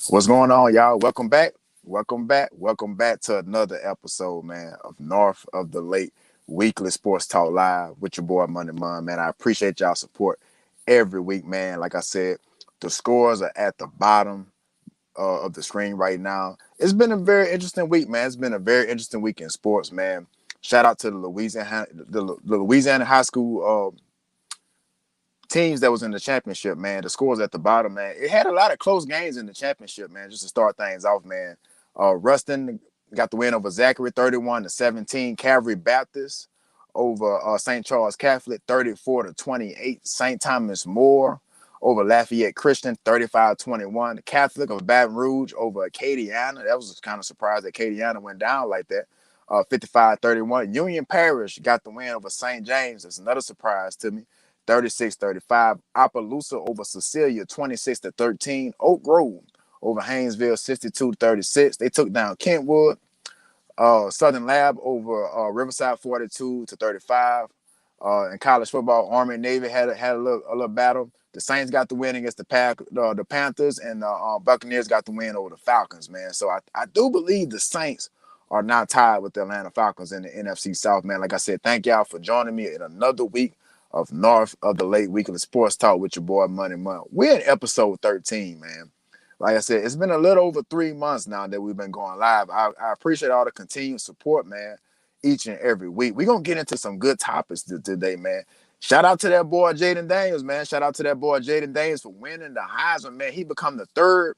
What's going on, y'all? Welcome back. Welcome back. Welcome back to another episode, man, of North of the Lake Weekly Sports Talk Live with your boy Money Mun, man. I appreciate y'all support every week, man. Like I said, the scores are at the bottom of the screen right now. It's been a very interesting week, man. It's been a very interesting week in sports, man. Shout out to the Louisiana high school teams that was in the championship, man. The scores at the bottom, man. It had a lot of close games in the championship, man. Just to start things off, man. Ruston got the win over Zachary, 31-17. Calvary Baptist over St. Charles Catholic, 34-28. St. Thomas More over Lafayette Christian, 35-21. The Catholic of Baton Rouge over Acadiana. That was kind of surprised that Acadiana went down like that. 55-31. Union Parish got the win over St. James. That's another surprise to me. 36-35. Opelousas over Cecilia, 26-13. Oak Grove over Haynesville, 62-36. They took down Kentwood. Southern Lab over Riverside, 42-35. In college football, Army and Navy had a little battle. The Saints got the win against the Panthers, and the Buccaneers got the win over the Falcons, man. So I do believe the Saints are not tied with the Atlanta Falcons in the NFC South, man. Like I said, thank y'all for joining me in another week of North of the Lake Weekly Sports Talk with your boy Money Month. We're in episode 13, man. Like I said, it's been a little over 3 months now that we've been going live. I appreciate all the continued support, man, each and every week. We're going to get into some good topics today, man. Shout out to that boy Jayden Daniels, man. Shout out to that boy Jayden Daniels for winning the Heisman, man. He become the third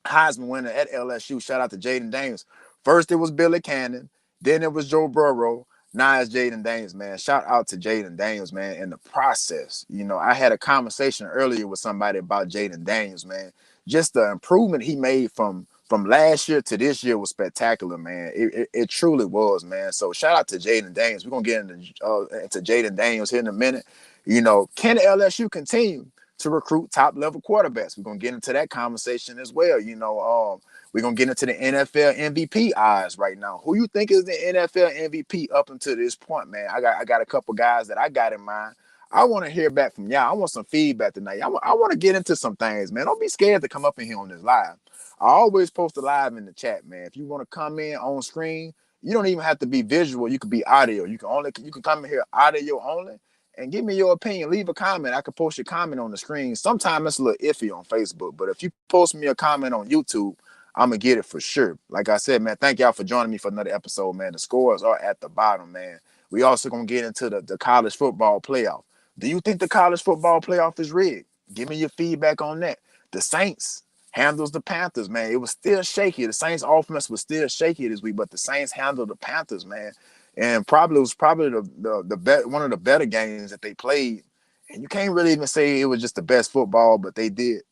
Heisman winner at LSU. Shout out to Jayden Daniels. First, it was Billy Cannon. Then it was Joe Burrow. Now it's Jayden Daniels, man. Shout out to Jayden Daniels, man, in the process. You know, I had a conversation earlier with somebody about Jayden Daniels, man. Just the improvement he made from last year to this year was spectacular, man. It truly was, man. So shout out to Jayden Daniels. We're going to get into Jayden Daniels here in a minute. You know, can LSU continue to recruit top-level quarterbacks? We're going to get into that conversation as well. You know, we're going to get into the NFL MVP odds right now. Who you think is the NFL MVP up until this point, man? I got a couple guys that I got in mind. I want to hear back from y'all. I want some feedback tonight. I want to get into some things, man. Don't be scared to come up in here on this live. I always post a live in the chat, man. If you want to come in on screen, you don't even have to be visual. You could be audio. You can come in here audio only and give me your opinion. Leave a comment. I could post your comment on the screen. Sometimes it's a little iffy on Facebook, but if you post me a comment on YouTube, I'm gonna get it for sure. Like I said, man, thank y'all for joining me for another episode, man. The scores are at the bottom, man. We also gonna get into the college football playoff. Do you think the college football playoff is rigged? Give me your feedback on that. The Saints handles the Panthers, man. It was still shaky. The Saints offense was still shaky this week, but the Saints handled the Panthers, man. And it was probably one of the better games that they played. And you can't really even say it was just the best football, but they did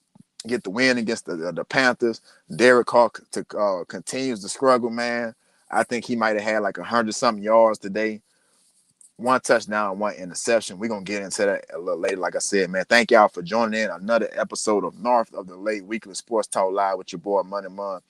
get the win against the Panthers. Derek Carr continues to struggle, man. I think he might have had like 100-something yards today. One touchdown, one interception. We're going to get into that a little later. Like I said, man, thank y'all for joining in another episode of North of the Lake Weekly Sports Talk Live with your boy Money Mun.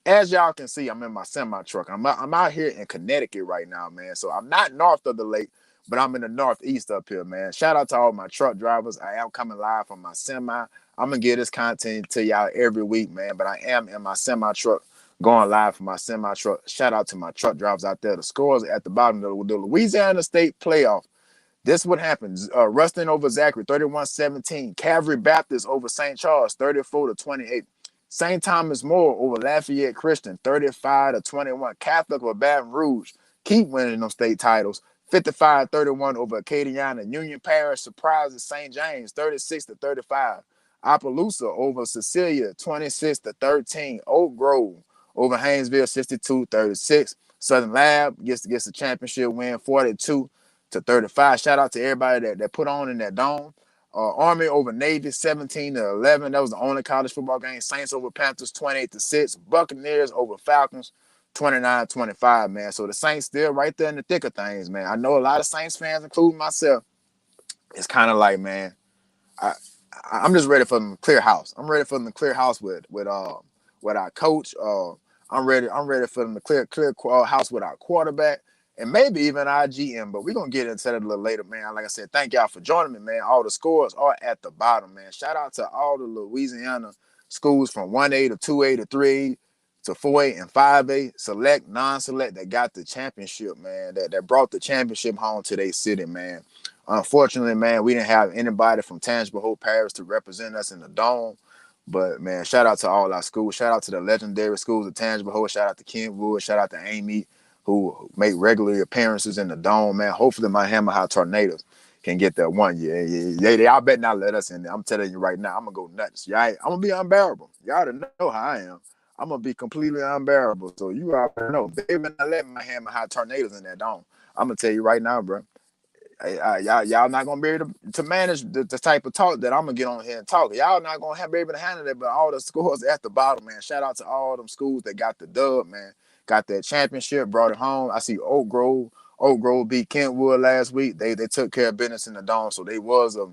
As y'all can see, I'm in my semi-truck. I'm out here in Connecticut right now, man. So I'm not north of the lake, but I'm in the northeast up here, man. Shout out to all my truck drivers. I am coming live from my semi. I'm going to get this content to y'all every week, man. But I am in my semi-truck going live from my semi-truck. Shout out to my truck drivers out there. The scores at the bottom of the Louisiana State playoff. This is what happens. Ruston over Zachary, 31-17. Calvary Baptist over St. Charles, 34-28. St. Thomas More over Lafayette Christian, 35-21. Catholic of Baton Rouge keep winning those state titles, 55-31 over Acadiana. Union Parish surprises St. James, 36-35. Opelousas over Cecilia, 26-13. Oak Grove over Haynesville, 62-36. Southern Lab gets the championship win, 42-35. Shout out to everybody that put on in that dome. Army over Navy, 17-11. That was the only college football game. Saints over Panthers, 28-6. Buccaneers over Falcons, 29-25, man. So the Saints still right there in the thick of things, man. I know a lot of Saints fans, including myself, it's kind of like, man, I'm just ready for them to clear house. I'm ready for them to clear house with our coach. I'm ready for them to clear house with our quarterback and maybe even our GM. But we're gonna get into that a little later, man. Like I said, thank y'all for joining me, man. All the scores are at the bottom, man. Shout out to all the Louisiana schools from 1A to 2A to 3A to 4A and 5A, select, non-select, that got the championship, man, that brought the championship home to their city, man. Unfortunately, man, we didn't have anybody from Tangible Hope Parish to represent us in the dome. But, man, shout out to all our schools. Shout out to the legendary schools of Tangible Hope. Shout out to Kentwood. Shout out to Amy, who make regular appearances in the dome, man. Hopefully my Hammer High Tornadoes can get that one. Y'all bet not let us in there. I'm telling you right now, I'm going to go nuts. I'm going to be unbearable. Y'all already know how I am. I'm going to be completely unbearable. So you already know. They better not let my Hammer High Tornadoes in that dome. I'm going to tell you right now, bro. Y'all not gonna be able to manage the type of talk that I'm gonna get on here and talk. Y'all not gonna be able to handle that. But all the scores at the bottom, man. Shout out to all them schools that got the dub, man. Got that championship, brought it home. I see Oak Grove. Oak Grove beat Kentwood last week. They took care of business in the dome, so they was a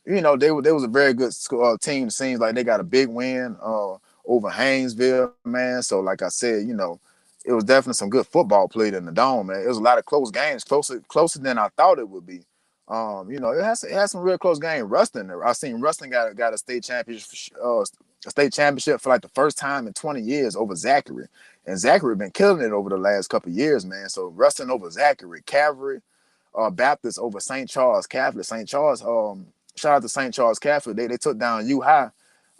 they was a very good team. It seems like they got a big win over Haynesville, man. So like I said, it was definitely some good football played in the dome, man. It was a lot of close games, closer than I thought it would be. It has some real close game. Ruston, I seen Ruston got a state championship for like the first time in 20 years over Zachary, and Zachary been killing it over the last couple of years, man. So Ruston over Zachary, Cavalry, Baptist over St. Charles Catholic. St. Charles, shout out to St. Charles Catholic. They took down U High.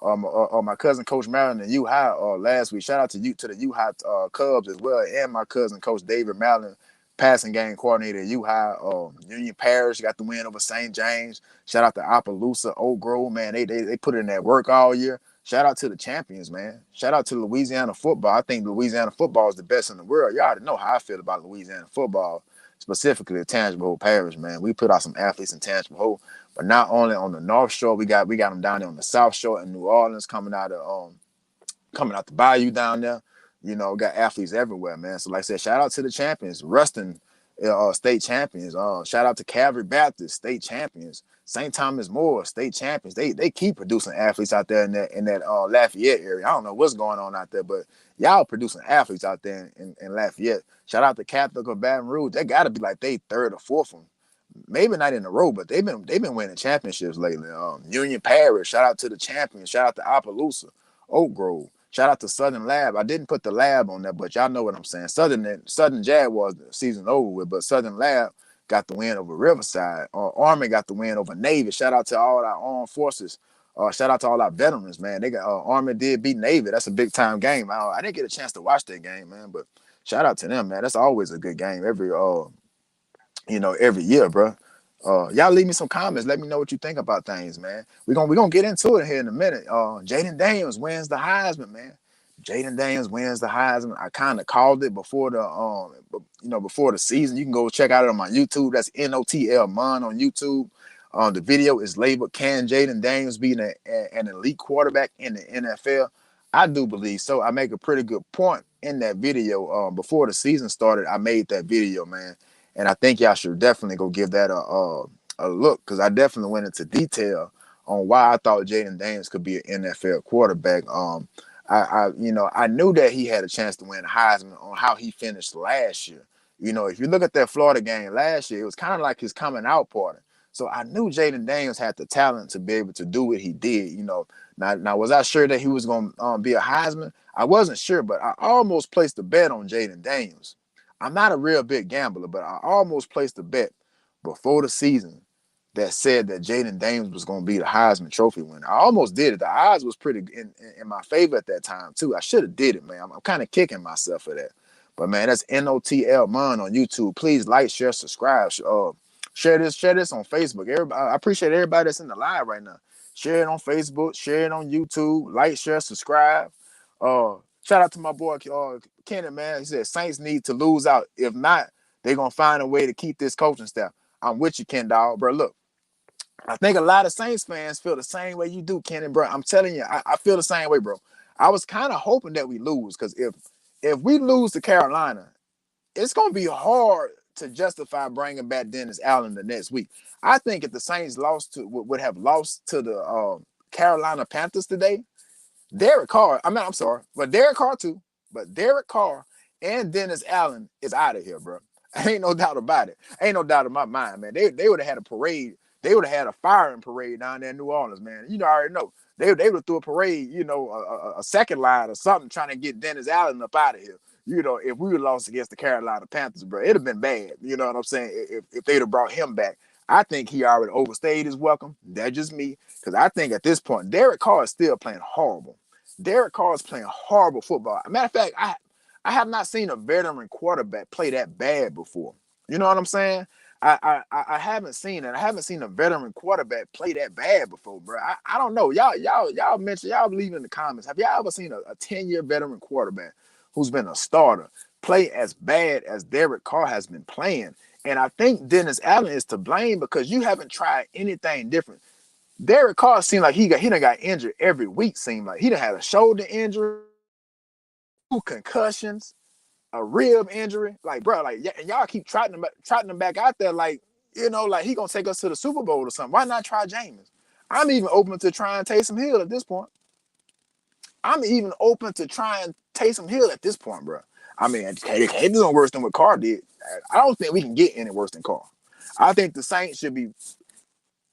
My cousin Coach Maryland and U High last week. Shout out to the U High Cubs as well, and my cousin Coach David Maryland, passing game coordinator at U High. Union Parish got the win over St. James. Shout out to Opelousas, Oak Grove, man. They put in that work all year. Shout out to the champions, man. Shout out to Louisiana football. I think Louisiana football is the best in the world. Y'all already know how I feel about Louisiana football, specifically the Tangible Hope Parish, man. We put out some athletes in Tangible Hope, but not only on the North Shore, we got them down there on the South Shore in New Orleans, coming out the bayou down there. Got athletes everywhere, man. So like I said, shout out to the champions, Ruston, state champions. Shout out to Calvary Baptist, state champions. St. Thomas More, state champions. They keep producing athletes out there in that Lafayette area. I don't know what's going on out there, but y'all producing athletes out there in Lafayette. Shout out to Catholic of Baton Rouge. They got to be like they third or fourth one. Maybe not in a row, but they've been winning championships lately. Union Parish, shout out to the champions. Shout out to Opelousas, Oak Grove. Shout out to Southern Lab. I didn't put the Lab on there, but y'all know what I'm saying. Southern Jaguars, the season over with, but Southern Lab got the win over Riverside. Army got the win over Navy. Shout out to all our armed forces. Shout out to all our veterans, man. They got Army did beat Navy. That's a big time game. I didn't get a chance to watch that game, man, but shout out to them, man. That's always a good game every year, bro. Y'all leave me some comments. Let me know what you think about things, man. We're gonna get into it here in a minute. Jayden Daniels wins the Heisman, man. Jayden Daniels wins the Heisman. I kind of called it before the season. You can go check out it on my YouTube. That's NOTL Mon on YouTube. The video is labeled "Can Jayden Daniels be an elite quarterback in the NFL?" I do believe so. I make a pretty good point in that video. Before the season started, I made that video, man. And I think y'all should definitely go give that a look, because I definitely went into detail on why I thought Jayden Daniels could be an NFL quarterback. I knew that he had a chance to win Heisman on how he finished last year. If you look at that Florida game last year, it was kind of like his coming out party. So I knew Jayden Daniels had the talent to be able to do what he did. Now was I sure that he was going to be a Heisman? I wasn't sure, but I almost placed a bet on Jayden Daniels. I'm not a real big gambler, but I almost placed a bet before the season that said that Jayden Daniels was going to be the Heisman Trophy winner. I almost did it. The odds was pretty in my favor at that time, too. I should have did it, man. I'm kind of kicking myself for that. But, man, that's NOTL Mon on YouTube. Please like, share, subscribe. Share this on Facebook. I appreciate everybody that's in the live right now. Share it on Facebook. Share it on YouTube. Like, share, subscribe. Shout out to my boy Kenny, man. He said Saints need to lose out. If not, they're going to find a way to keep this coaching staff. I'm with you, Ken Dawg. Bro, look, I think a lot of Saints fans feel the same way you do, Kenny, bro. I'm telling you, I feel the same way, bro. I was kind of hoping that we lose, because if we lose to Carolina, it's going to be hard to justify bringing back Dennis Allen the next week. I think if the Saints would have lost to the Carolina Panthers today, Derek Carr, I'm sorry, but Derek Carr too, but Derek Carr and Dennis Allen is out of here, bro. Ain't no doubt about it. Ain't no doubt in my mind, man. They would have had a parade they would have had a firing parade down there in New Orleans, man. You know, I already know. They would have threw a parade, you know, a second line or something trying to get Dennis Allen up out of here. You know, if we would have lost against the Carolina Panthers, bro, it'd have been bad. You know what I'm saying? If they'd have brought him back. I think he already overstayed his welcome. That's just me. Because I think at this point, Derek Carr is still playing horrible. Derek Carr is playing horrible football. As a matter of fact, I have not seen a veteran quarterback play that bad before. You know what I'm saying? I haven't seen it. I haven't seen a veteran quarterback play that bad before, bro. I don't know. Y'all mention, y'all leave in the comments. Have y'all ever seen a 10-year veteran quarterback who's been a starter play as bad as Derek Carr has been playing? And I think Dennis Allen is to blame because you haven't tried anything different. Derek Carr seemed like he done got injured every week. Seemed like he done had a shoulder injury, 2 concussions, a rib injury. Like, bro, like, and y'all keep trotting him back out there, like, you know, like he gonna take us to the Super Bowl or something. Why not try Jameis? I'm even open to trying Taysom Hill at this point. I'm even open to trying Taysom Hill at this point, bro. I mean, it doing worse than what Carr did. I don't think we can get any worse than Carr. I think the Saints should be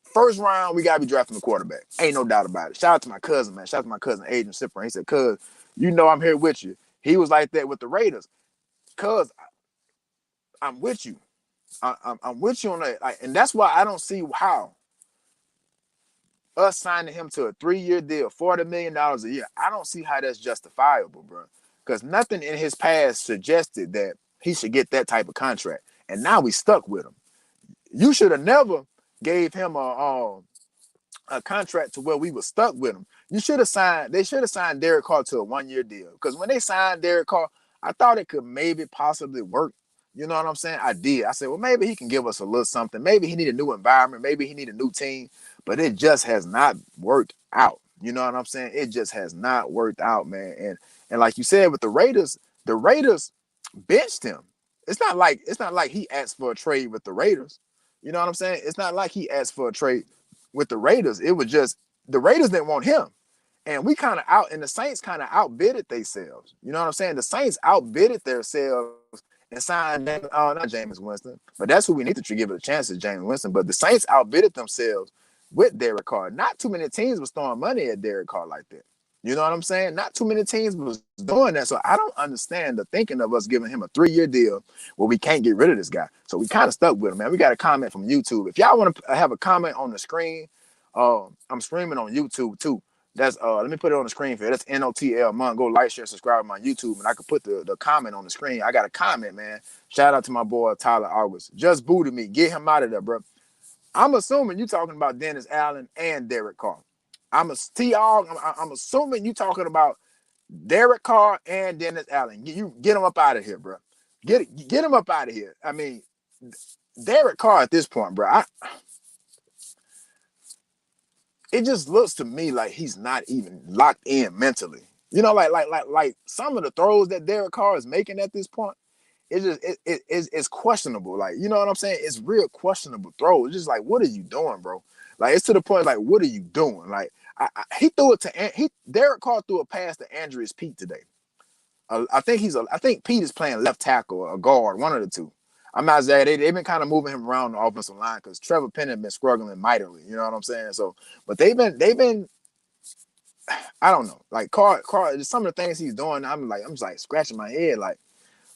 first round. We gotta be drafting the quarterback. Ain't no doubt about it. Shout out to my cousin, man. Shout out to my cousin Adrian Sipper. He said, "Cuz, you know I'm here with you." He was like that with the Raiders. Cuz I'm with you. I'm with you on that. Like, and that's why I don't see how us signing him to a 3-year deal, $40 million a year. I don't see how that's justifiable, bro. Because nothing in his past suggested that he should get that type of contract. And now we stuck with him. You should have never gave him a contract to where we were stuck with him. They should have signed Derek Carr to a 1-year deal. Because when they signed Derek Carr, I thought it could maybe possibly work. You know what I'm saying? I did. I said, well, maybe he can give us a little something. Maybe he need a new environment. Maybe he need a new team. But it just has not worked out. You know what I'm saying? It just has not worked out, man. And like you said with the Raiders benched him. It's not like he asked for a trade with the Raiders. You know what I'm saying? It's not like he asked for a trade with the Raiders. It was just the Raiders didn't want him. And we kind of and the Saints kind of outbidded themselves. You know what I'm saying? The Saints outbidded themselves and signed not Jameis Winston, but that's who we need to give it a chance is Jameis Winston. But the Saints outbidded themselves with Derek Carr. Not too many teams was throwing money at Derek Carr like that. You know what I'm saying? Not too many teams was doing that. So I don't understand the thinking of us giving him a 3-year deal where we can't get rid of this guy. So we kind of stuck with him, man. We got a comment from YouTube. If y'all want to have a comment on the screen, I'm streaming on YouTube too. That's let me put it on the screen for you. That's NOTL. Man, go like, share, subscribe on my YouTube, and I can put the comment on the screen. I got a comment, man. Shout out to my boy Tyler August. Just booted me. Get him out of there, bro. I'm assuming you talking about Dennis Allen and Derek Carr. I'm assuming you talking about Derek Carr and Dennis Allen. You get him up out of here, bro. Get him up out of here. I mean, Derek Carr at this point, bro. It just looks to me like he's not even locked in mentally. You know, like some of the throws that Derek Carr is making at this point, it's questionable. Like, you know what I'm saying? It's real questionable throws. It's just like, what are you doing, bro? Like, it's to the point like, what are you doing? Like, he threw it to Derek Carr threw a pass to Andreas Pete today. I think Pete is playing left tackle or guard, one of the two. I'm not saying they've been kind of moving him around the offensive line because Trevor Penn has been struggling mightily. You know what I'm saying? So, but they've been. I don't know. Like Carr, some of the things he's doing, I'm just like scratching my head, like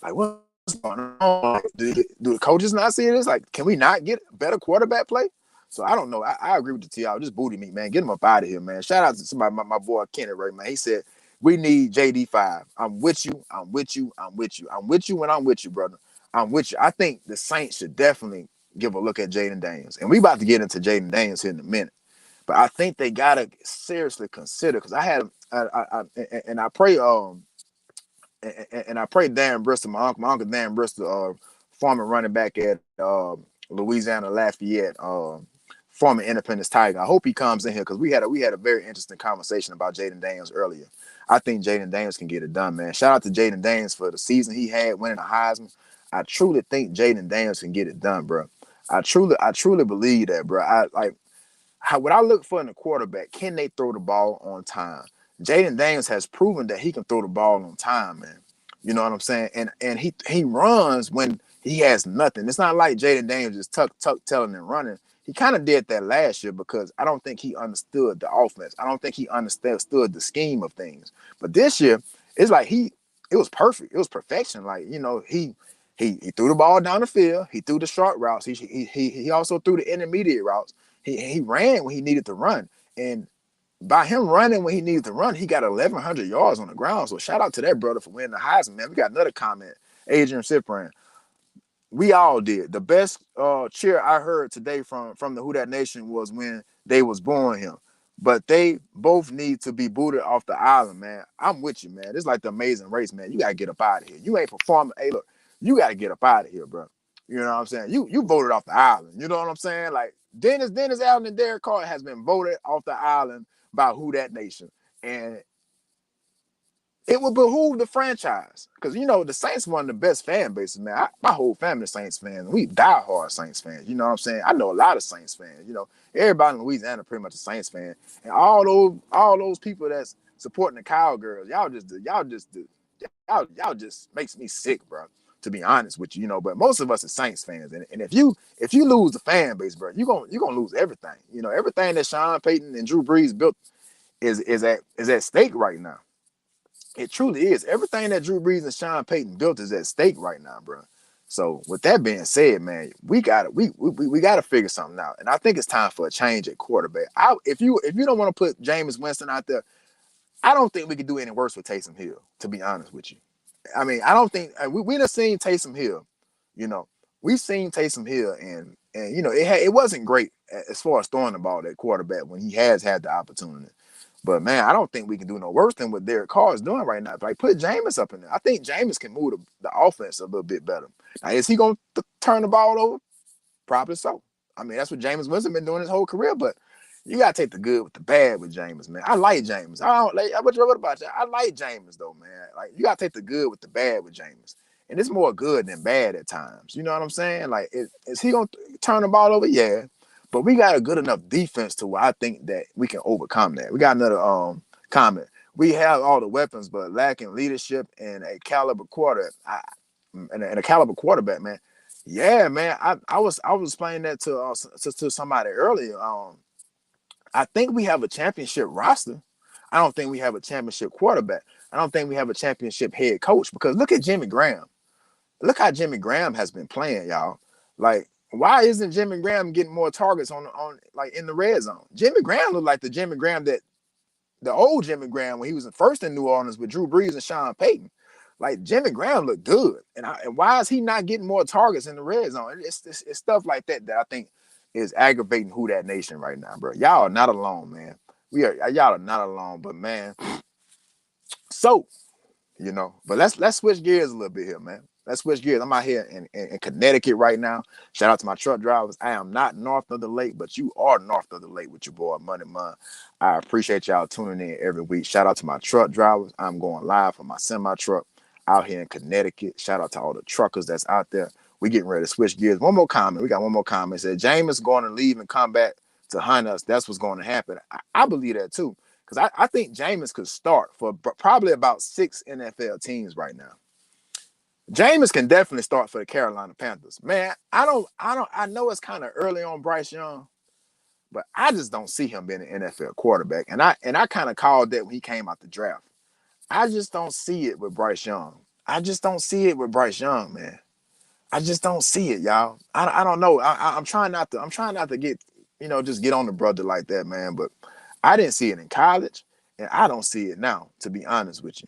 what's going on? Like, do the coaches not see this? Like, can we not get better quarterback play? So I don't know. I agree with the T.I. Just booty me, man. Get him up out of here, man. Shout out to somebody, my boy Kenny, right, man. He said we need JD5. I'm with you. I'm with you. I'm with you. I'm with you, and I'm with you, brother. I'm with you. I think the Saints should definitely give a look at Jayden Daniels, and we about to get into Jayden Daniels here in a minute. But I think they gotta seriously consider because and I pray and I pray Darren Bristol, my uncle Darren Bristol, former running back at Louisiana Lafayette, former Independence Tiger. I hope he comes in here because we had a very interesting conversation about Jayden Daniels earlier. I think Jayden Daniels can get it done, man. Shout out to Jayden Daniels for the season he had winning the Heisman. I truly think Jayden Daniels can get it done, bro. I truly believe that, bro. What I look for in a quarterback, can they throw the ball on time? Jayden Daniels has proven that he can throw the ball on time, man. You know what I'm saying? And he runs when he has nothing. It's not like Jayden Daniels just tuck telling and running. He kind of did that last year because I don't think he understood the offense. I don't think he understood the scheme of things. But this year, it's like it was perfect. It was perfection. Like, you know, he threw the ball down the field. He threw the short routes. He also threw the intermediate routes. He ran when he needed to run. And by him running when he needed to run, he got 1,100 yards on the ground. So shout out to that brother for winning the Heisman, man. We got another comment. Adrian Cyprian. We all did. The best cheer I heard today from the Who Dat Nation was when they was booing him. But they both need to be booted off the island, man. I'm with you, man. It's like the Amazing Race, man. You gotta get up out of here. You ain't performing. Hey, look, you gotta get up out of here, bro. You know what I'm saying? You voted off the island. You know what I'm saying? Like Dennis Allen and Derek Carr has been voted off the island by Who Dat Nation, and it would behoove the franchise because you know the Saints one of the best fan bases, man. My whole family Saints fans. We diehard Saints fans. You know what I'm saying? I know a lot of Saints fans. You know, everybody in Louisiana pretty much a Saints fan, and all those people that's supporting the Cowgirls, y'all just makes me sick, bro. To be honest with you, you know. But most of us are Saints fans, and if you lose the fan base, bro, you gonna lose everything. You know, everything that Sean Payton and Drew Brees built is at stake right now. It truly is. Everything that Drew Brees and Sean Payton built is at stake right now, bro. So with that being said, man, we gotta figure something out, and I think it's time for a change at quarterback. If you don't want to put Jameis Winston out there, I don't think we could do any worse with Taysom Hill. To be honest with you, I mean, I don't think we done seen Taysom Hill. You know, we've seen Taysom Hill, and you know it wasn't great as far as throwing the ball at quarterback when he has had the opportunity. But man, I don't think we can do no worse than what Derek Carr is doing right now. Like put Jameis up in there. I think Jameis can move the offense a little bit better. Now, is he gonna turn the ball over? Probably so. I mean, that's what Jameis Winston been doing his whole career. But you gotta take the good with the bad with Jameis, man. I like Jameis. I don't like what about you? I like Jameis though, man. Like you gotta take the good with the bad with Jameis. And it's more good than bad at times. You know what I'm saying? Like, is he gonna turn the ball over? Yeah. But we got a good enough defense to where I think that we can overcome that. We got another comment. We have all the weapons, but lacking leadership and a caliber and a caliber quarterback, man. Yeah, man. I was explaining that to somebody earlier. I think we have a championship roster. I don't think we have a championship quarterback. I don't think we have a championship head coach because look at Jimmy Graham. Look how Jimmy Graham has been playing, y'all. Like, why isn't Jimmy Graham getting more targets on like in the red zone? Jimmy Graham looked like the Jimmy Graham that the old Jimmy Graham when he was first in New Orleans with Drew Brees and Sean Payton. Like Jimmy Graham looked good, and why is he not getting more targets in the red zone? It's stuff like that I think is aggravating Who Dat Nation right now, bro. Y'all are not alone, man. Y'all are not alone, but man. So you know. But let's switch gears a little bit here, man. Let's switch gears. I'm out here in Connecticut right now. Shout out to my truck drivers. I am not north of the lake, but you are north of the lake with your boy Money Man. I appreciate y'all tuning in every week. Shout out to my truck drivers. I'm going live for my semi truck out here in Connecticut. Shout out to all the truckers that's out there. We getting ready to switch gears. One more comment. We got one more comment. It said Jameis going to leave and come back to hunt us. That's what's going to happen. I believe that too. Because I think Jameis could start for probably about 6 NFL teams right now. Jameis can definitely start for the Carolina Panthers. Man, I know it's kind of early on Bryce Young, but I just don't see him being an NFL quarterback. And I kind of called that when he came out the draft. I just don't see it with Bryce Young. I just don't see it with Bryce Young, man. I just don't see it, y'all. I don't know. I'm trying not to get, just get on the brother like that, man. But I didn't see it in college, and I don't see it now, to be honest with you.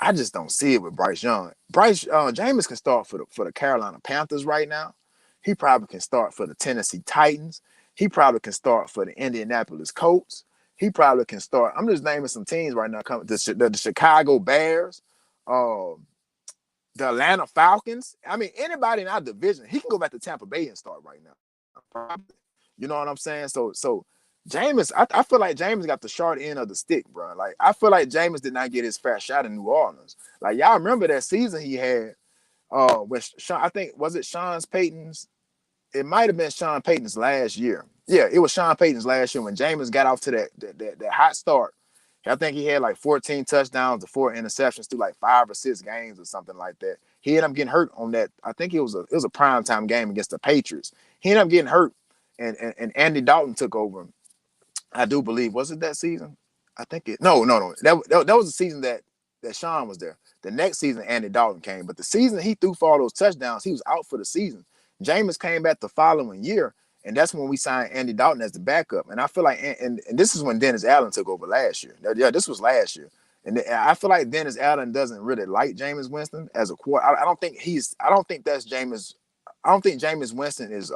I just don't see it with Bryce Young. Jameis can start for the Carolina Panthers right now. He probably can start for the Tennessee Titans. He probably can start for the Indianapolis Colts. He probably can start. I'm just naming some teams right now. The Chicago Bears, the Atlanta Falcons. I mean, anybody in our division, he can go back to Tampa Bay and start right now. Probably. You know what I'm saying? So Jameis, I feel like Jameis got the short end of the stick, bro. Like, I feel like Jameis did not get his fair shot in New Orleans. Like, y'all remember that season he had when Sean, I think, was it Sean Payton's? It might have been Sean Payton's last year. Yeah, it was Sean Payton's last year when Jameis got off to that hot start. I think he had like 14 touchdowns to 4 interceptions through like 5 or 6 games or something like that. He ended up getting hurt on that. I think it was a primetime game against the Patriots. He ended up getting hurt and Andy Dalton took over. I do believe, was it that season? I think it. No. That was the season that Sean was there. The next season, Andy Dalton came, but the season he threw for all those touchdowns, he was out for the season. Jameis came back the following year, and that's when we signed Andy Dalton as the backup. And I feel like, and this is when Dennis Allen took over last year. Yeah, this was last year. And I feel like Dennis Allen doesn't really like Jameis Winston as a quarter. I don't think he's. I don't think that's Jameis. I don't think Jameis Winston is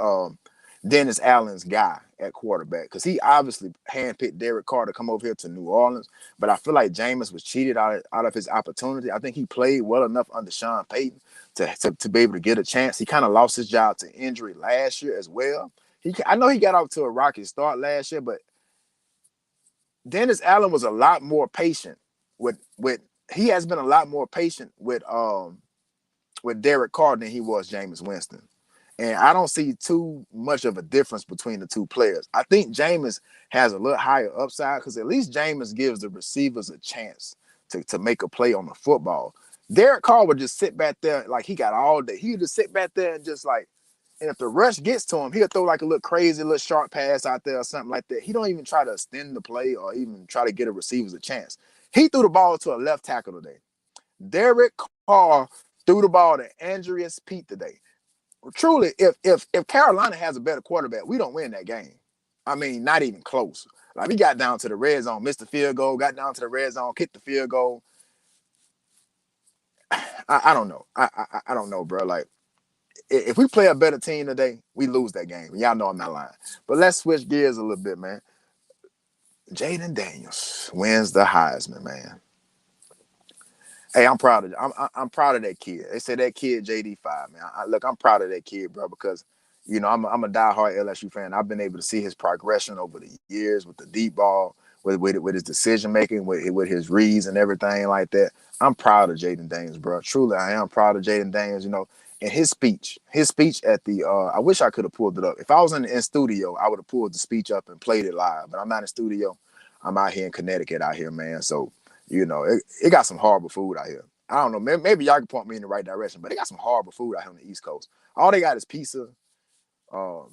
Dennis Allen's guy at quarterback, because he obviously handpicked Derek Carr to come over here to New Orleans. But I feel like Jameis was cheated out of his opportunity. I think he played well enough under Sean Payton to be able to get a chance. He kind of lost his job to injury last year as well. I know he got off to a rocky start last year, but Dennis Allen was a lot more patient with he has been a lot more patient with Derek Carr than he was Jameis Winston. And I don't see too much of a difference between the two players. I think Jameis has a little higher upside because at least Jameis gives the receivers a chance to make a play on the football. Derek Carr would just sit back there like he got all day. He would just sit back there and just like, and if the rush gets to him, he'll throw like a little crazy little sharp pass out there or something like that. He don't even try to extend the play or even try to get a receiver a chance. He threw the ball to a left tackle today. Derek Carr threw the ball to Andreas Pete today. Truly, if Carolina has a better quarterback, we don't win that game. I mean, not even close. Like, we got down to the red zone, missed the field goal, got down to the red zone, kicked the field goal. I don't know. I don't know, bro. Like, if we play a better team today, we lose that game. Y'all know I'm not lying. But let's switch gears a little bit, man. Jayden Daniels wins the Heisman, man. Hey, I'm proud of I'm proud of that kid. They say that kid JD5, man. Look, I'm proud of that kid, bro, because I'm a diehard LSU fan. I've been able to see his progression over the years with the deep ball, with his decision making, with his reads and everything like that. I'm proud of Jayden Daniels, bro. Truly, I am proud of Jayden Daniels. And his speech at the I wish I could have pulled it up. If I was in studio, I would have pulled the speech up and played it live. But I'm not in studio. I'm out here in Connecticut out here, man. So it got some horrible food out here. I don't know. Maybe y'all can point me in the right direction, but they got some horrible food out here on the East Coast. All they got is pizza. Um,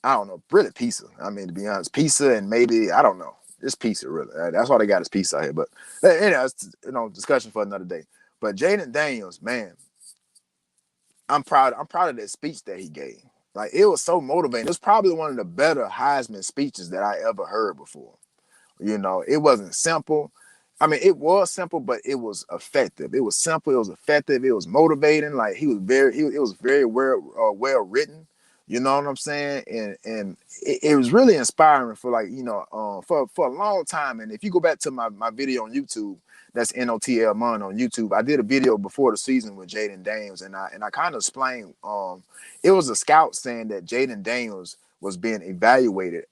I don't know, really pizza. I mean, to be honest, pizza and maybe, I don't know, just pizza, really. That's all they got is pizza out here. But it's discussion for another day. But Jayden Daniels, man, I'm proud. I'm proud of that speech that he gave. Like, it was so motivating. It was probably one of the better Heisman speeches that I ever heard before. It wasn't simple. I mean, it was simple, but it was effective. It was simple. It was effective. It was motivating. Like, it was very well written. You know what I'm saying? And it was really inspiring for for a long time. And if you go back to my video on YouTube, that's NOTL Mon on YouTube. I did a video before the season with Jayden Daniels, and I kind of explained. It was a scout saying that Jayden Daniels was being evaluated.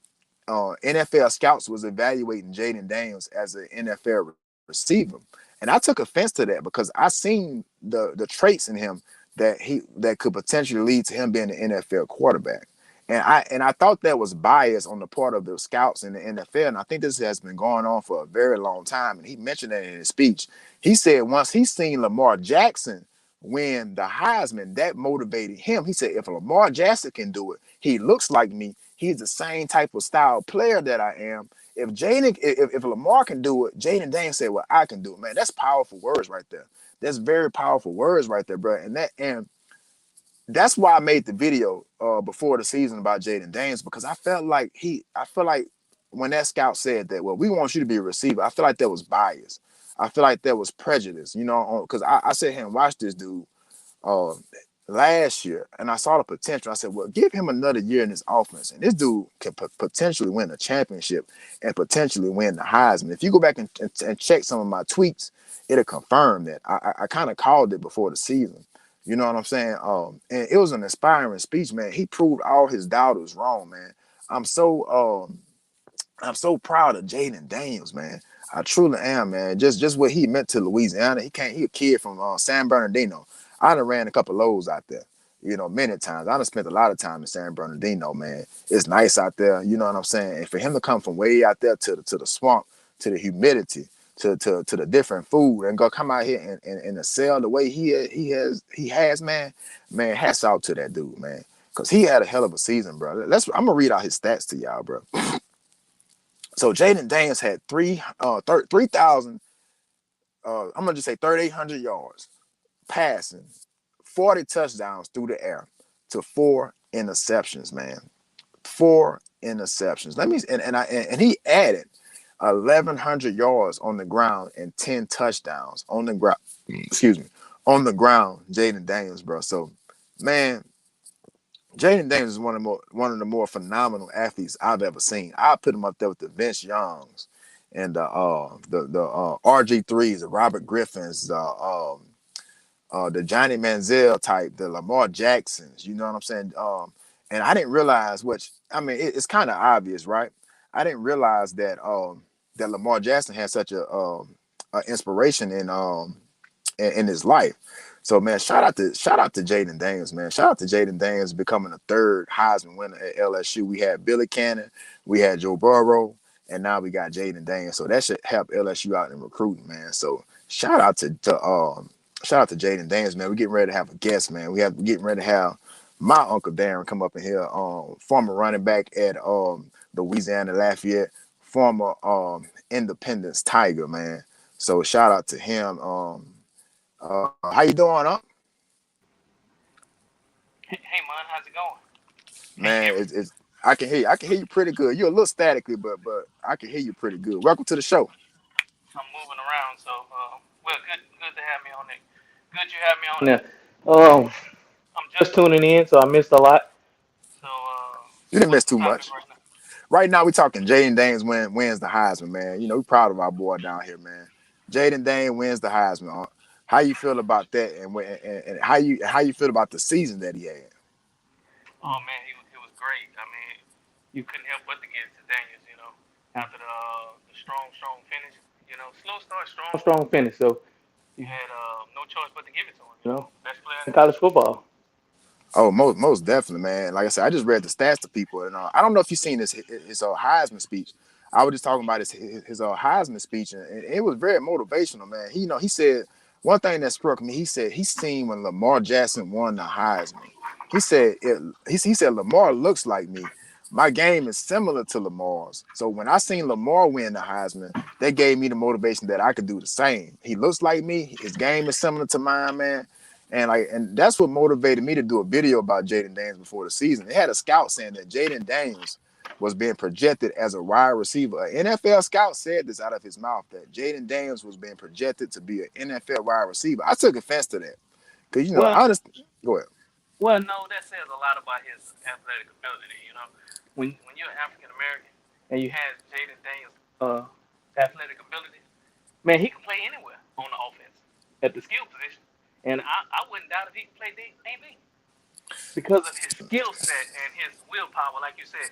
NFL scouts was evaluating Jayden Daniels as an NFL receiver, and I took offense to that because I seen the traits in him that could potentially lead to him being an NFL quarterback, and I thought that was bias on the part of the scouts in the NFL, and I think this has been going on for a very long time. And he mentioned that in his speech. He said once he seen Lamar Jackson win the Heisman, that motivated him. He said, if Lamar Jackson can do it, he looks like me. He's the same type of style player that I am. If Lamar can do it, Jayden Daniels said, well, I can do it, man. That's powerful words right there. That's very powerful words right there, bro. And that's why I made the video before the season about Jayden Daniels, because I felt like when that scout said that, well, we want you to be a receiver, I feel like that was bias. I feel like that was prejudice, because I sat here and watched this dude uh, last year, and I saw the potential. I said, well, give him another year in this offense, and this dude can potentially win a championship and potentially win the Heisman. If you go back and check some of my tweets, it'll confirm that. I kind of called it before the season. You know what I'm saying? And it was an inspiring speech, man. He proved all his doubters wrong, man. I'm so proud of Jayden Daniels, man. I truly am, man. Just what he meant to Louisiana. He a kid from San Bernardino. I done ran a couple lows out there, many times. I done spent a lot of time in San Bernardino, man. It's nice out there, you know what I'm saying? And for him to come from way out there to the swamp, to the humidity, to the different food, and go come out here and sell the way he has, man, hats out to that dude, man. because he had a hell of a season, bro. I'm gonna read out his stats to y'all, bro. So Jayden Daniels had 3,000. I'm gonna just say 3,800 yards passing, 40 touchdowns through the air to 4 interceptions, man. 4 interceptions. And he added 1,100 yards on the ground and 10 touchdowns on the ground. Excuse me, on the ground, Jayden Daniels, bro. So, man, Jayden Daniels is one of the more phenomenal athletes I've ever seen. I put him up there with the Vince Youngs and the RG3s, the Robert Griffins, the Johnny Manziel type, the Lamar Jacksons. You know what I'm saying? And I didn't realize, which I mean, it's kind of obvious, right? I didn't realize that Lamar Jackson had such a inspiration in his life. So man, shout out to Jayden Daniels, man. Shout out to Jayden Daniels becoming the third Heisman winner at LSU. We had Billy Cannon, we had Joe Burrow, and now we got Jayden Daniels. So that should help LSU out in recruiting, man. So shout out to Jayden Daniels, man. We're getting ready to have a guest, man. We're getting ready to have my Uncle Darren come up in here, former running back at Louisiana Lafayette, former Independence Tiger, man. So shout out to him. How you doing, huh? Hey man, how's it going? Can you Man, hear me? it's I can hear you. I can hear you pretty good. You're a little statically, but I can hear you pretty good. Welcome to the show. I'm moving around, so well, good to have me on there. Good you have me on there. Um, I'm just tuning in, so I missed a lot. So You didn't what's miss the too topic much. right now? Right now, we talking Jayden Daniels wins the Heisman, man. You know, we proud of our boy down here, man. Jayden Daniels wins the Heisman. How you feel about that, and how you feel about the season that he had? Oh man, it was great. I mean, you couldn't help but to give it to Daniels. After the strong finish. Slow start, strong finish. So you had no choice but to give it to him. Best player in college football. Oh, most definitely, man. Like I said, I just read the stats to people, and I don't know if you've seen his Heisman speech. I was just talking about his Heisman speech, and it was very motivational, man. He said one thing that struck me. He said he seen when Lamar Jackson won the Heisman. He said he said Lamar looks like me. My game is similar to Lamar's. So when I seen Lamar win the Heisman, that gave me the motivation that I could do the same. He looks like me. His game is similar to mine, man. And that's what motivated me to do a video about Jayden Daniels before the season. They had a scout saying that Jayden Daniels was being projected as a wide receiver. An NFL scout said this out of his mouth that Jayden Daniels was being projected to be an NFL wide receiver. I took offense to that because Well, I understand. Go ahead. well, no, that says a lot about his athletic ability. When you're African American and you have Jayden Daniels' athletic ability, man, he can play anywhere on the offense at the skill position. And I wouldn't doubt if he can play DB because of his skill set and his willpower. Like you said,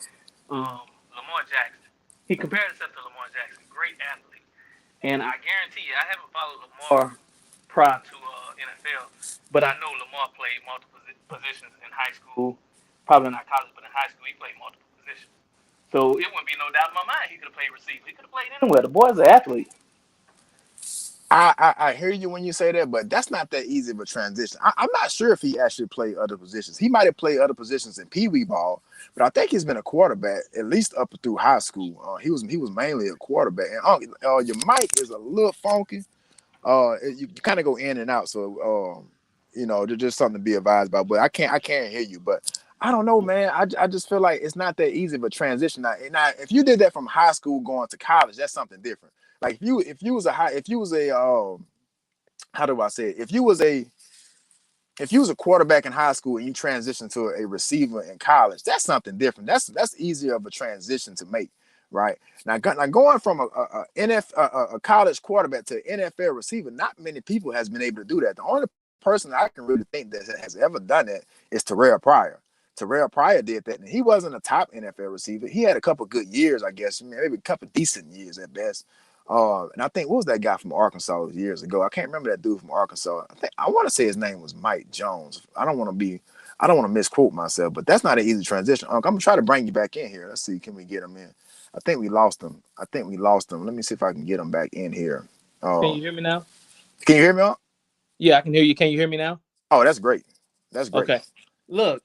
Lamar Jackson. He compared himself to Lamar Jackson, great athlete. And I guarantee you, I haven't followed Lamar prior to NFL, but I know Lamar played multiple positions in high school. Probably not college, but in high school he played multiple positions. So it wouldn't be no doubt in my mind he could have played receiver. He could have played anywhere. The boy's an athlete. I hear you when you say that, but that's not that easy of a transition. I'm not sure if he actually played other positions. He might have played other positions in Pee Wee ball, but I think he's been a quarterback at least up through high school. He was mainly a quarterback. And your mic is a little funky. You kind of go in and out, so there's just something to be advised about. But I can't hear you. But I don't know, man. I just feel like it's not that easy of a transition. Now, if you did that from high school going to college, that's something different. Like if you was a how do I say it? If you was a quarterback in high school and you transition to a receiver in college, that's something different. That's easier of a transition to make, right? Now going from a college quarterback to an NFL receiver, not many people has been able to do that. The only person I can really think that has ever done that is Terrell Pryor. Terrell Pryor did that, and he wasn't a top NFL receiver. He had a couple good years, I guess, maybe a couple decent years at best. And I think what was that guy from Arkansas years ago? I can't remember that dude from Arkansas. I want to say his name was Mike Jones. I don't want to misquote myself, but that's not an easy transition. I'm gonna try to bring you back in here. Let's see, can we get him in? I think we lost him. Let me see if I can get him back in here. Can Uh, you hear me now? can you hear me? Yeah, I can hear you. Can you hear me now? Oh, that's great. That's great. Okay. Look,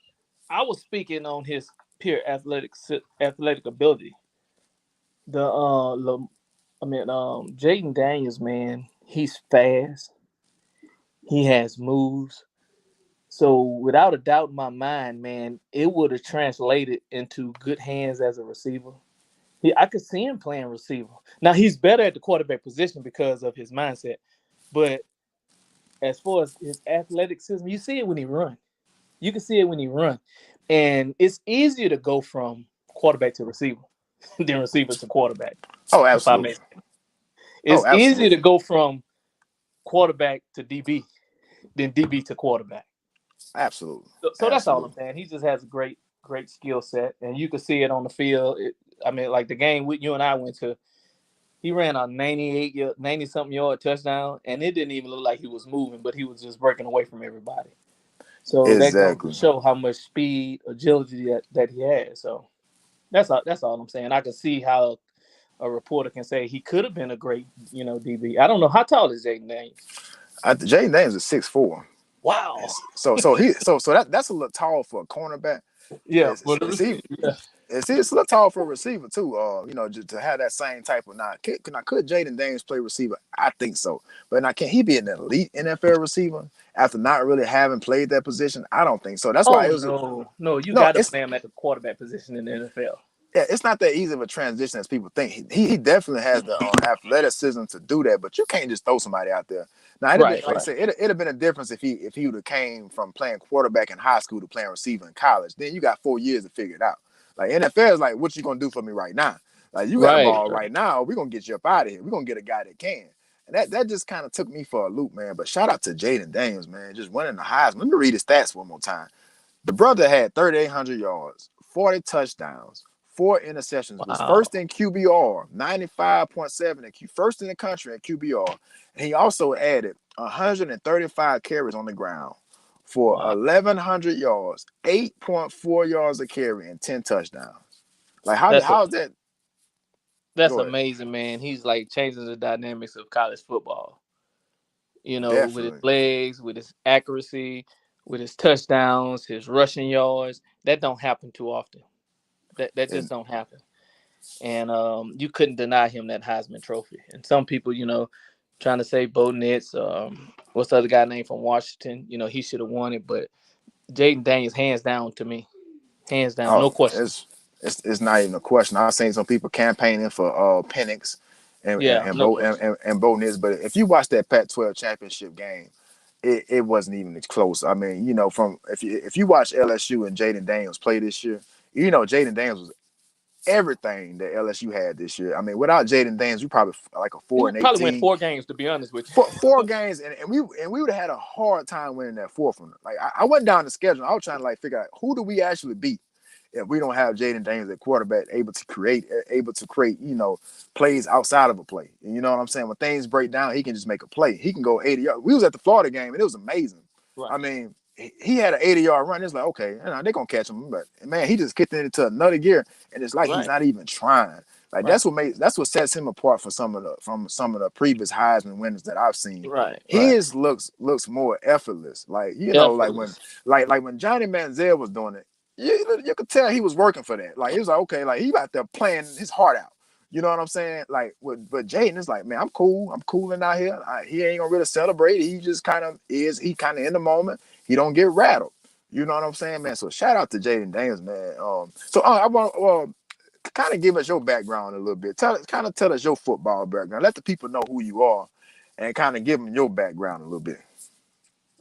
I was speaking on his pure athletic ability. The Jayden Daniels, man, he's fast. He has moves. So without a doubt in my mind, man, it would have translated into good hands as a receiver. I could see him playing receiver. Now he's better at the quarterback position because of his mindset. But as far as his athleticism, you see it when he run. You can see it when he run, and it's easier to go from quarterback to receiver than receiver to quarterback. Oh, If I may absolutely. say, Oh, it's easier to absolutely. go from quarterback to DB than DB to quarterback. Absolutely. So that's all I'm Absolutely. saying. He just has a great skill set, and you can see it on the field. Like the game with you and I went to, he ran a 90 something yard touchdown, and it didn't even look like he was moving, but he was just breaking away from everybody. So that goes to Exactly. show how much speed, agility that he has. So that's all I'm saying. I can see how a reporter can say he could have been a great, DB. I don't know how tall is Jayden Daniels. Jayden Daniels is 6'4". Wow. That's a little tall for a cornerback. Yeah, It's, for the it's, even receiver. Yeah. it's a little tall for a receiver too. Just to have that same type of could Jayden Daniels play receiver? I think so. But now can he be an elite NFL receiver after not really having played that position? I don't think so. That's why Oh it was no, you no. got to play him at the quarterback position in the NFL. Yeah, it's not that easy of a transition as people think. He definitely has the athleticism to do that, but you can't just throw somebody out there. Now it'd been Right, like I right, said, it'd have been a difference if he would have came from playing quarterback in high school to playing receiver in college. Then you got 4 years to figure it out. Like NFL is like, what you gonna do for me right now? Like you got a right, ball right. right now, we're gonna get you up out of here. We're gonna get a guy that can. And that just kind of took me for a loop, man. But shout out to Jayden Daniels, man, just winning the Heisman. Let me read his stats one more time. The brother had 3,800 yards, 40 touchdowns, 4 interceptions, was first Wow, in QBR, 95.7, first in the country in QBR. And he also added 135 carries on the ground for wow. 1,100 yards, 8.4 yards a carry, and 10 touchdowns. Like, That's a how's that? that's Go ahead. amazing, man. He's like changing the dynamics of college football. With his Definitely. legs, with his accuracy, with his touchdowns, his rushing yards. That don't happen too often. That just And don't happen. And you couldn't deny him that Heisman Trophy. And some people, trying to say Bo Nix, what's the other guy named from Washington? He should have won it, but Jayden Daniels, hands down to me, hands down, no oh, question. it's not even a question. I've seen some people campaigning for Penix Yeah, and no Bo question. and Bo Nix, but if you watch that Pac-12 championship game, it wasn't even as close. I mean, from if you watch LSU and Jayden Daniels play this year, Jayden Daniels was everything that LSU had this year. I mean, without Jayden Daniels, we probably like a He four would and probably win eighteen. 4 games, to be honest with Four you. games, and we would have had a hard time winning that fourth one. Like I went down the schedule. I was trying to like figure out who do we actually beat if we don't have Jayden Daniels at quarterback, able to create, plays outside of a play. And you know what I'm saying? When things break down, he can just make a play. He can go 80 yards. We was at the Florida game and it was amazing. Right, I mean, he had an 80-yard run. It's like, okay, they're gonna catch him. But man, he just kicked it into another gear, and it's like he's right, not even trying. Like right, that's what sets him apart from some of the previous Heisman winners that I've seen. right, right. His looks more effortless. Like, like when Effortless. Johnny Manziel was doing it, you could tell he was working for that. Like he was like, okay, like he out there playing his heart out. You know what I'm saying? Like, but Jayden is like, man, I'm cool. I'm cooling out here. He ain't gonna really celebrate. He just kind of is. He kind of in the moment. He don't get rattled. You know what I'm saying, man? So shout out to Jayden Daniels, man. I want kind of give us your background a little bit. Tell us your football background. Let the people know who you are, and kind of give them your background a little bit.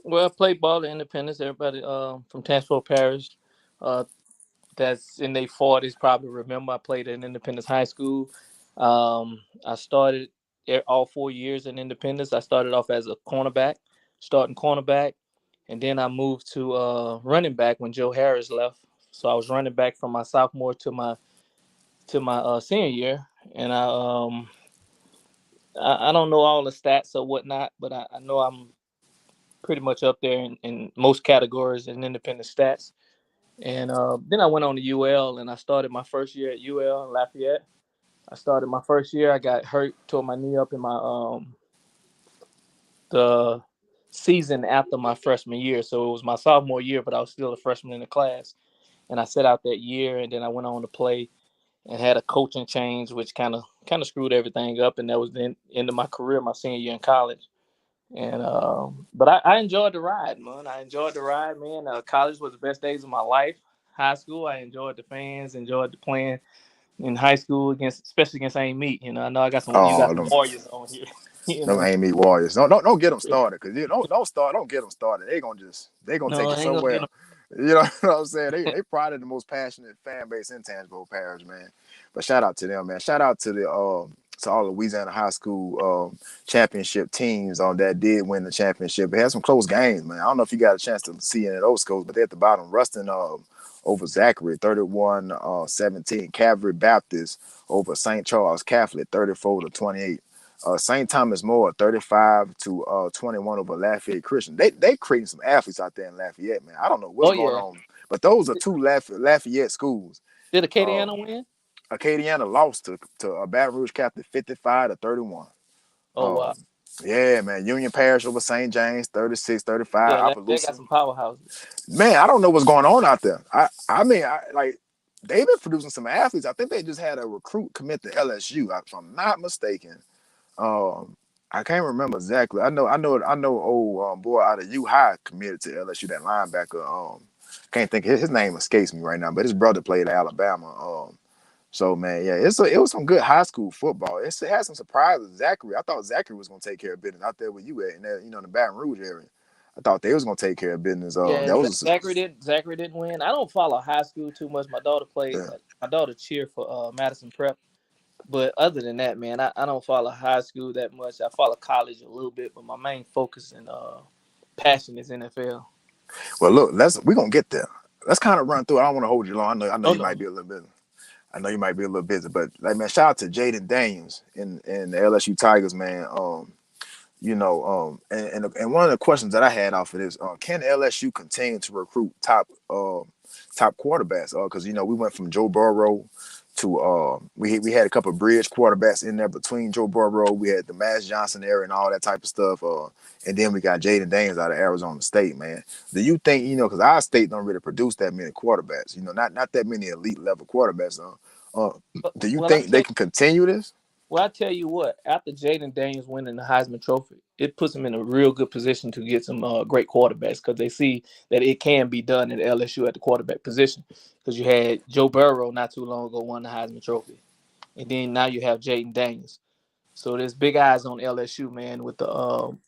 Well, I played ball at Independence. Everybody from Tangipahoa Parish, uh, that's in their 40s probably remember I played at Independence High School. I started all 4 years in Independence. I started off as a cornerback, starting cornerback, and then I moved to running back when Joe Harris left. So I was running back from my sophomore to my senior year, and I don't know all the stats or whatnot, but I know I'm pretty much up there in most categories in independent stats. And then I went on to UL, and I started my first year at UL in Lafayette. I started my first year. I got hurt, tore my knee up in my the season after my freshman year. So it was my sophomore year, but I was still a freshman in the class. and I set out that year, and then I went on to play and had a coaching change, which kind of screwed everything up, and that was the end of my career, my senior year in college. And but I enjoyed the ride, man. I enjoyed the ride, man. College was the best days of my life. High school, I enjoyed the fans, enjoyed the playing in high school against, especially against St. Meat. You know, I know you got Oh, some Warriors on here. you them know, Amy Warriors. Don't get them started because you don't get them started. They gonna take no, it I ain't gonna get somewhere. You know what I'm saying? They probably the most passionate fan base in Tangipahoa Parish, man. But shout out to them, man. Shout out to the to all the Louisiana high school championship teams that did win the championship. It had some close games, man. I don't know if you got a chance to see any of those scores, but they're at the bottom. Ruston over Zachary 31-17. Calvary Baptist over St. Charles Catholic 34-28. St. Thomas More 35-21 over Lafayette Christian. They creating some athletes out there in Lafayette, man. I don't know what's Oh going yeah, on, but those are two Lafayette schools. did Uh, Acadiana win? Acadiana lost to Baton Rouge Catholic 55-31. Oh wow, Yeah, man. Union Parish over St. James 36-35. yeah, Lafayette got Opelousas. some powerhouses. Man, I don't know what's going on out there. I mean, like they've been producing some athletes. I think they just had a recruit commit to LSU, if I'm not mistaken. Um, I can't remember exactly. I know. Old boy out of U High committed to LSU. That linebacker. Can't think his name escapes me right now, but his brother played at Alabama. So man, yeah, it was some good high school football. It had some surprises. Zachary, I thought Zachary was gonna take care of business out there with you at, in that, in the Baton Rouge area. I thought they was gonna take care of business. Yeah, That was Zachary didn't win. I don't follow high school too much. yeah. My daughter cheered for Madison Prep. But other than that, man, I don't follow high school that much. I follow college a little bit, but my main focus and passion is NFL. Well, look, we're gonna get there. Let's kind of run through it. I don't want to hold you long. I know Oh you might no, be a little busy. I know you might be a little busy, but like man, shout out to Jayden Daniels in the LSU Tigers, man. And one of the questions that I had off of this, can LSU continue to recruit top quarterbacks? Because we went from Joe Burrow to we had a couple of bridge quarterbacks in there between Joe Burrow. We had the Mass Johnson era and all that type of stuff. And then we got Jayden Daniels out of Arizona State, man. Do you think because our state don't really produce that many quarterbacks? Not that many elite level quarterbacks. Do you well think they can continue this? I tell you what. After Jaden Daniels winning the Heisman Trophy, it puts him in a real good position to get some great quarterbacks because they see that it can be done at LSU at the quarterback position. Because you had Joe Burrow not too long ago won the Heisman Trophy, and then now you have Jaden Daniels. So there's big eyes on LSU, man, with the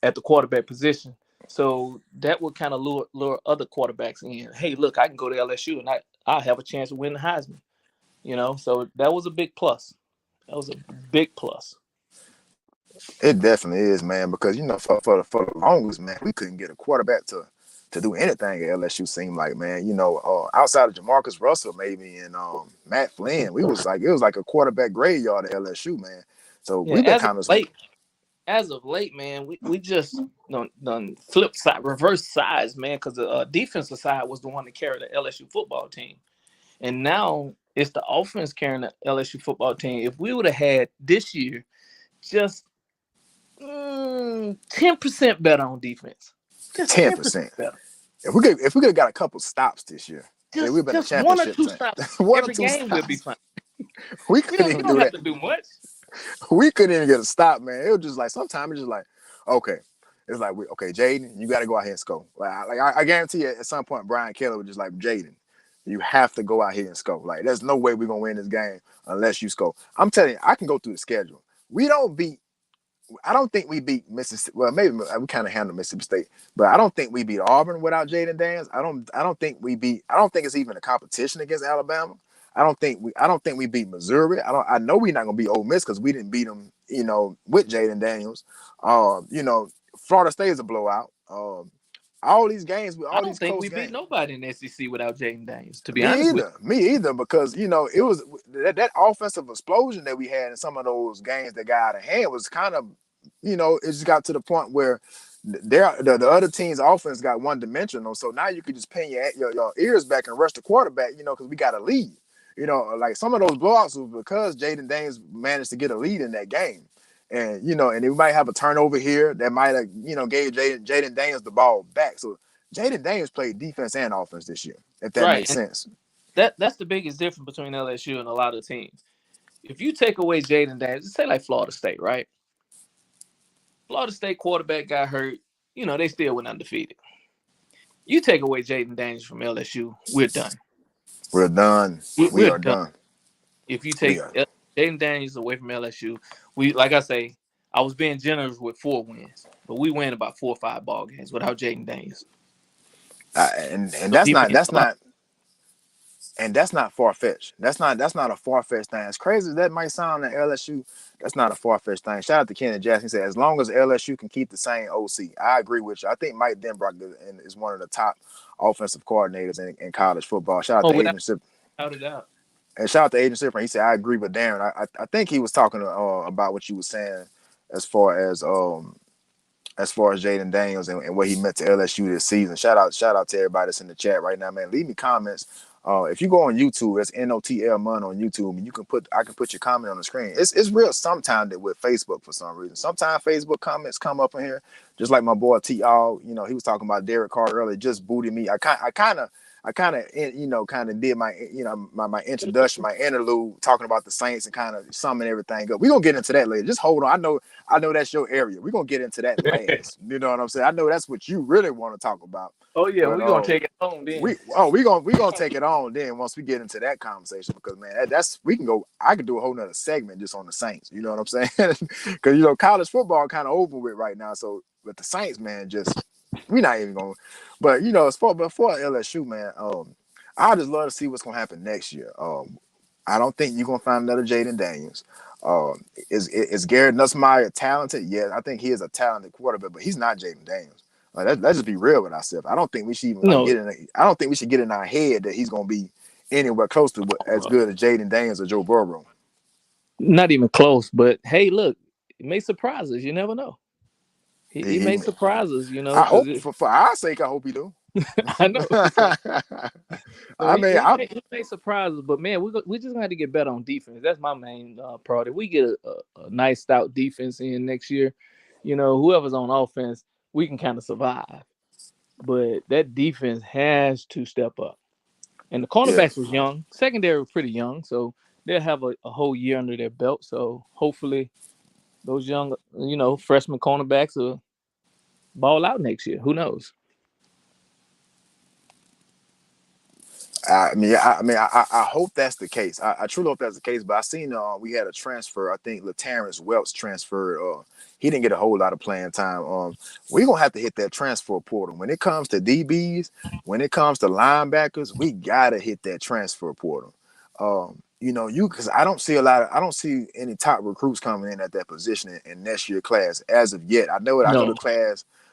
at the quarterback position. So that would kind of lure other quarterbacks in. Hey, look, I can go to LSU and I'll have a chance to win the Heisman. So that was a big plus. That was a big plus. It definitely is, man. Because for the longest, man, we couldn't get a quarterback to do anything at LSU. Seemed like, man, outside of Jamarcus Russell, maybe, and Matt Flynn, it was like a quarterback graveyard at LSU, man. So Yeah, we've been kind of as of late, man, we just done flip side, reverse sides, man, because the defensive side was the one that carried the LSU football team, and now it's the offense carrying the LSU football team. If we would have had this year just 10% better on defense. Just 10% 10%. better. If we could have got a couple stops this year, yeah, we've been a Just one or championship two team. stops One or every two game, we'll be stops. fine. We couldn't You even don't do have that. to do much. We couldn't even get a stop, man. It was just like sometimes it's just like, okay, it's like okay, Jayden, you got to go out here and score. I guarantee you, at some point, Brian Kelly was just like, Jayden, you have to go out here and score. Like, there's no way we're gonna win this game unless you score. I'm telling you, I can go through the schedule. We don't beat. I don't think we beat Mississippi. Well, maybe we kind of handled Mississippi State, but I don't think we beat Auburn without Jayden Daniels. I don't think we beat. I don't think it's even a competition against Alabama. I don't think we beat Missouri. I know we're not gonna beat Ole Miss because we didn't beat them. With Jayden Daniels. Florida State is a blowout. All these games with I all don't these think close we beat games. nobody in the SEC without Jaden Daniels. To be Me honest with either. Me either. Because it was that offensive explosion that we had in some of those games that got out of hand was kind of, it just got to the point where the other team's offense got one dimensional. So now you could just pin your ears back and rush the quarterback. Because we got a lead. Like some of those blowouts was because Jayden Daniels managed to get a lead in that game. And we might have a turnover here that might have, gave Jayden Daniels the ball back. So Jayden Daniels played defense and offense this year, if you. that Right. makes sense. that's the biggest difference between LSU and a lot of teams. If you take away Jayden Daniels, say like Florida State, right? Florida State quarterback got hurt. They still went undefeated. You take away Jayden Daniels from LSU, we're done. We're done. We We're are done. done. If you We take are. Jayden Daniels away from LSU, like I say, I was being generous with 4 wins, but we win about 4 or 5 ball games without Jayden Daniels. And So that's he not means that's a lot. not and that's not far fetched. That's not a far fetched thing. As crazy as that might sound at LSU, that's not a far fetched thing. Shout out to Kenny Jackson. He said as long as LSU can keep the same OC, I agree with you. I think Mike Denbrock is one of the top offensive coordinators in college football. Shout out Oh, to without Adrian Sip a doubt. and shout out to Agent Sipper. He said, I agree with Darren. I think he was talking about what you were saying as far as Jayden Daniels and what he meant to LSU this season. Shout out to everybody that's in the chat right now, man. Leave me comments. If you go on YouTube, it's NOTL Mun on YouTube, and I can put your comment on the screen. It's real sometimes that with Facebook for some reason. Sometimes Facebook comments come up in here, just like my boy T. All. He was talking about Derek Carr earlier, just booted me. I kind of did my introduction, my interlude, talking about the Saints and kind of summing everything up. We're gonna get into that later. Just hold on. I know that's your area. We're gonna get into that last. You know what I'm saying? I know that's what you really want to talk about. Oh yeah, But we're gonna take it home then. we gonna take it on then once we get into that conversation because man, that's we can go. I could do a whole nother segment just on the Saints. You know what I'm saying? Because college football kind of over with right now. So with the Saints, man, just we're not even going. But as far before LSU, man, I just love to see what's gonna happen next year. I don't think you're gonna find another Jayden Daniels. Is Garrett Nussmeier talented? Yeah, I think he is a talented quarterback, but he's not Jayden Daniels. Let's just be real with ourselves. I don't think we should even No, I don't think we should get in our head that he's gonna be anywhere close to as good as Jayden Daniels or Joe Burrow. not even close. But hey, look, it may surprise us. You never know. He He may surprise us. I Because hope for our sake, I hope he do. I know. So I mean, he may surprise us, but man, we just got to get better on defense. That's my main priority. We get a nice stout defense in next year. Whoever's on offense, we can kind of survive. But that defense has to step up. And the yeah. cornerbacks was young, secondary was pretty young, so they'll have a whole year under their belt. So hopefully those young, freshman cornerbacks will ball out next year. Who knows? I hope that's the case. I truly hope that's the case. But I seen we had a transfer. I think Laterrence Welch transferred. He didn't get a whole lot of playing time. We're gonna have to hit that transfer portal when it comes to DBs. When it comes to linebackers, we gotta hit that transfer portal. Because I don't see any top recruits coming in at that position in next year class as of yet. I know it. I know No,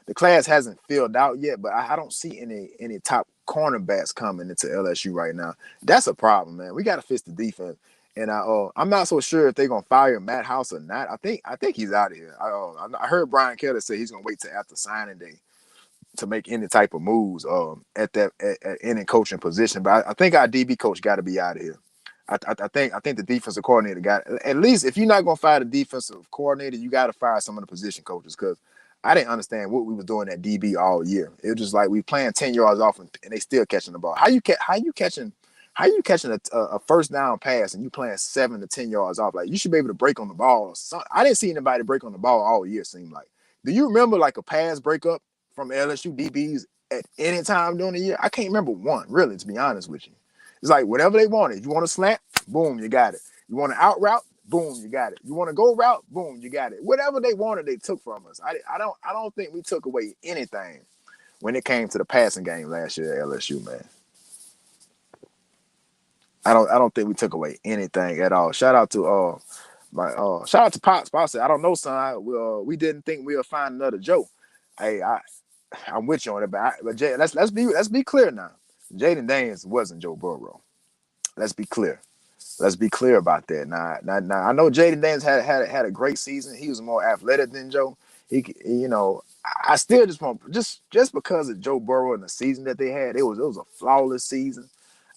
the class hasn't filled out yet, but I don't see any top cornerbacks coming into LSU right now. That's a problem, man. We got to fix the defense. And I'm not so sure if they're gonna fire Matt House or not. I think he's out of here. I heard Brian Kelly say he's gonna wait till after signing day to make any type of moves at any coaching position. But I think our DB coach got to be out of here. I think the defensive coordinator got at least if you're not gonna fire the defensive coordinator, you got to fire some of the position coaches because I didn't understand what we was doing at DB all year. It was just like we playing 10 yards off and they still catching the ball. How you catching a first down pass and you playing 7 to 10 yards off? Like you should be able to break on the ball. I didn't see anybody break on the ball all year. Seemed like. Do you remember like a pass breakup from LSU DBs at any time during the year? I can't remember one really, to be honest with you. It's like whatever they wanted. If you want to slant, boom, you got it. You want to out route, boom, you got it. You want to go route, boom, you got it. Whatever they wanted, they took from us. I don't think we took away anything when it came to the passing game last year at LSU, man. I don't think we took away anything at all. Shout out to Pops. Pops said, I don't know, son. We didn't think we'll find another Joe. Hey, I'm with you on it, but Jay, let's be clear now. Jayden Daniels wasn't Joe Burrow. Let's be clear. Let's be clear about that. Now I know Jayden Daniels had a great season. He was more athletic than Joe. I still just want just because of Joe Burrow and the season that they had, it was a flawless season.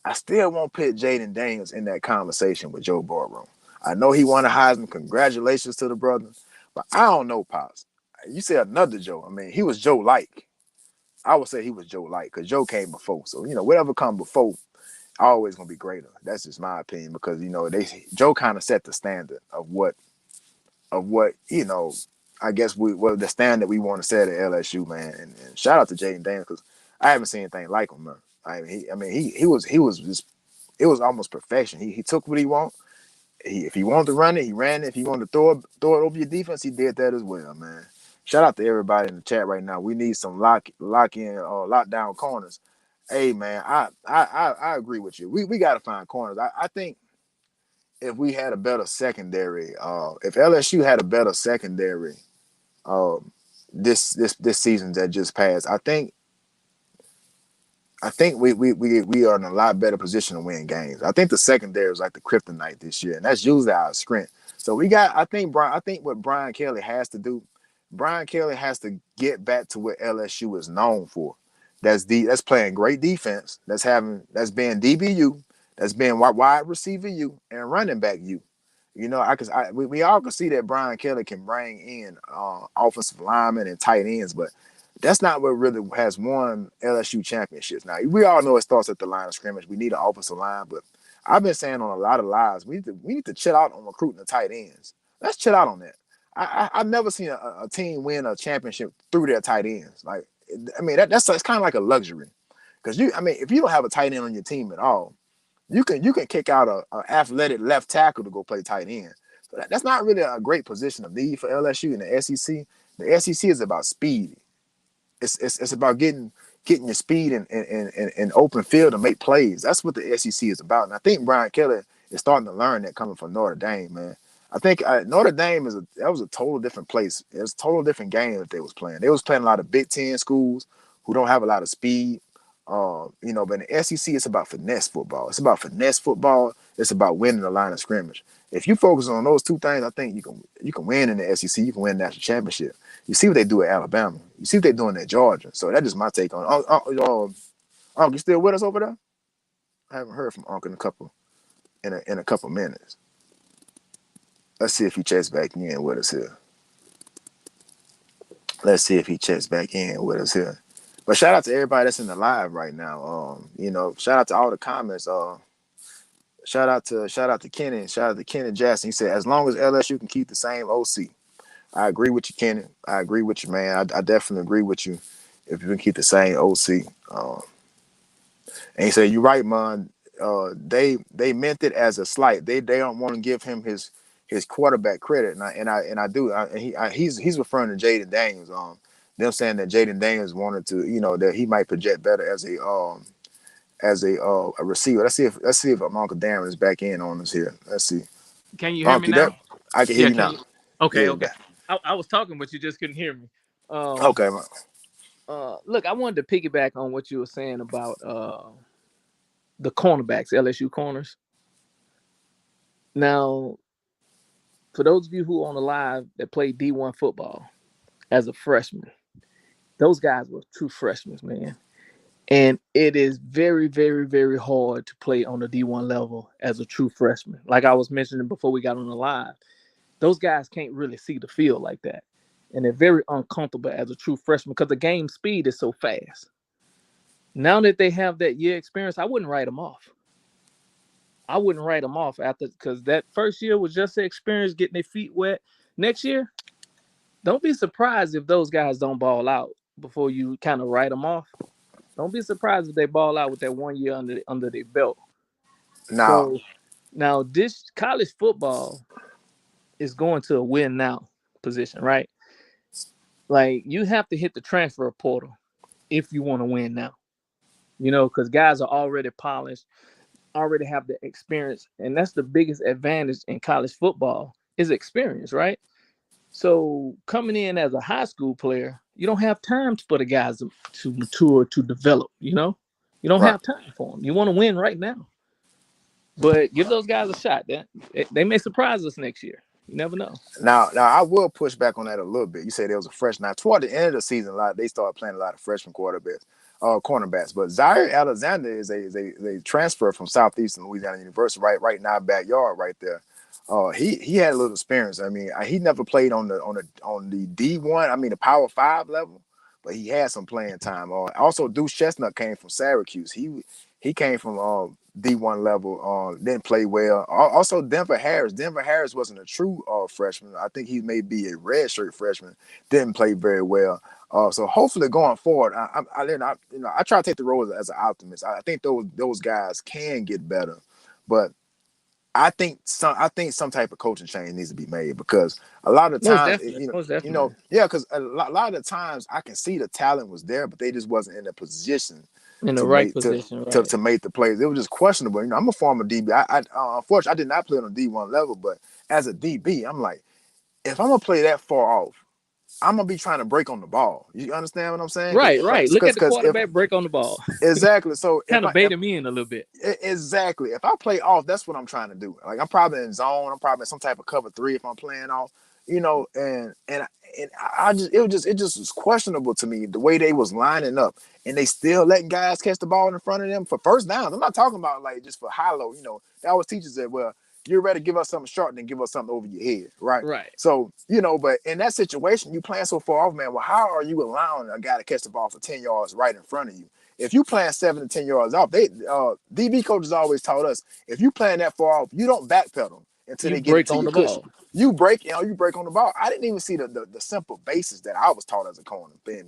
I still won't put Jayden Daniels in that conversation with Joe Burrow. I know he won a Heisman. Congratulations to the brother. But I don't know, Pops. You say another Joe. I mean, he was Joe like. I would say he was Joe like because Joe came before. So, whatever come before, always gonna be greater. That's just my opinion because Joe kind of set the standard of what I guess the standard we want to set at LSU, man. And shout out to Jayden Daniels because I haven't seen anything like him, man. He was just it was almost perfection. He took what he want. If he wanted to run it, he ran it. If he wanted to throw it over your defense, he did that as well, man. Shout out to everybody in the chat right now. We need some lockdown corners. Hey man, I agree with you. We got to find corners. I think if we had a better secondary, if LSU had a better secondary, um, this season that just passed, I think we are in a lot better position to win games. I think the secondary is like the kryptonite this year, and that's usually our strength. So I think what Brian Kelly has to do, Brian Kelly has to get back to what LSU is known for. That's playing great defense. That's being DBU. That's being wide receiver you and running back you. We all can see that Brian Kelly can bring in offensive linemen and tight ends, but that's not what really has won LSU championships. Now we all know it starts at the line of scrimmage. We need an offensive line, but I've been saying on a lot of lives we need to chill out on recruiting the tight ends. Let's chill out on that. I've never seen a team win a championship through their tight ends. Like that's it's kind of like a luxury because if you don't have a tight end on your team at all, you can kick out a athletic left tackle to go play tight end. So that's not really a great position of need for LSU in the SEC. The SEC is about speed. It's about getting your speed in open field to make plays. That's what the SEC is about. And I think Brian Kelly is starting to learn that coming from Notre Dame, man. I think Notre Dame that was a total different place. It was a total different game that they was playing. They was playing a lot of Big Ten schools who don't have a lot of speed. But in the SEC, it's about finesse football. It's about finesse football. It's about winning the line of scrimmage. If you focus on those two things, I think you can win in the SEC. You can win the national championship. You see what they do at Alabama. You see what they're doing at Georgia. So that's just my take on it. Uncle, you still with us over there? I haven't heard from Uncle in a couple minutes. Let's see if he checks back in with us here. Let's see if he checks back in with us here. But shout out to everybody that's in the live right now. Shout out to all the comments. Shout out to Kenny. Shout out to Kenny Jackson. He said, as long as LSU can keep the same OC. I agree with you, Kenny. I agree with you, man. I definitely agree with you. If you can keep the same OC, and he said, "You're right, man. They meant it as a slight. They don't want to give him his quarterback credit, and I do. He's referring to Jayden Daniels. Them saying that Jayden Daniels wanted to, that he might project better as a receiver. Let's see if Uncle Darren is back in on us here. Let's see. Can you hear me Uncle, that now? I can hear Yeah, you can now. you? Okay, Yeah, okay. I was talking, but you just couldn't hear me. Um, okay, man. Look, I wanted to piggyback on what you were saying about the cornerbacks, LSU corners. Now, for those of you who are on the live that played D1 football as a freshman, those guys were true freshmen, man. And it is very, very, very hard to play on the D1 level as a true freshman. Like I was mentioning before we got on the live, those guys can't really see the field like that. And they're very uncomfortable as a true freshman because the game speed is so fast. Now that they have that year experience, I wouldn't write them off. I wouldn't write them off after because that first year was just the experience getting their feet wet. Next year, don't be surprised if those guys don't ball out before you kind of write them off. Don't be surprised if they ball out with that 1 year under their belt. Now, So now this college football is going to a win now position, right? Like you have to hit the transfer portal if you want to win now. Because guys are already polished, already have the experience, and that's the biggest advantage in college football is experience, right? So coming in as a high school player, you don't have time for the guys to mature, to develop. You don't right. have time for them. You want to win right now, but give those guys a shot. They may surprise us next year. You never know. Now, I will push back on that a little bit. You said there was a freshman. Now, toward the end of the season, they started playing a lot of freshman cornerbacks. But Zaire Alexander is a transfer from Southeastern Louisiana University, right in our backyard, right there. He had a little experience. I mean, he never played on the D1. I mean, the Power 5 level, but he had some playing time. Also, Deuce Chestnut came from Syracuse. He came from D1 level. Didn't play well. Also, Denver Harris. Denver Harris wasn't a true freshman. I think he may be a redshirt freshman. Didn't play very well. So hopefully going forward, I try to take the role as an optimist. I think those guys can get better, but I think some type of coaching change needs to be made because a lot of Most times, definitely, most definitely. yeah, because a lot of the times I can see the talent was there, but they just wasn't in a position In the to right make position, right? to make the plays. It was just questionable. I'm a former DB. Unfortunately I did not play on a D1 level, but as a DB, I'm like, if I'm gonna play that far off, I'm gonna be trying to break on the ball. You understand what I'm saying? Because Right, if right. Look at the if quarterback break on the ball. exactly, so Kind of bait him in a little bit. exactly. If I play off, that's what I'm trying to do. Like I'm probably in zone. I'm probably in some type of cover three if I'm playing off. And I just it just was questionable to me the way they was lining up, and they still letting guys catch the ball in front of them for first downs. I'm not talking about like just for high low. They always teach us that, well, you're ready to give us something short than give us something over your head, right? Right. So but in that situation, you playing so far off, man. Well, how are you allowing a guy to catch the ball for 10 yards right in front of you? If you playing 7 to 10 yards off, DB coaches always taught us if you playing that far off, you don't backpedal until You they get it break to on your the cushion. ball. You break on the ball. I didn't even see the simple basis that I was taught as a corner being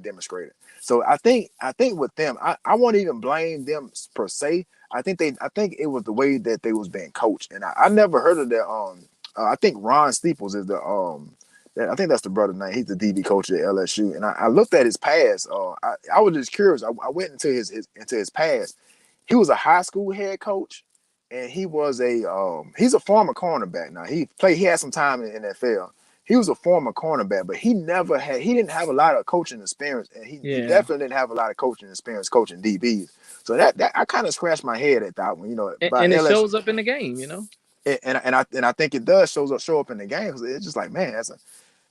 demonstrated. So I think with them, I won't even blame them per se. I think it was the way that they was being coached, and I never heard of that. I think Ron Steeples is I think that's the brother's name. He's the DB coach at LSU, and I looked at his past. I was just curious. I went into his past. He was a high school head coach, and he's a former cornerback. Now he had some time in the NFL. He was a former cornerback, but he didn't have a lot of coaching experience, and he Yeah. definitely didn't have a lot of coaching experience coaching DBs. So that I kind of scratched my head at that one, by And it LSU. shows up in the game. And I think it does show up in the game because it's just like, man, as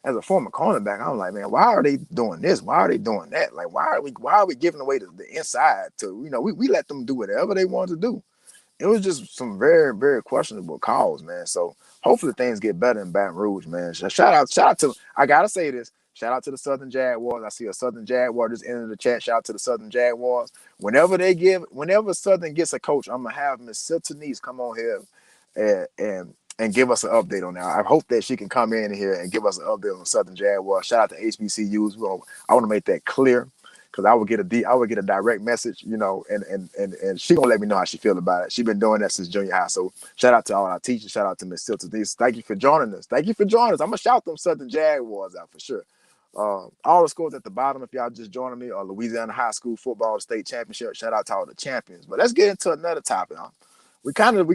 a former cornerback, I'm like, man, why are they doing this? Why are they doing that? Like, why are we giving away the inside to, we let them do whatever they want to do. It was just some very, very questionable calls, man. So hopefully things get better in Baton Rouge, man. Shout out to, I gotta say this. Shout out to the Southern Jaguars. I see a Southern Jaguar just entered the chat. Shout out to the Southern Jaguars. Whenever Southern gets a coach, I'm gonna have Miss Siltonese come on here and give us an update on that. I hope that she can come in here and give us an update on Southern Jaguars. Shout out to HBCUs. I want to make that clear because I would get a direct message, and she gonna let me know how she feel about it. She been doing that since junior high. So shout out to all our teachers. Shout out to Miss Siltonese. Thank you for joining us. Thank you for joining us. I'm gonna shout them Southern Jaguars out for sure. All the scores at the bottom, if y'all just joining me, are Louisiana High School Football State Championship. Shout out to all the champions. But let's get into another topic. We kind of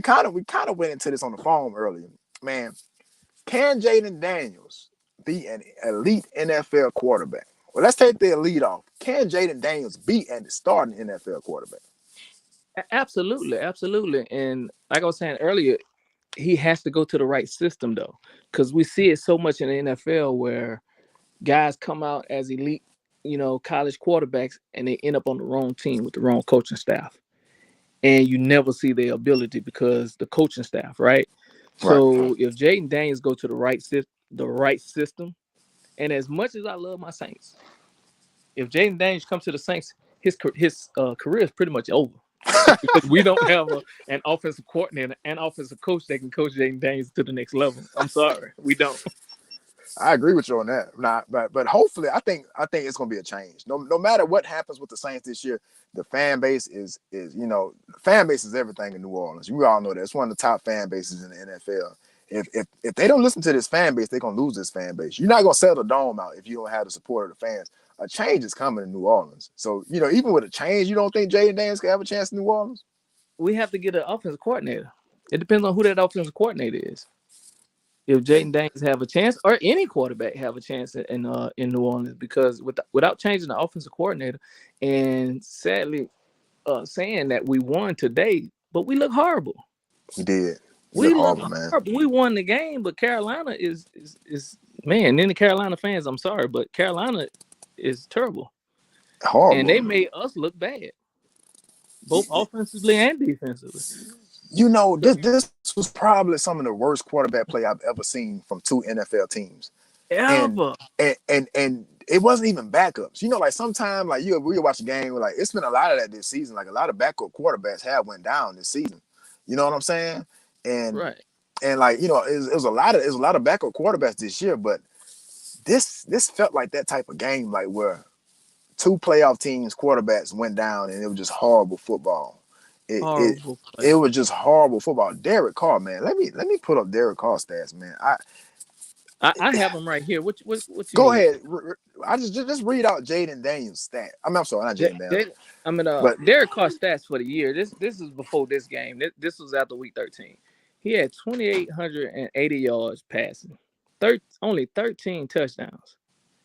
went into this on the phone earlier. Man, can Jayden Daniels be an elite NFL quarterback? Well, let's take the elite off. Can Jayden Daniels be a starting NFL quarterback? Absolutely, absolutely. And like I was saying earlier, he has to go to the right system though, because we see it so much in the NFL where guys come out as elite, college quarterbacks, and they end up on the wrong team with the wrong coaching staff, and you never see their ability because the coaching staff, right? Right. So if Jaden Daniels go to the right system, and as much as I love my Saints, if Jaden Daniels comes to the Saints, his career is pretty much over because we don't have an offensive coordinator and offensive coach that can coach Jaden Daniels to the next level. I'm sorry, we don't. I agree with you on that. But hopefully, I think it's gonna be a change. No matter what happens with the Saints this year, the fan base fan base is everything in New Orleans. We all know that it's one of the top fan bases in the NFL. If they don't listen to this fan base, they're gonna lose this fan base. You're not gonna sell the dome out if you don't have the support of the fans. A change is coming in New Orleans. So even with a change, you don't think Jaden Daniels can have a chance in New Orleans? We have to get an offensive coordinator. It depends on who that offensive coordinator is. If Jaden Daniels have a chance, or any quarterback have a chance in New Orleans, because without changing the offensive coordinator, and sadly saying that we won today, but we look horrible. We did. We look We look horrible, man. horrible. We won the game, but Carolina is man. Then the Carolina fans, I'm sorry, but Carolina is terrible, and Horrible. they made us look bad, both offensively and defensively. So, This was probably some of the worst quarterback play I've ever seen from two NFL teams. And ever. and it wasn't even backups. Like sometimes like we watch a game like it's been a lot of that this season. Like a lot of backup quarterbacks have went down this season. You know what I'm saying? And Right. like it was a lot of backup quarterbacks this year, but this felt like that type of game, like where two playoff teams quarterbacks went down and it was just horrible football. It it Horrible it play. was just horrible football. Derek Carr, man. Let me put up Derek Carr stats, man. I have him right here. What you Go need? ahead. I just read out Jayden Daniels' stat. I'm sorry, not Jayden Daniels, I mean, but Derek Carr stats for the year. This is before this game. This was after week 13. He had 2,880 yards passing, only 13 touchdowns,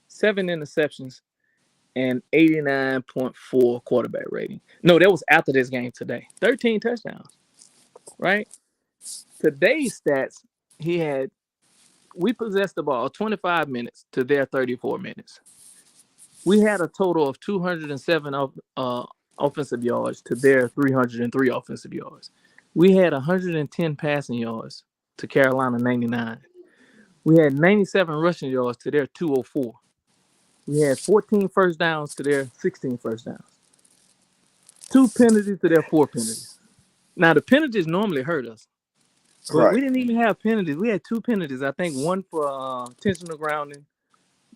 7 interceptions, and 89.4 quarterback rating. No, that was after this game today. 13 touchdowns, right? Today's stats, he had we possessed the ball 25 minutes to their 34 minutes. We had a total of 207 offensive yards to their 303 offensive yards. We had 110 passing yards to Carolina 99. We had 97 rushing yards to their 204. We had 14 first downs to their 16 first downs. Two penalties to their four penalties. Now the penalties normally hurt us, but right, we didn't even have penalties. We had two penalties. I think one for intentional grounding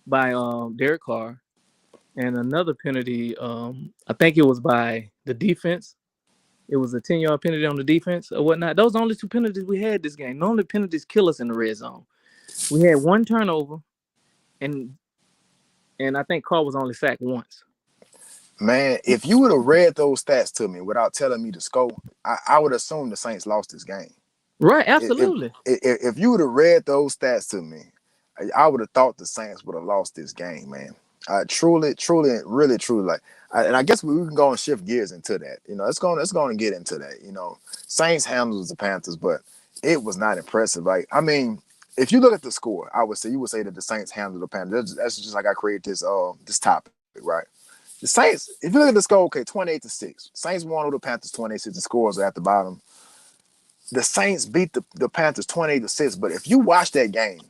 by Derek Carr, and another penalty. I think it was by the defense. It was a 10-yard penalty on the defense or whatnot. Those are the only two penalties we had this game. Normally penalties kill us in the red zone. We had one turnover, and I think Carr was only sacked once. man. If you would have read those stats to me without telling me the score, I would assume the Saints lost this game. Right, if absolutely. if you would have read those stats to me, I would have thought the Saints would have lost this game, man. Truly, really, truly, like, and I guess we can go and shift gears into that. It's going to get into that. Saints handles the Panthers, but it was not impressive. Like, I mean, if you look at the score, you would say that the Saints handled the Panthers. That's just like I created this topic, right? The Saints, if you look at the score, okay, 28-6. Saints won over the Panthers 28-6. The scores are at the bottom. The Saints beat the Panthers 28-6. But if you watch that game,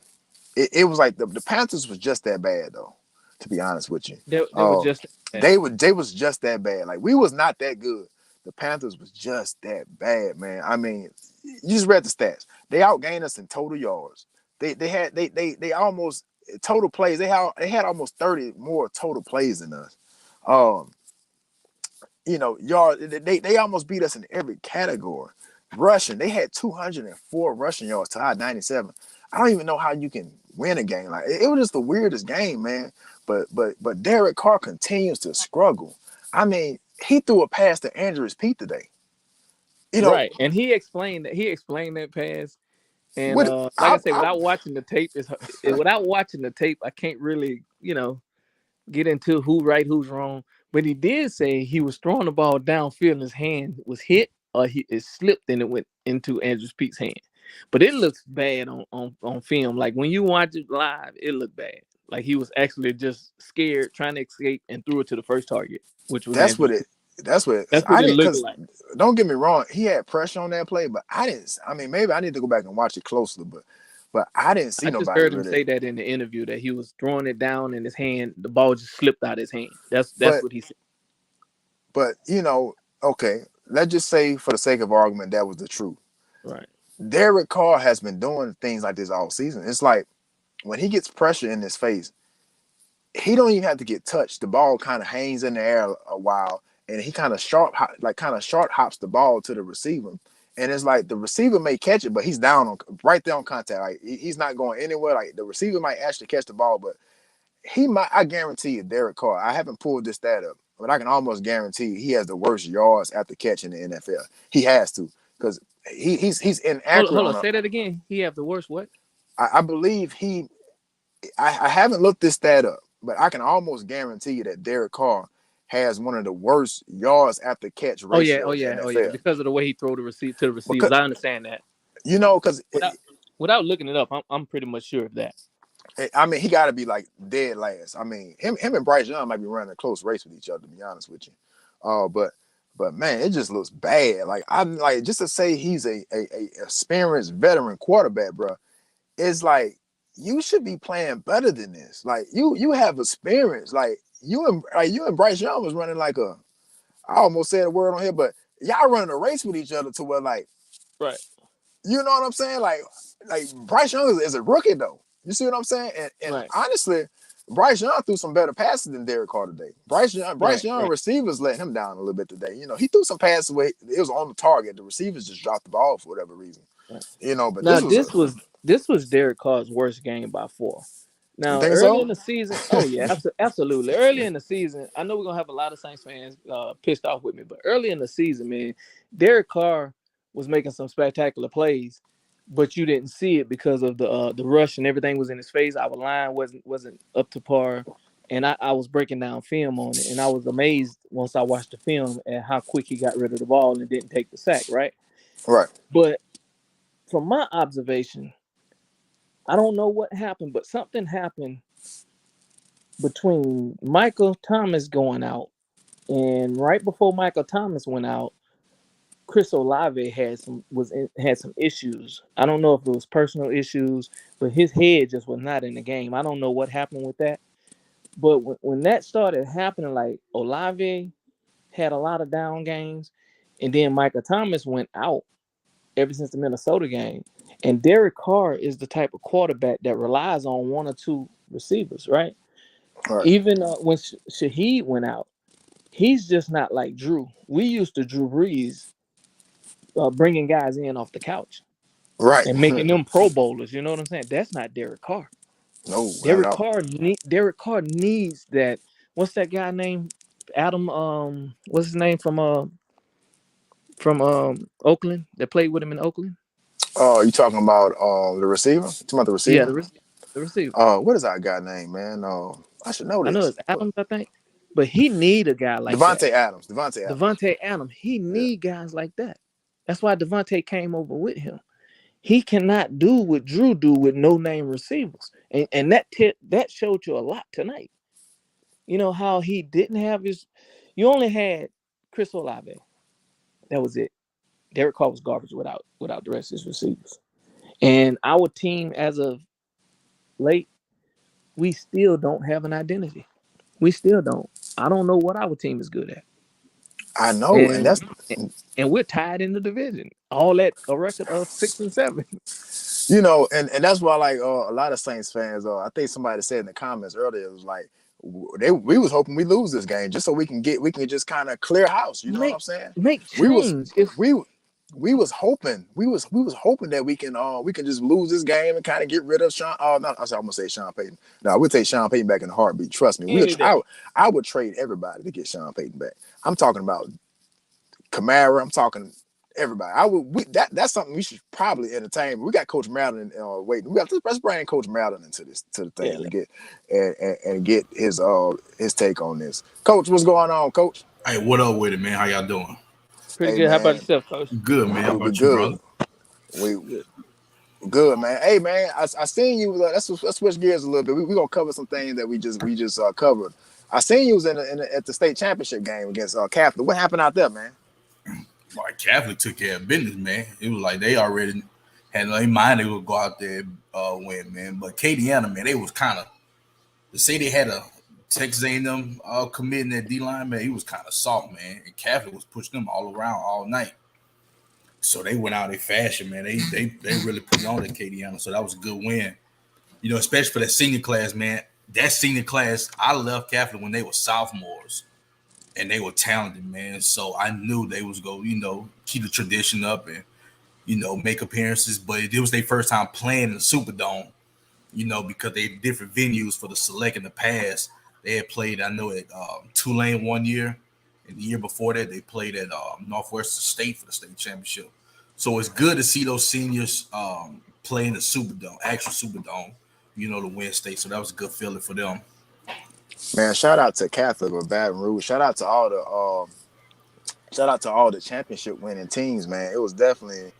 it was like the Panthers was just that bad, though. To be honest with you, They were just they was just that bad. Like, we was not that good. The Panthers was just that bad, man. I mean, you just read the stats. They outgained us in total yards. They almost total plays. They had almost 30 more total plays than us. Um, yard. They almost beat us in every category. Rushing, they had 204 rushing yards to our 97. I don't even know how you can win a game like it. It was just the weirdest game, man. But Derek Carr continues to struggle. I mean, he threw a pass to Andrews Pete today. You know right. And he explained that pass. And what? like I said, without watching the tape, I can't really, get into who right, who's wrong. But he did say he was throwing the ball downfield and his hand was hit or it slipped and it went into Andrew Pete's hand. But it looks bad on film. Like when you watch it live, it looked bad. Like he was actually just scared, trying to escape, and threw it to the first target, which was that's Andrew what it. Pete. That's what That's I what it didn't. looked Because like. don't get me wrong, he had pressure on that play, but I didn't. I mean, maybe I need to go back and watch it closely, but I didn't see I just nobody heard him really. say that in the interview that he was throwing it down in his hand, the ball just slipped out his hand. That's But what he said. but okay. Let's just say for the sake of argument that was the truth. Right. Derek Carr has been doing things like this all season. It's like when he gets pressure in his face, he don't even have to get touched. The ball kind of hangs in the air a while, and he kind of short hops the ball to the receiver. And it's like the receiver may catch it, but he's down on right there on contact. Like, he's not going anywhere. Like, the receiver might actually catch the ball, but he might. I guarantee you, Derek Carr. I haven't pulled this stat up, but I can almost guarantee he has the worst yards after catch in the NFL. He has to, because he's inaccurate Hold on. on a. Say that again. He have the worst what? I believe he. I haven't looked this stat up, but I can almost guarantee you that Derek Carr has one of the worst yards after catch Oh yeah. Oh ratios in yeah. the Oh yeah. NFL. Because of the way he throw the receive to the receivers, Because I understand that. because Without looking it up, I'm pretty much sure of that. I mean, he got to be like dead last. I mean, him and Bryce Young might be running a close race with each other, to be honest with you. But man, it just looks bad. Like, I'm like, just to say he's a experienced veteran quarterback, bro. It's like you should be playing better than this. Like you have experience. You and Bryce Young was running like a. I almost said a word on here, but y'all running a race with each other to where like Right. you know what I'm saying? Like Bryce Young is a rookie though. You see what I'm saying? And Right. honestly, Bryce Young threw some better passes than Derek Carr today. Bryce Right. Young Right. receivers let him down a little bit today. You know, he threw some passes away. It was on the target. The receivers just dropped the ball for whatever reason. Right. You know, but Now this was a this was Derek Carr's worst game by far. you Now, think early so? in the season, oh yeah, absolutely. Early in the season, I know we're gonna have a lot of Saints fans pissed off with me, but early in the season, man, Derek Carr was making some spectacular plays, but you didn't see it because of the rush and everything was in his face. Our line wasn't up to par, and I was breaking down film on it, and I was amazed once I watched the film at how quick he got rid of the ball and didn't take the sack. Right, Right, but from my observation, I don't know what happened, but something happened between Michael Thomas going out and right before Michael Thomas went out, Chris Olave had some issues. I don't know if it was personal issues, but his head just was not in the game. I don't know what happened with that. But when that started happening, like Olave had a lot of down games, and then Michael Thomas went out ever since the Minnesota game. And Derek Carr is the type of quarterback that relies on one or two receivers, right? right, Even when Shaheed went out, he's just not like Drew. We used to Drew Brees bringing guys in off the couch right. and making them Pro Bowlers. You know what I'm saying? That's not Derek Carr. No, not at all. Derek Carr needs that. What's that guy named Adam? What's his name from Oakland that played with him in Oakland? Oh, you talking about the receiver? You talking about the Yeah, receiver? the receiver. What is our guy name, man? I should know I know this. it's Adams, I think, but he need a guy like that. Devontae Adams. Devontae Adams. Devontae Adams, he Yeah. need guys like that. That's why Devontae came over with him. He cannot do what Drew do with no name receivers, and that showed you a lot tonight. You know how he didn't have his. You only had Chris Olave. That was it. Derek Carr was garbage without the rest of his receivers. And our team, as of late, we still don't have an identity. We still don't. I don't know what our team is good at, I know, and and that's and we're tied in the division. All at a record of 6-7. and that's why like a lot of Saints fans. I think somebody said in the comments earlier it was like we was hoping we lose this game just so we can just kind of clear house. You know what I'm Make saying? make We was change. If we we was hoping we was hoping that we can just lose this game and kind of get rid of Sean. Oh no, I'm gonna say Sean Payton. No, we'll take Sean Payton back in a heartbeat. Trust me. any day, I would trade everybody to get Sean Payton back. I'm talking about Kamara. I'm talking everybody. I would. That's something we should probably entertain. We got Coach Madden waiting. Let's bring Coach Madden into this to the yeah, thing and get and get his take on this. Coach, what's going on, Coach? Hey, what up with it, man? How y'all doing? pretty Hey good. How about man, yourself, Coach? Good, man. How we about you, good. brother? We Good. good, man. Hey man, I seen you. Let's switch gears a little bit. We gonna cover some things that we just covered. I seen you was at the state championship game against Catholic. What happened out there, man? Like Catholic took care of business, man. It was like they already had in mind they would go out there and win, man. But Acadiana, man, they was kind of to say they had a Texas A&M committing that D line, man. He was kind of soft, man. And Catholic was pushing them all around all night. So they went out in fashion, man. They really put on Acadiana. So that was a good win. You know, especially for that senior class, man. That senior class, I left Catholic when they were sophomores. And they were talented, man. So I knew they was go, keep the tradition up and make appearances. But it was their first time playing in the Superdome, because they had different venues for the select in the past. They had played, I know, at Tulane one year, and the year before that they played at Northwestern State for the state championship. So it's good to see those seniors play in the Superdome, actual Superdome, to win state. So that was a good feeling for them. Man, shout out to Catholic or Baton Rouge. Shout out to all the championship winning teams, man. It was definitely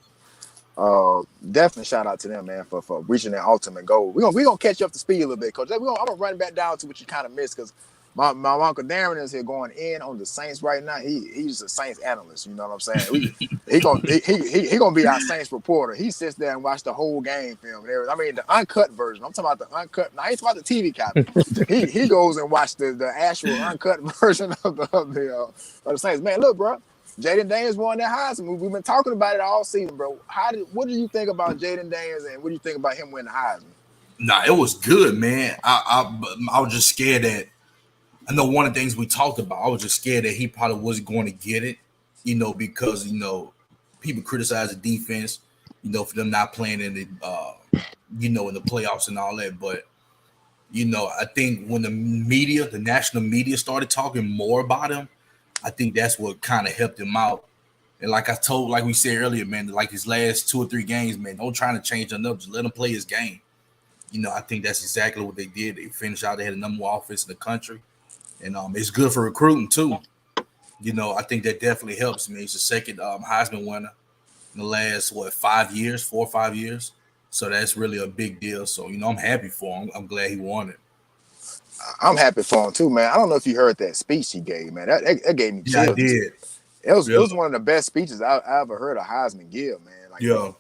shout out to them, man, for reaching their ultimate goal. We gonna catch you up to speed a little bit, coach. I'm gonna run back down to what you kind of missed because My uncle Darren is here going in on the Saints right now. He's a Saints analyst. You know what I'm saying? He gonna be our Saints reporter. He sits there and watch the whole game film. I mean the uncut version. I'm talking about the uncut. Now I ain't talking about the TV copy. He goes and watch the actual uncut version of the Saints. Man, look, bro. Jayden Daniels won that Heisman. We've been talking about it all season, bro. What do you think about Jayden Daniels, and what do you think about him winning the Heisman? Nah, it was good, man. I was just scared that I know one of the things we talked about. I was just scared that he probably wasn't going to get it, because people criticize the defense, for them not playing in the in the playoffs and all that. But I think when the national media started talking more about him, I think that's what kind of helped him out. And like we said earlier, man, like his last 2 or 3 games, man, don't try to change nothing up. Just let him play his game. I think that's exactly what they did. They finished out. They had the number 1 offense in the country. And it's good for recruiting too. I think that definitely helps me. He's the second Heisman winner in the last 4 or 5 years. So that's really a big deal. So I'm happy for him. I'm glad he won it. I'm happy for him too, man. I don't know if you heard that speech he gave, man. That gave me Yeah, I chills. did. It was one of the best speeches I ever heard a Heisman give, man. Like, Yeah.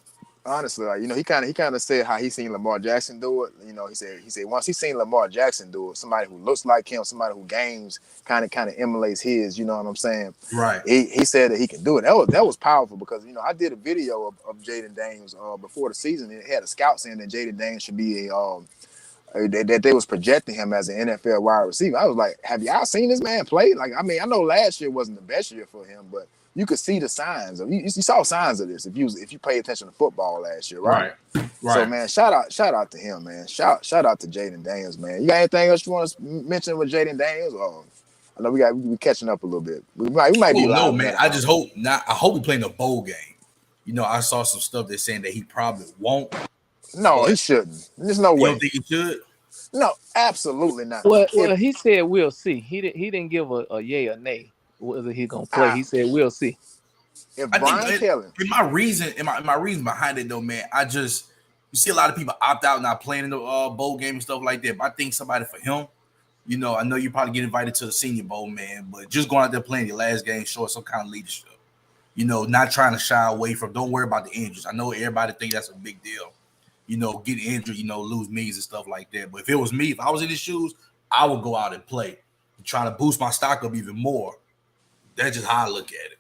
honestly, like, he kind of said how he seen Lamar Jackson do it. He said once he seen Lamar Jackson do it, somebody who looks like him, somebody who games kind of emulates his. You know what I'm saying? Right. He said that he can do it. That was powerful because I did a video of Jayden Daniels before the season. It had a scout saying that Jayden Daniels should be that they was projecting him as an NFL wide receiver. I was like, have y'all seen this man play? Like, I mean, I know last year wasn't the best year for him, but you could see the signs of you saw signs of this if you pay attention to football last year, right? So man, shout out to him, man. Shout out to Jayden Daniels, man. You got anything else you want to mention with Jayden Daniels? Or I know we catching up a little bit. We might be live. No, man. I just hope not. I hope we play in a bowl game. I saw some stuff that's saying that he probably won't. No, he shouldn't. There's no way. You don't think he should? No, absolutely not. Well, he said we'll see. He didn't give a yay or nay whether he's gonna play. He said we'll see. If Brian Kelly, my reason behind it though, man, you see a lot of people opt out not playing in the bowl game and stuff like that. But I think somebody for him, I know you probably get invited to the Senior Bowl, man, but just going out there playing your last game, showing some kind of leadership. Not trying to shy away from. Don't worry about the injuries. I know everybody think that's a big deal. Get injured, lose knees and stuff like that. But if it was me, if I was in his shoes, I would go out and play, try to boost my stock up even more. That's just how I look at it.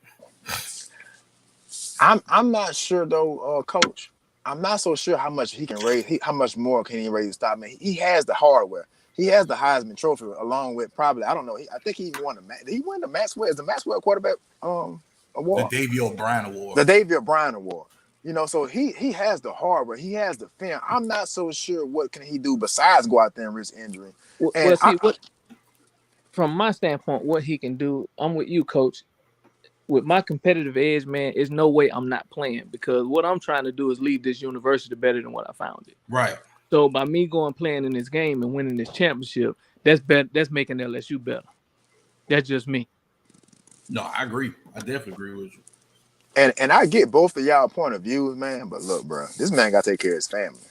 I'm not sure though, Coach. I'm not so sure how much he can raise. How much more can he raise the stock? Man, he has the hardware. He has the Heisman Trophy along with probably I don't know. I think he won Did he win the Maxwell? Is the Maxwell quarterback award? The Davey O'Brien Award. The Davey O'Brien Award. So he has the hardware. He has the film. I'm not so sure what can he do besides go out there and risk injury. From my standpoint, what he can do, I'm with you, Coach. With my competitive edge, man, there's no way I'm not playing because what I'm trying to do is leave this university better than what I found it. Right. So by me playing in this game and winning this championship, that's making LSU better. That's just me. No, I agree. I definitely agree with you. And I get both of y'all point of views, man. But look, bro, this man got to take care of his family.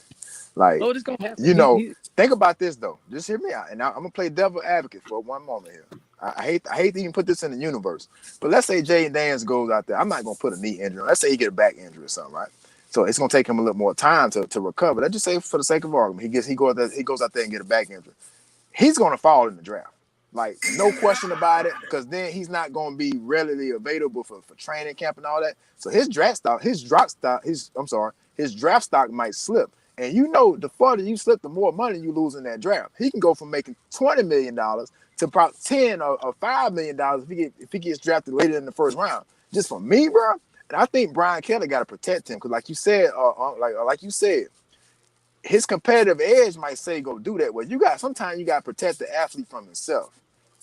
Like, this gonna happen. Think about this though. Just hear me out, and I'm gonna play devil advocate for one moment here. I hate to even put this in the universe, but let's say Jayden Daniels goes out there. I'm not gonna put a knee injury. Let's say he get a back injury or something, right? So it's gonna take him a little more time to recover. Let's just say for the sake of argument, he goes out there and get a back injury. He's gonna fall in the draft. Like, no question about it, because then he's not going to be readily available for training camp and all that. So his draft stock might slip. And the further you slip, the more money you lose in that draft. He can go from making $20 million to about $10 or $5 million if he gets drafted later in the first round. Just for me, bro. And I think Brian Kelly got to protect him because, like you said, his competitive edge might say go do that. Well, sometimes you got to protect the athlete from himself.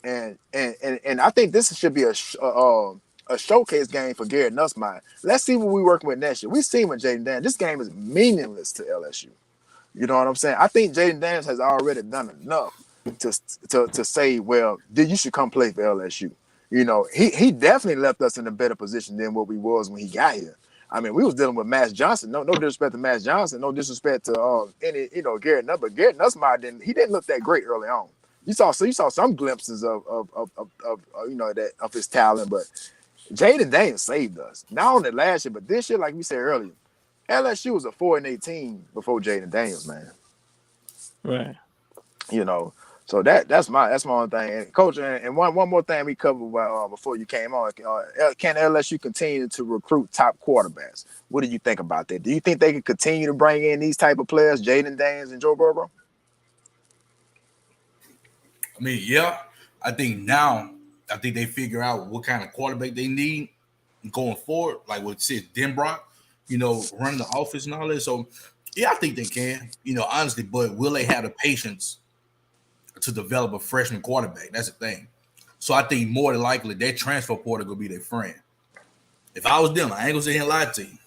And I think this should be a showcase game for Garrett Nussmeier. Let's see what we're working with next year. We've seen with Jayden Daniels. This game is meaningless to LSU. You know what I'm saying? I think Jayden Daniels has already done enough to say, well, you should come play for LSU. He definitely left us in a better position than what we was when he got here. I mean, we was dealing with Max Johnson. No disrespect to Max Johnson. No disrespect to Garrett Nussmeier. But Garrett Nussmeier didn't look that great early on. You saw some glimpses of that of his talent, but Jayden Daniels saved us. Not only last year, but this year, like we said earlier, LSU was a 4-18 before Jayden Daniels, man. Right. You know, so that's my only thing. And coach, and one more thing we covered before you came on. Can LSU continue to recruit top quarterbacks? What do you think about that? Do you think they can continue to bring in these type of players, Jayden Daniels and Joe Burrow? I mean, yeah, I think now, I think they figure out what kind of quarterback they need going forward, like what said Denbrock, running the office and all that. So, yeah, I think they can, honestly, but will they have the patience to develop a freshman quarterback? That's the thing. So I think more than likely that transfer portal will be their friend. If I was them, I ain't gonna sit here and lie to you.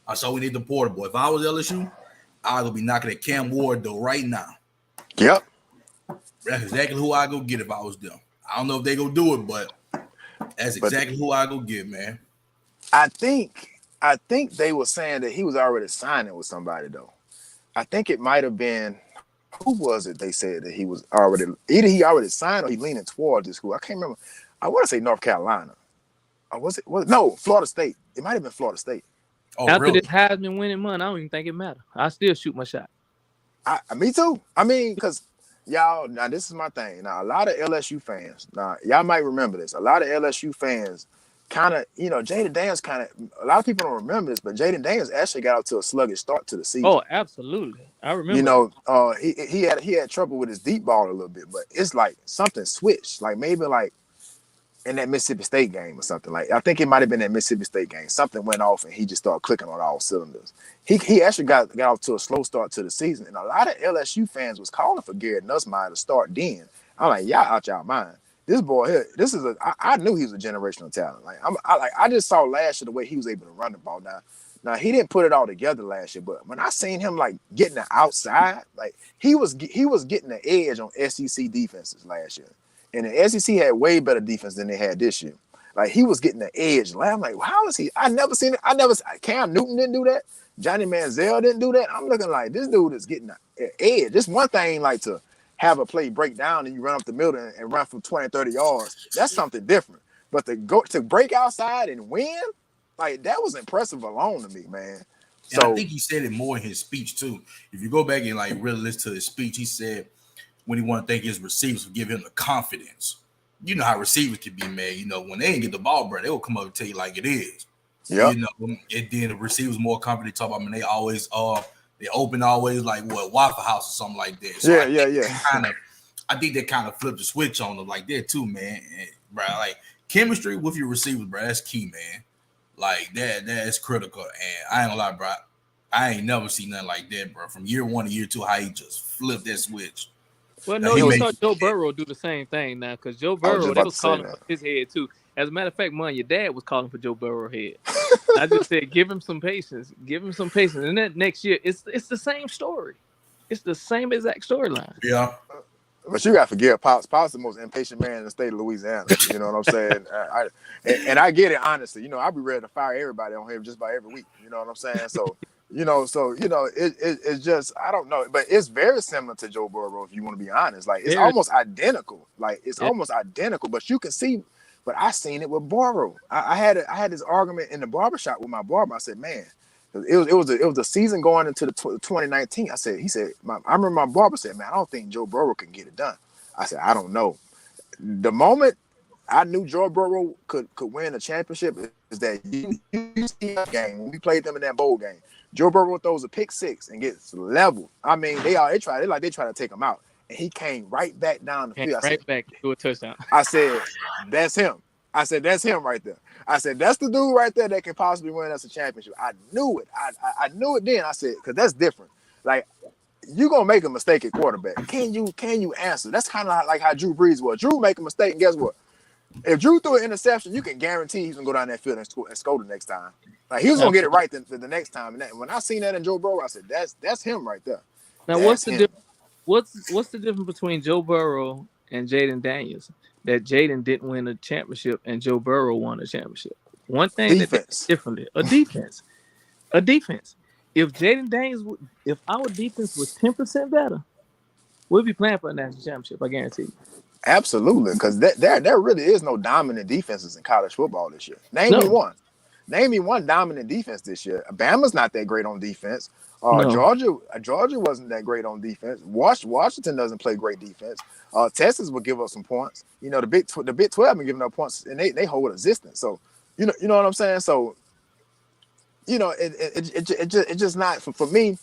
I saw we need the portable. If I was LSU, I would be knocking at Cam Ward though right now. Yep. That's exactly who I go get if I was them. I don't know if they go do it, but that's But exactly who I go get, man. I think they were saying that he was already signing with somebody though. I think it might have been, who was it? They said that he was already, either he already signed or he leaning towards this school. I can't remember. I want to say North Carolina. Or was it? No, Florida State. It might have been Florida State. Oh, After really? this Heisman winning month, I don't even think it matters. I still shoot my shot. Me too. I mean, because y'all, now this is my thing. Now, a lot of LSU fans, now y'all might remember this. A lot of LSU fans kind of, Jayden Daniels a lot of people don't remember this, but Jayden Daniels actually got out to a sluggish start to the season. Oh, absolutely. I remember. He had trouble with his deep ball a little bit, but it's like something switched. Like maybe like in that Mississippi State game or something. Like I think it might have been that Mississippi State game. Something went off and he just started clicking on all cylinders. He actually got off to a slow start to the season, and a lot of LSU fans was calling for Garrett Nussmeier to start then. I'm like, y'all out y'all mind. This boy here, I knew he was a generational talent. Like I just saw last year the way he was able to run the ball. Now he didn't put it all together last year, but when I seen him like getting the outside, like he was getting the edge on SEC defenses last year. And the SEC had way better defense than they had this year. Like he was getting the edge. Like, I'm like, how is he? I never seen it. Cam Newton didn't do that. Johnny Manziel didn't do that. I'm looking like this dude is getting the edge. It's one thing like to have a play break down and you run up the middle and run for 20, 30 yards. That's something different. But to break outside and win, like that was impressive alone to me, man. And I think he said it more in his speech too. If you go back and like really listen to his speech, he said when he want to thank his receivers for giving him the confidence. You know how receivers can be, man. When they ain't get the ball, bro, they will come up and tell you like it is. Yeah. And then the receivers more confident talk about, man, they always they open always like Waffle House or something like that. So I think they kind of flipped the switch on them like that too, man. And, bro, like chemistry with your receivers, bro, that's key, man. Like that's critical. And I ain't gonna lie, bro. I ain't never seen nothing like that, bro. From year 1 to year 2, how he just flipped that switch. Well, no, you saw Joe Burrow do the same thing now, because Joe Burrow, they was calling for his head too. As a matter of fact, your dad was calling for Joe Burrow's head. I just said, give him some patience. Give him some patience. And then next year, it's the same story. It's the same exact storyline. Yeah. But you got to forget, Pops. Pops the most impatient man in the state of Louisiana. You know what I'm saying? And I get it, honestly. I'll be ready to fire everybody on here just about every week. You know what I'm saying? So, it's just, I don't know. But it's very similar to Joe Burrow, if you want to be honest. Like, it's almost identical. Like, it's almost identical. But you can see, but I seen it with Burrow. I had this argument in the barbershop with my barber. I said, man, it was the season going into the 2019. I remember my barber said, man, I don't think Joe Burrow can get it done. I said, I don't know. The moment I knew Joe Burrow could win a championship is that you see that game when we played them in that bowl game. Joe Burrow throws a pick six and gets leveled. I mean, they try to take him out, and he came right back down the field. Back to a touchdown. I said, that's him. I said, that's him right there. I said, that's the dude right there that can possibly win us a championship. I knew it. I knew it then. I said, because that's different. Like, you're going to make a mistake at quarterback. Can you answer? That's kind of like how Drew Brees was. Drew make a mistake, and guess what? If Drew threw an interception, you can guarantee he's going to go down that field and score the next time. Like, he was going to get it right the next time. And when I seen that in Joe Burrow, I said, that's him right there. Now, what's the difference between Joe Burrow and Jayden Daniels? That Jayden didn't win a championship and Joe Burrow won a championship. One thing that's differently, a defense. If Jayden Daniels, if our defense was 10% better, We'll be playing for a national championship. I guarantee you. Absolutely, because there really is no dominant defenses in college football this year. Name me No, one. Name me one dominant defense this year. Bama's not that great on defense. no. Georgia wasn't that great on defense. Washington doesn't play great defense. Texas will give up some points. You know, the Big 12 been giving up points, and they hold existence. So you know what I'm saying. So it's just not for me.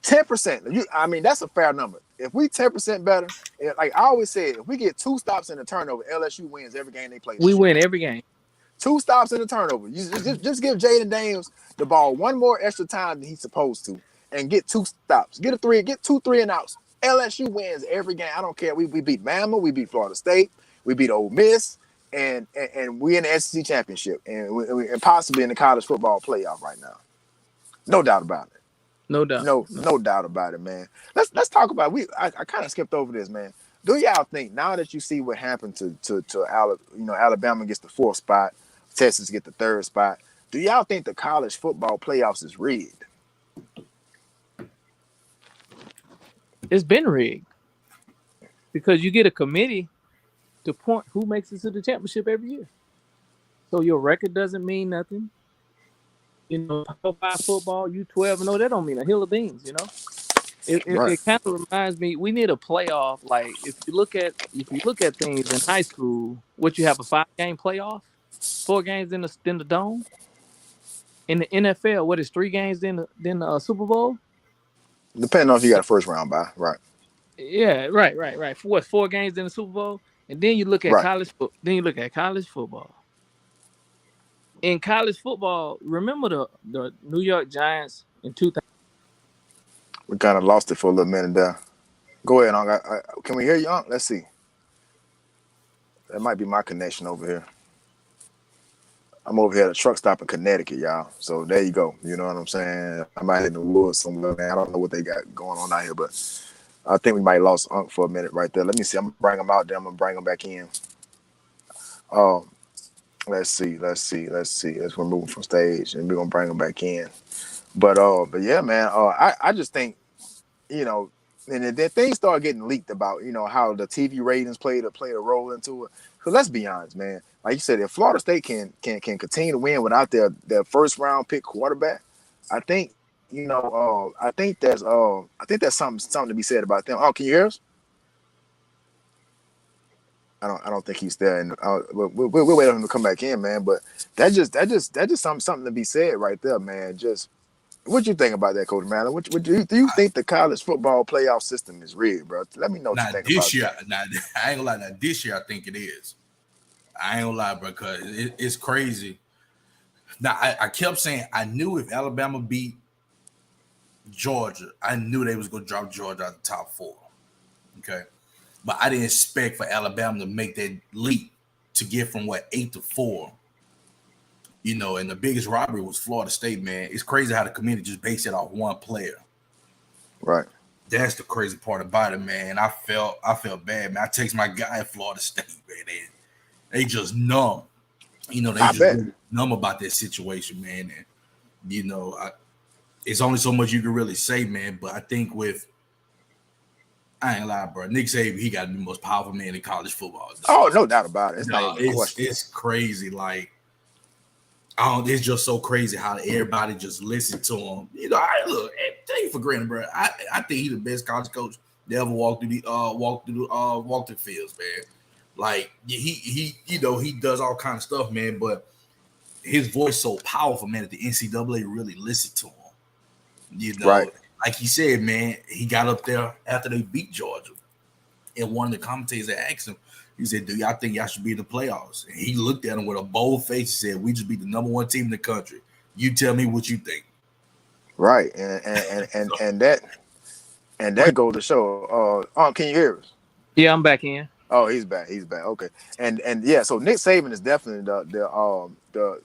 10%. I mean, that's a fair number. If we 10% better, like I always said, if we get 2 stops in the turnover, LSU wins every game they play We this year. win every game. 2 stops in the turnover. You just give Jayden Daniels the ball one more extra time than he's supposed to, and get 2 stops. Get 2 3 and outs. LSU wins every game. I don't care. We beat Bama, we beat Florida State, we beat Ole Miss, and we in the SEC championship, and possibly in the college football playoff right now. No doubt about it. No doubt. No doubt about it, man. Let's talk about I kind of skipped over this, man. Do y'all think now that you see what happened to Alabama gets the 4th spot, Texas get the 3rd spot? Do y'all think the college football playoffs is rigged? It's been rigged because you get a committee to point who makes it to the championship every year. So your record doesn't mean nothing. You know, Power 5 football, you 12-0, that don't mean a hill of beans. You know, Right. it kind of reminds me we need a playoff. Like if you look at things in high school, what you have a 5-game playoff, 4 games in the dome. In the NFL, what is 3 games in the Super Bowl? Depending on if you got a first round bye. Right. Yeah, right. 4 games in the Super Bowl, and then you look at Right. college football. In college football, remember the New York Giants in 2000? We kind of lost it for a little minute there. Go ahead, Unc. Can we hear you, Unc? Let's see. That might be my connection over here. I'm over here at a truck stop in Connecticut, y'all. So there you go. You know what I'm saying? I might in the woods somewhere, man. I don't know what they got going on out here, but I think we might lost Unc for a minute right there. Let me see. I'm gonna bring him out there. I'm gonna bring him back in. Um, let's see. As we're moving from stage, and we're gonna bring him back in. But yeah, man. I just think, you know, and then things start getting leaked about, how the TV ratings played a role into it. So let's be honest, man. Like you said, if Florida State can continue to win without their first round pick quarterback, I think, I think there's something to be said about them. Oh, can you hear us? I don't think he's there, and we'll wait on him to come back in, man. But that's just something to be said right there, man. Just what you think about that, Coach Manley? What do you think the college football playoff system is rigged, bro? Let me know what you Not think about this year. that. Not, I ain't gonna lie. Not this year. I think it is. I ain't gonna lie, bro, because it's crazy. Now I kept saying I knew if Alabama beat Georgia, I knew they was gonna drop Georgia out the top 4. Okay, but I didn't expect for Alabama to make that leap to get from 8 to 4. And the biggest robbery was Florida State, man. It's crazy how the community just based it off one player. Right. That's the crazy part about it, man. I felt bad, man. I text my guy at Florida State, man. They just numb. They I just bet. really numb about that situation, man. And it's only so much you can really say, man. But I think I ain't lying, bro. Nick Saban, he got to be the most powerful man in college football. Oh, no doubt about it. It's not No, even a question. it's crazy. Like, it's just so crazy how everybody just listened to him. Take it for granted, bro. I think he's the best college coach that ever walked through the fields, man. Like he does all kind of stuff, man. But his voice so powerful, man, that the NCAA really listened to him. Right. Like he said, man, he got up there after they beat Georgia, and one of the commentators asked him, he said, "Do y'all think y'all should be in the playoffs?" And he looked at him with a bold face. He said, "We just beat the number 1 team in the country. You tell me what you think." Right. And that goes to show. Can you hear us? Yeah, I'm back in. Oh, he's back. Okay. And yeah, so Nick Saban is definitely the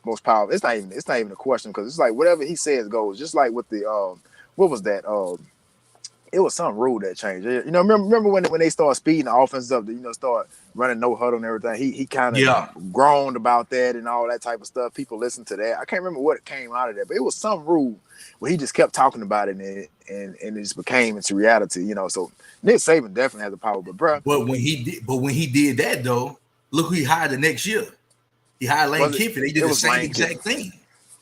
most powerful. It's not even a question, because it's like whatever he says goes. Just like with the what was that? it was some rule that changed. You know, remember when they started speeding the offense up, start running no huddle and everything. He kind of Yeah. groaned about that and all that type of stuff. People listened to that. I can't remember what came out of that, but it was some rule where he just kept talking about it and it just became into reality. So Nick Saban definitely has the power, but bro, When he did that though, look who he hired the next year. He hired Lane was it? Kiffin. They did It the was same Lane Kiffin. exact thing.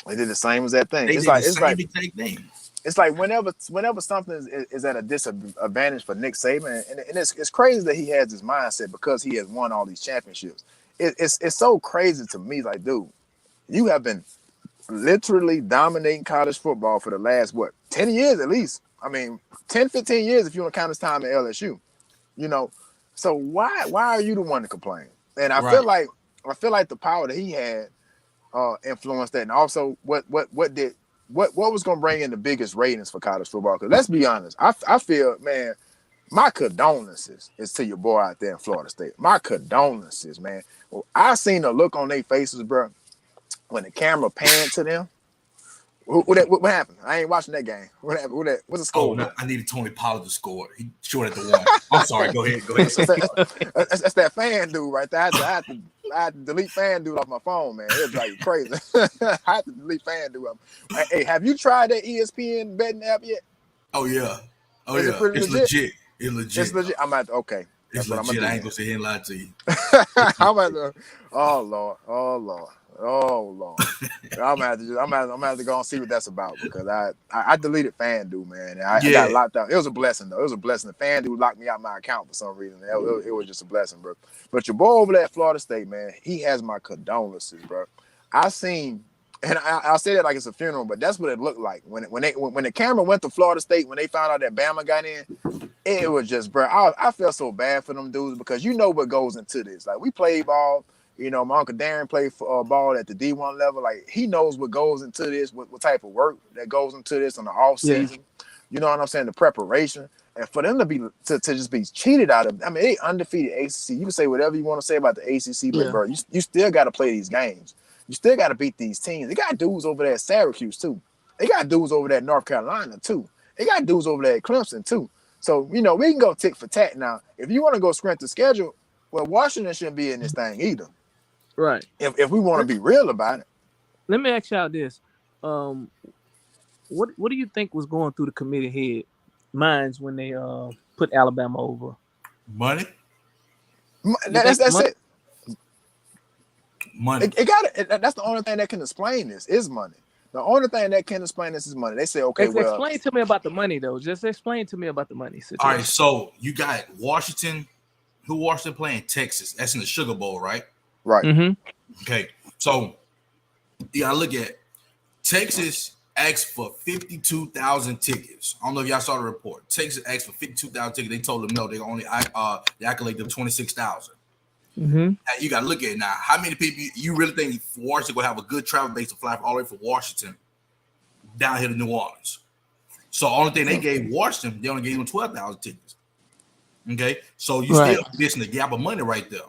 They did the same as that thing. They did the same exact thing. It's like whenever something is at a disadvantage for Nick Saban, and it's crazy that he has this mindset because he has won all these championships. It's so crazy to me. Like, dude, you have been literally dominating college football for the last 10 years at least. I mean, 10, 15 years if you want to count his time at LSU. So why are you the one to complain? And I feel like the power that he had influenced that, and also what was going to bring in the biggest ratings for college football? Because let's be honest, I feel, man, my condolences is to your boy out there in Florida State. My condolences, man. Well, I seen the look on their faces, bro, when the camera panned to them. What happened? I ain't watching that game. What happened? What's the score? Oh, no, I needed Tony Pollard to score. He short at the one. I'm sorry. Go ahead. That's that fan dude right there. I had to delete fan dude off my phone, man. It was like crazy. I had to delete fan dude. Hey, have you tried that ESPN betting app yet? Oh yeah. Is it pretty legit? It's legit. I'm at okay. It's That's legit. What I ain't gonna sit here and lie to you. I'm at the. Oh Lord. I'm gonna have to go and see what that's about because I deleted FanDuel, man. And I got locked out. It was a blessing though. It was a blessing. The FanDuel locked me out of my account for some reason. It was just a blessing, bro. But your boy over there at Florida State, man, he has my condolences, bro. I seen, and I say that like it's a funeral, but that's what it looked like when the camera went to Florida State when they found out that Bama got in. It was just, bro. I felt so bad for them dudes because you know what goes into this. Like we played ball. My Uncle Darren played ball at the D1 level. Like, he knows what goes into this, what type of work that goes into this on the off season. Yeah. You know what I'm saying? The preparation. And for them to just be cheated out of, I mean, they undefeated ACC. You can say whatever you want to say about the ACC, but, bro, you still got to play these games. You still got to beat these teams. They got dudes over there at Syracuse, too. They got dudes over there at North Carolina, too. They got dudes over there at Clemson, too. So, we can go tick for tat now. If you want to go sprint the schedule, well, Washington shouldn't be in this thing either. Right. If we want to be real about it. Let me ask y'all this. What do you think was going through the committee head minds when they put Alabama over? Money. That's it. Money. That's the only thing that can explain this is money. The only thing that can explain this is money. They say, okay, explain to me about the money though. Just explain to me about the money situation. All right, so you got Washington. Who Washington playing? Texas. That's in the Sugar Bowl, right? Right. Mm-hmm. Okay. So you gotta look at Texas asked for 52,000 tickets. I don't know if y'all saw the report. Texas asked for 52,000 tickets. They told them no. They only they accolade them 26,000. Mm-hmm. Now you gotta look at it now. How many people you really think Washington will have a good travel base to fly all the way from Washington down here to New Orleans? So only thing they gave Washington, they only gave them 12,000 tickets. Okay, so you still missing the gap of money right there.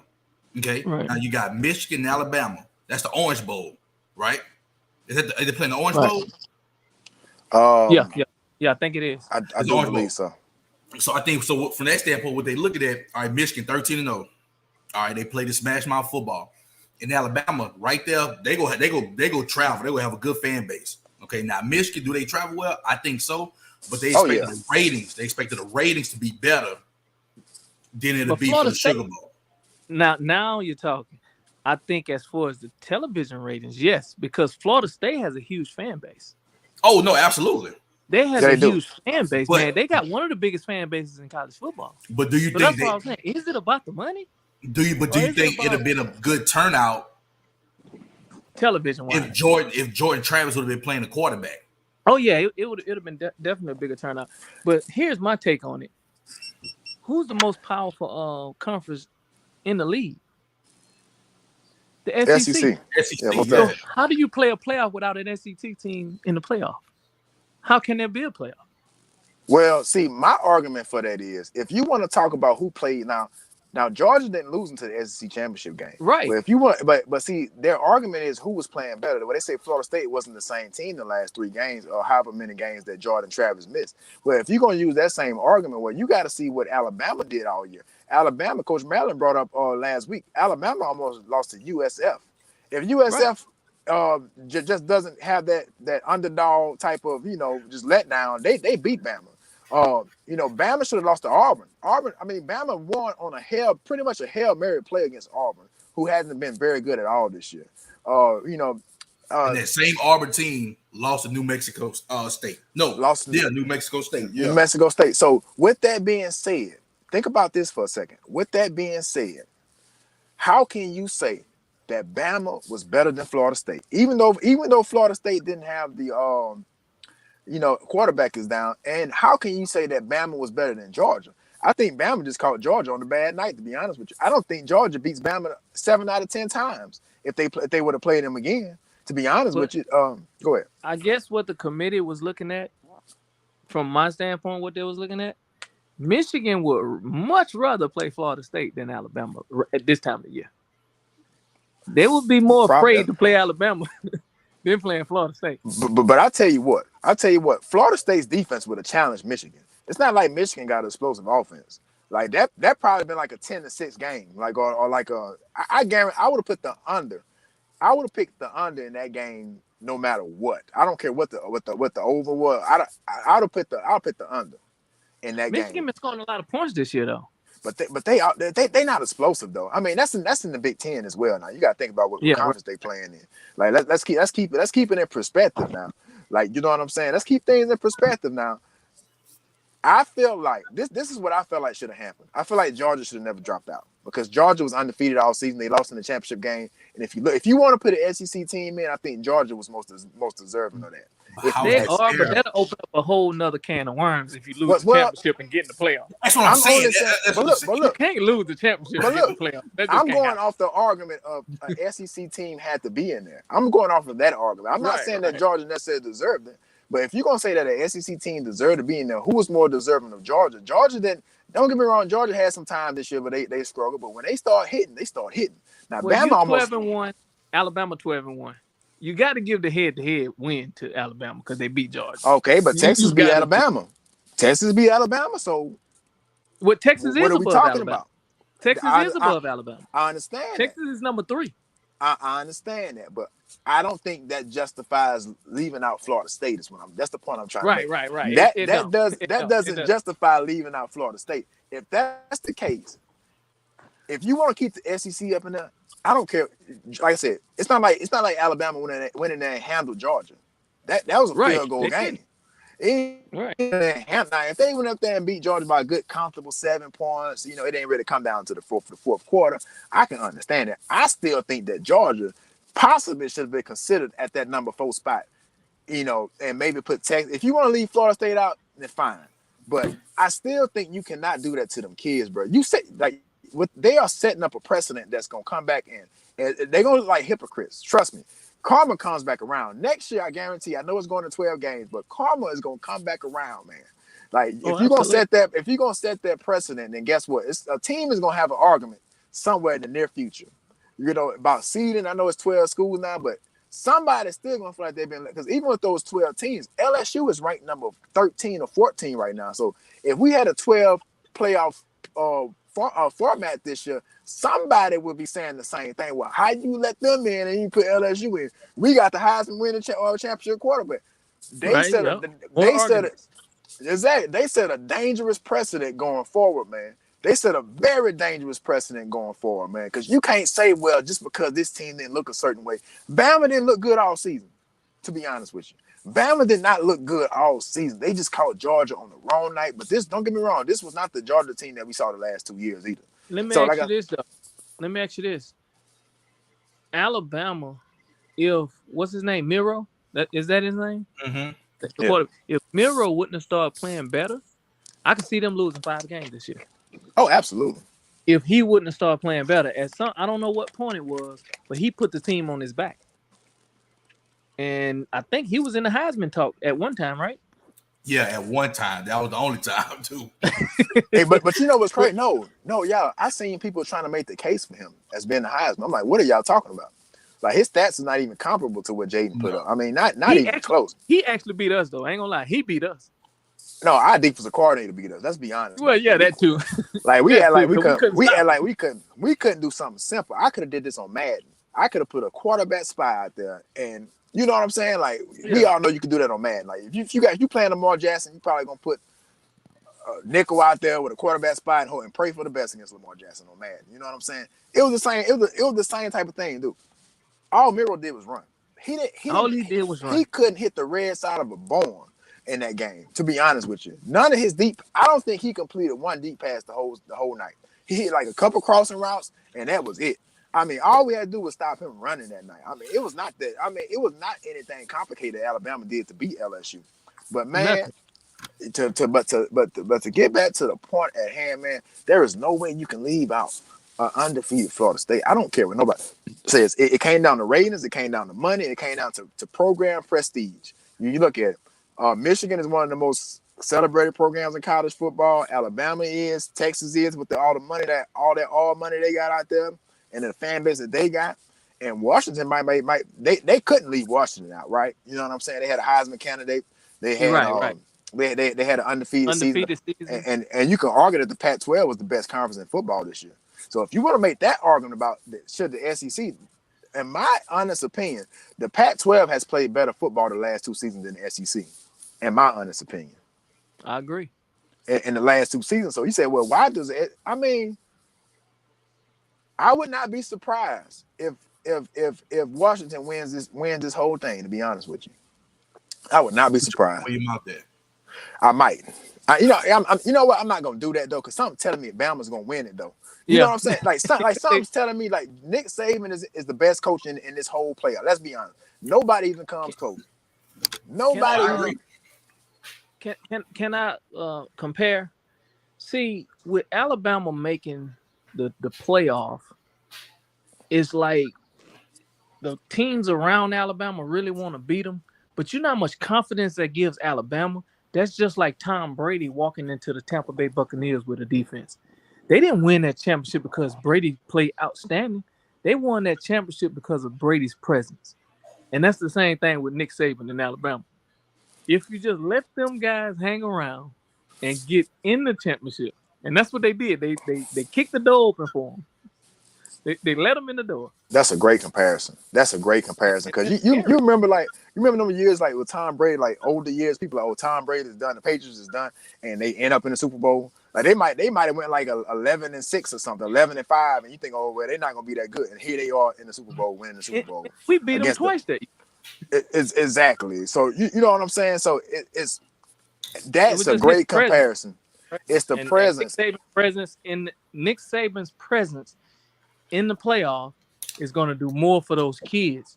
Okay, now you got Michigan and Alabama. That's the Orange Bowl, right? Is they playing the Orange Bowl? Yeah, I think it is. I do believe so. So I think so. From that standpoint, what they looking at, all right, Michigan 13-0. All right, they play the smash mouth football. In Alabama, right there, they go travel. They will have a good fan base. Okay, now Michigan, do they travel well? I think so, but they expected the ratings. They expected the ratings to be better than it'll be for the Sugar Bowl. Now you're talking. I think as far as the television ratings, yes, because Florida State has a huge fan base. Oh no, absolutely. They have a huge fan base, man. They got one of the biggest fan bases in college football. But do you think that's what I was saying? Is it about the money? Do you think it'd have been a good turnout television wise if Jordan Travis would have been playing the quarterback? Oh yeah, it would have been definitely a bigger turnout. But here's my take on it. Who's the most powerful conference in the league? The SEC. Yeah, so how do you play a playoff without an SEC team in the playoff? How can there be a playoff? Well, see, my argument for that is if you want to talk about who played now, Now Georgia didn't lose into the SEC championship game. But Right. if you want, but see, their argument is who was playing better. When they say Florida State wasn't the same team the last 3 games or however many games that Jordan Travis missed. Well, if you're gonna use that same argument, well, you got to see what Alabama did all year. Alabama, Coach Malin brought up last week. Alabama almost lost to USF. If Right. USF just doesn't have that underdog type of just letdown, they beat Bama. Bama should have lost to Auburn. Bama won on pretty much a Hail Mary play against Auburn, who hasn't been very good at all this year. Uh, you know, And uh, that same Auburn team lost to New Mexico State. No, lost yeah, New Mexico State. New Yeah. Mexico State. So with that being said, think about this for a second. With that being said, how can you say that Bama was better than Florida State, even though Florida State didn't have the quarterback is down. And how can you say that Bama was better than Georgia? I think Bama just caught Georgia on a bad night, to be honest with you. I don't think Georgia beats Bama 7 out of 10 times if they would have played them again, to be honest But with you. Go ahead. I guess what the committee was looking at, from my standpoint, what they was looking at, Michigan would much rather play Florida State than Alabama at this time of the year. They would be more Probably. afraid to play Alabama than playing Florida State. But I tell you what, Florida State's defense would have challenged Michigan. It's not like Michigan got an explosive offense. Like that probably been like a 10-6 game. Like or like I guarantee I would have put the under. I would have picked the under in that game no matter what. I don't care what the over was. I'll put the under in that Michigan game. been scoring a lot of points this year, though. But they not explosive though. I mean that's in the Big Ten as well. Now you got to think about what Yeah, conference they playing in. Like let's keep it in perspective now. Like you know what I'm saying. Let's keep things in perspective now. I feel like this is what I felt like should have happened. I feel like Georgia should have never dropped out because Georgia was undefeated all season. They lost in the championship game, and if you want to put an SEC team in, I think Georgia was most deserving of that. They are, but that'll open up a whole nother can of worms if you lose the Well, championship and get in the playoffs. That's what I'm saying. But You look, can't lose the championship and get in the playoffs. That just I'm can't going happen. off the argument of an SEC team had to be in there. I'm going off of that argument. I'm not saying that Georgia necessarily deserved it, but if you're gonna say that an SEC team deserved to be in there, who was more deserving of Georgia? Georgia didn't. Don't get me wrong. Georgia had some time this year, but they struggled. But when they start hitting, they start hitting. Now Well, Bama you almost 12-1, Alabama 12-1. You got to give the head-to-head win to Alabama because they beat Georgia. okay, but Texas You beat gotta- Alabama. Texas beat Alabama. So What Texas what is are we above talking Alabama. about? Texas is above Alabama. I understand. Texas is number 3. I understand that, but I don't think that justifies leaving out Florida State. That's the point I'm trying to make. Right. That doesn't justify leaving out Florida State. If that's the case, if you want to keep the SEC up in there, I don't care. Like I said, it's not like Alabama went in there and handled Georgia. That was a field goal game. Right. Now, if they went up there and beat Georgia by a good, comfortable 7 points, it ain't really come down to the fourth quarter. I can understand that. I still think that Georgia possibly should have been considered at that number 4 spot, and maybe put Texas. If you want to leave Florida State out, then fine. But I still think you cannot do that to them kids, bro. You say they are setting up a precedent that's gonna come back in, and they're gonna look like hypocrites. Trust me. Karma comes back around next year. I guarantee. I know it's going to 12 games, but karma is gonna come back around, man. Like if you're gonna set that precedent, then guess what? A team is gonna have an argument somewhere in the near future. About seeding. I know it's 12 schools now, but somebody's still gonna feel like they've been, because even with those 12 teams, LSU is ranked number 13 or 14 right now. So if we had a 12 playoff format this year, somebody would be saying the same thing. Well, how you let them in and you put LSU in? We got the Heisman winning championship quarterback. They set a dangerous precedent going forward, man. They set a very dangerous precedent going forward, man. Because you can't say, well, just because this team didn't look a certain way. Bama didn't look good all season, to be honest with you. Bama did not look good all season. They just caught Georgia on the wrong night. But don't get me wrong, this was not the Georgia team that we saw the last 2 years either. Let me ask you this, though. Let me ask you this. Alabama, what's his name? Miro? Is that his name? Mm-hmm. If Miro wouldn't have started playing better, I could see them losing 5 games this year. Oh, absolutely. If he wouldn't have started playing better, I don't know what point it was, but he put the team on his back. And I think he was in the Heisman talk at one time, right? Yeah, at one time. That was the only time too. Hey, but you know what's But crazy? No, y'all. I seen people trying to make the case for him as being the Heisman. I'm like, what are y'all talking about? Like his stats is not even comparable to what Jayden put up. No. I mean, not he even actually close. he actually beat us though. I ain't gonna lie, he beat us. No, our defensive coordinator beat us. Let's be honest Well, about yeah, that. that too. Like we That had too, like we because we couldn't couldn't stop him. we couldn't do something simple. I could have did this on Madden. I could have put a quarterback spy out there, and you know what I'm saying. Like we Yeah, all know you can do that on Madden. Like if you playing Lamar Jackson, you probably gonna put a nickel out there with a quarterback spy and pray for the best against Lamar Jackson on Madden. You know what I'm saying? It was the same. It was the same type of thing, dude. All Miro did was run. He didn't. He all didn't. he did was He run. couldn't hit the red side of a barn in that game. To be honest with you, none of his deep. I don't think he completed one deep pass the whole night. He hit like a couple crossing routes, and that was it. I mean, all we had to do was stop him running that night. I mean, it was not that. I mean, it was not anything complicated Alabama did to beat LSU. But man, Nothing. but to get back to the point at hand, man, there is no way you can leave out undefeated Florida State. I don't care what nobody says. It came down to ratings, it came down to money, it came down to program prestige. You look at it. Michigan is one of the most celebrated programs in college football. Alabama is, Texas is, with all the money all money they got out there, and the fan base that they got. And Washington they couldn't leave Washington out, right? You know what I'm saying? They had a Heisman candidate. They You're had right, right. they had an undefeated season, Undefeated season. and you can argue that the Pac-12 was the best conference in football this year. So if you want to make that argument about should the SEC, in my honest opinion, the Pac-12 has played better football the last two seasons than the SEC. In my honest opinion, I agree. in the last two seasons. So you say, well, why does it? I mean, I would not be surprised if Washington wins this whole thing. To be honest with you, I would not be surprised. Where your mouth at? I might. You know what? I'm not gonna do that though, because something's telling me Bama's gonna win it though. You know Yeah. what I'm saying? Like something's telling me like Nick Saban is the best coach in this whole playoff. Let's be honest. Nobody even comes Can, close. can Oh, Nobody I I even. agree. can I compare? See, with Alabama making the playoff, it's like the teams around Alabama really want to beat them, but you know how much confidence that gives Alabama? That's just like Tom Brady walking into the Tampa Bay Buccaneers with a defense. They didn't win that championship because Brady played outstanding. They won that championship because of Brady's presence. And that's the same thing with Nick Saban in Alabama. If you just let them guys hang around and get in the championship, and that's what they did. They kicked the door open for them. They let them in the door. That's a great comparison. That's a great comparison because It's you scary. remember you remember them years like with Tom Brady, like older years, people like, oh, Tom Brady is done, the Patriots is done, and they end up in the Super Bowl. Like they might have went like 11-6 or something, 11-5, and you think, oh well, they're not gonna be that good, and here they are in the Super Bowl, winning the Super Bowl We beat them against the. twice that year. It's exactly. So you know what I'm saying. So it's It was that's a just his great presence. comparison. It's the And presence. Nick Saban's presence in the playoff is going to do more for those kids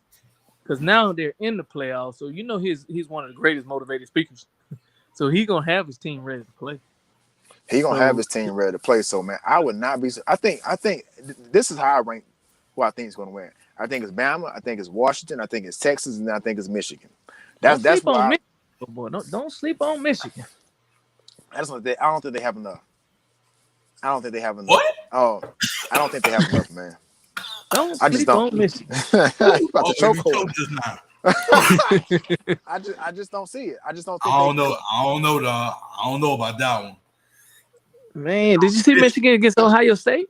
because now they're in the playoffs. So you know he's one of the greatest motivated speakers. So he's gonna have his team ready to play. He gonna have So his team ready to play. So man, I would not be. I think this is how I rank who I think is gonna win. I think it's Bama. I think it's Washington. I think it's Texas, and I think it's Michigan. don't That's sleep why on Michigan, boy. Don't sleep on Michigan. I don't think they have enough. I don't think they have enough. What? Oh, I don't think they have enough, man. Don't I just sleep don't. on Michigan. You about Oh, to if choke you hold. choked just now. I just don't see it. I just don't think I they. don't know. I don't know about that one. Man, did you see Michigan against Ohio State?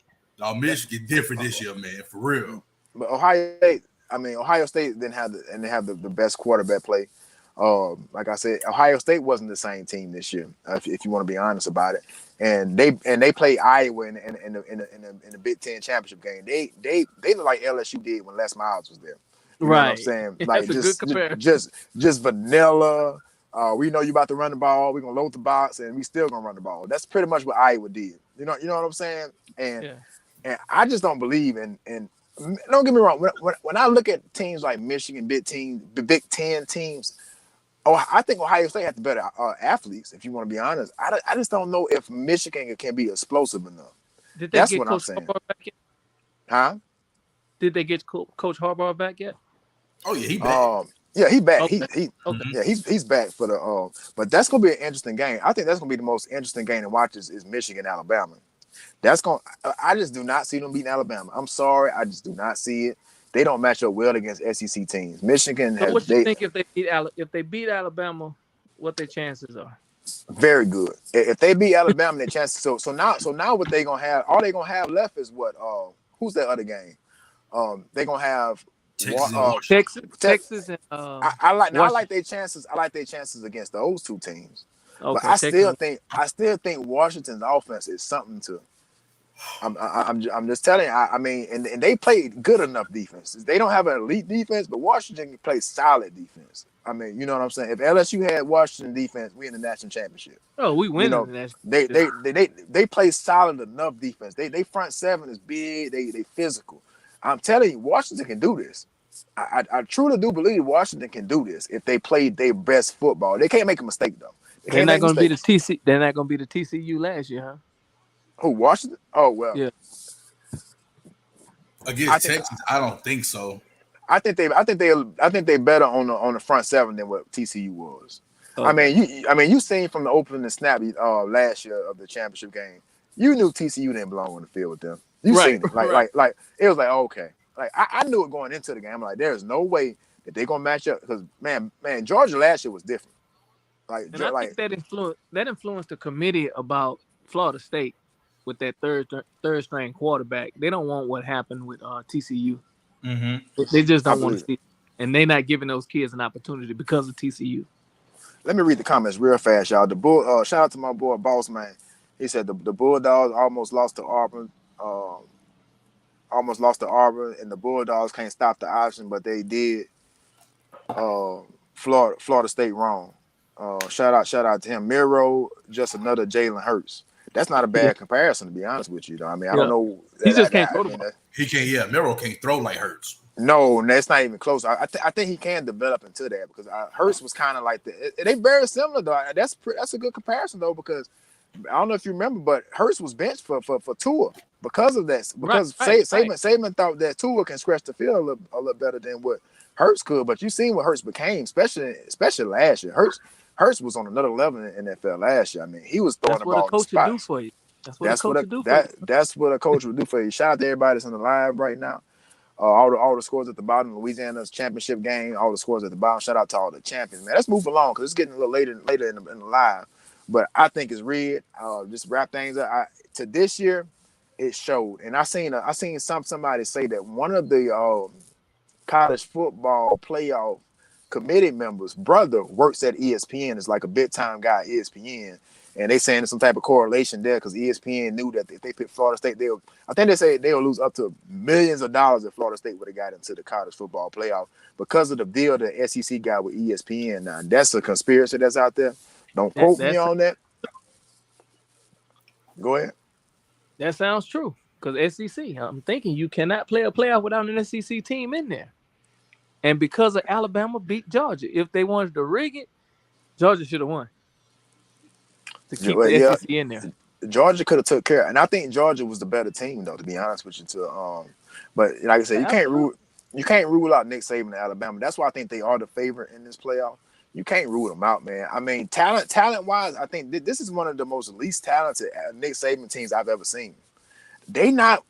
Michigan different this year, man. For real. But Ohio State. I mean, Ohio State didn't have the best quarterback play. Like I said, Ohio State wasn't the same team this year. If you want to be honest about it, and they played Iowa in the Big Ten championship game. They look like LSU did when Les Miles was there. You know what I'm Right. saying? Like That's a good comparison. just vanilla. We know you about to run the ball. We're gonna load the box, and we still gonna run the ball. That's pretty much what Iowa did. You know what I'm saying? And Yeah. and I just don't believe in. Don't get me wrong. When I look at teams like Michigan, Big Ten teams, I think Ohio State has the better athletes. If you want to be honest, I just don't know if Michigan can be explosive enough. Did they That's get what I'm Coach saying. Harbaugh back yet? Huh? Did they get Coach Harbaugh back yet? Oh yeah, he back. Um, Yeah, he back. Okay. Okay. Mhm. Yeah, he's back for the. But that's gonna be an interesting game. I think that's gonna be the most interesting game to watch is Michigan Alabama. That's going. I just do not see them beating Alabama. I'm sorry, I just do not see it. They don't match up well against SEC teams. Michigan So has what you they think if they beat Alabama, what their chances are? very good. If they beat Alabama, their chances. So now what they gonna have? All they gonna have left is what? Who's that other game? They gonna have Texas one. and Washington. Texas and I like Washington. their chances. I like their chances against those two teams. But Okay, Texas. I still think Washington's offense is something to. I'm just telling you. I mean, and they played good enough defense. They don't have an elite defense, but Washington plays solid defense. I mean, you know what I'm saying. If LSU had Washington defense, we in the national championship. Oh, we You winning know, the national they they championship. they they, they play solid enough defense. They front seven is big. They physical. I'm telling you, Washington can do this. I truly do believe Washington can do this if they play their best football. They can't make a mistake though. They They're can't not make gonna be the mistakes. TC. They're not gonna be the TCU last year, huh? Who Washington? Oh well, Yeah. I Against think Texas, I don't think so. I think they better on the front seven than what TCU was. Okay. You seen from the opening snap last year of the championship game. You knew TCU didn't belong on the field with them. You Right. seen it Right. like it was like okay. Like I knew it going into the game. I'm like, there's no way that they're gonna match up because man, Georgia last year was different. And I think that influenced the committee about Florida State with that third string quarterback. They don't want what happened with TCU. Hmm. They just I don't want to believe it. see it. And they're not giving those kids an opportunity because of TCU. Let me read the comments real fast, y'all. The bull shout out to my boy Boss Man. He said the Bulldogs uh, almost lost to Auburn, and the Bulldogs can't stop the option, but they did uh, Florida State wrong. Shout out to him. Miro, just another Jalen Hurts. That's not a Yeah. bad comparison, to be honest with you. Though. I mean, I don't Yeah. know He that. just I, can't I throw the mean, ball. He can't. Yeah, Mero can't throw like Hurts. no, that's not even close. I think he can develop into that because Hurts was kind of like they very similar though. That's a good comparison though because I don't know if you remember, but Hurts was benched for Tua because of that. Right, Because right, right. Saban thought that Tua can scratch the field a little better than what Hurts could. But you seen what Hurts became, especially last year. Hurts was on another level in the NFL last year. I mean, he was throwing That's the what a ball in the coach would do spots. for you. That's what a coach would do for you. That's what a coach would do for you. Shout out to everybody that's on the live right now. All the scores at the bottom, Louisiana's championship game, all the scores at the bottom. Shout out to all the champions, man. Let's move along because it's getting a little later in the live. But I think it's red. Just wrap things up. To this year, it showed, and I seen somebody say that one of the college football playoff committee members' brother works at ESPN. Is like a big time guy at ESPN, and they saying there's some type of correlation there because ESPN knew that if they picked Florida State, I think they say they'll lose up to millions of dollars if Florida State would have got into the college football playoff because of the deal the SEC got with ESPN. Now that's a conspiracy that's out there. Don't That quote me that's on that. Go ahead. that sounds true. Because SEC, I'm thinking you cannot play a playoff without an SEC team in there. And because of Alabama beat Georgia, if they wanted to rig it, Georgia should have won to keep Well, the yeah, SEC in there. Georgia could have took care, and I think Georgia was the better team though. To be honest with you, but like I said, Absolutely. you can't rule out Nick Saban and Alabama. That's why I think they are the favorite in this playoff. You can't rule them out, man. I mean, talent wise, I think this is one of the most least talented Nick Saban teams I've ever seen. They not.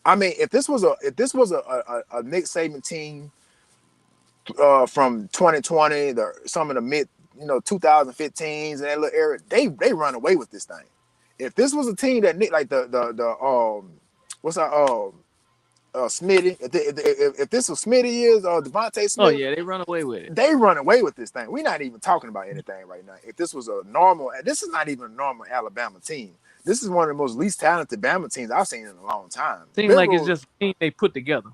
I mean, if this was a Nick Saban team from 2020, some of the mid 2015s and that little era, they run away with this thing. If this was a team that Nick like the what's that Smitty, if this was Smitty years or Devontae Oh Smith, yeah, they run away with it. they run away with this thing. We're not even talking about anything right now. If this was a normal, this is not even a normal Alabama team. This is one of the most least talented Bama teams I've seen in a long time. Seems like it's Liberal, just a team they put together.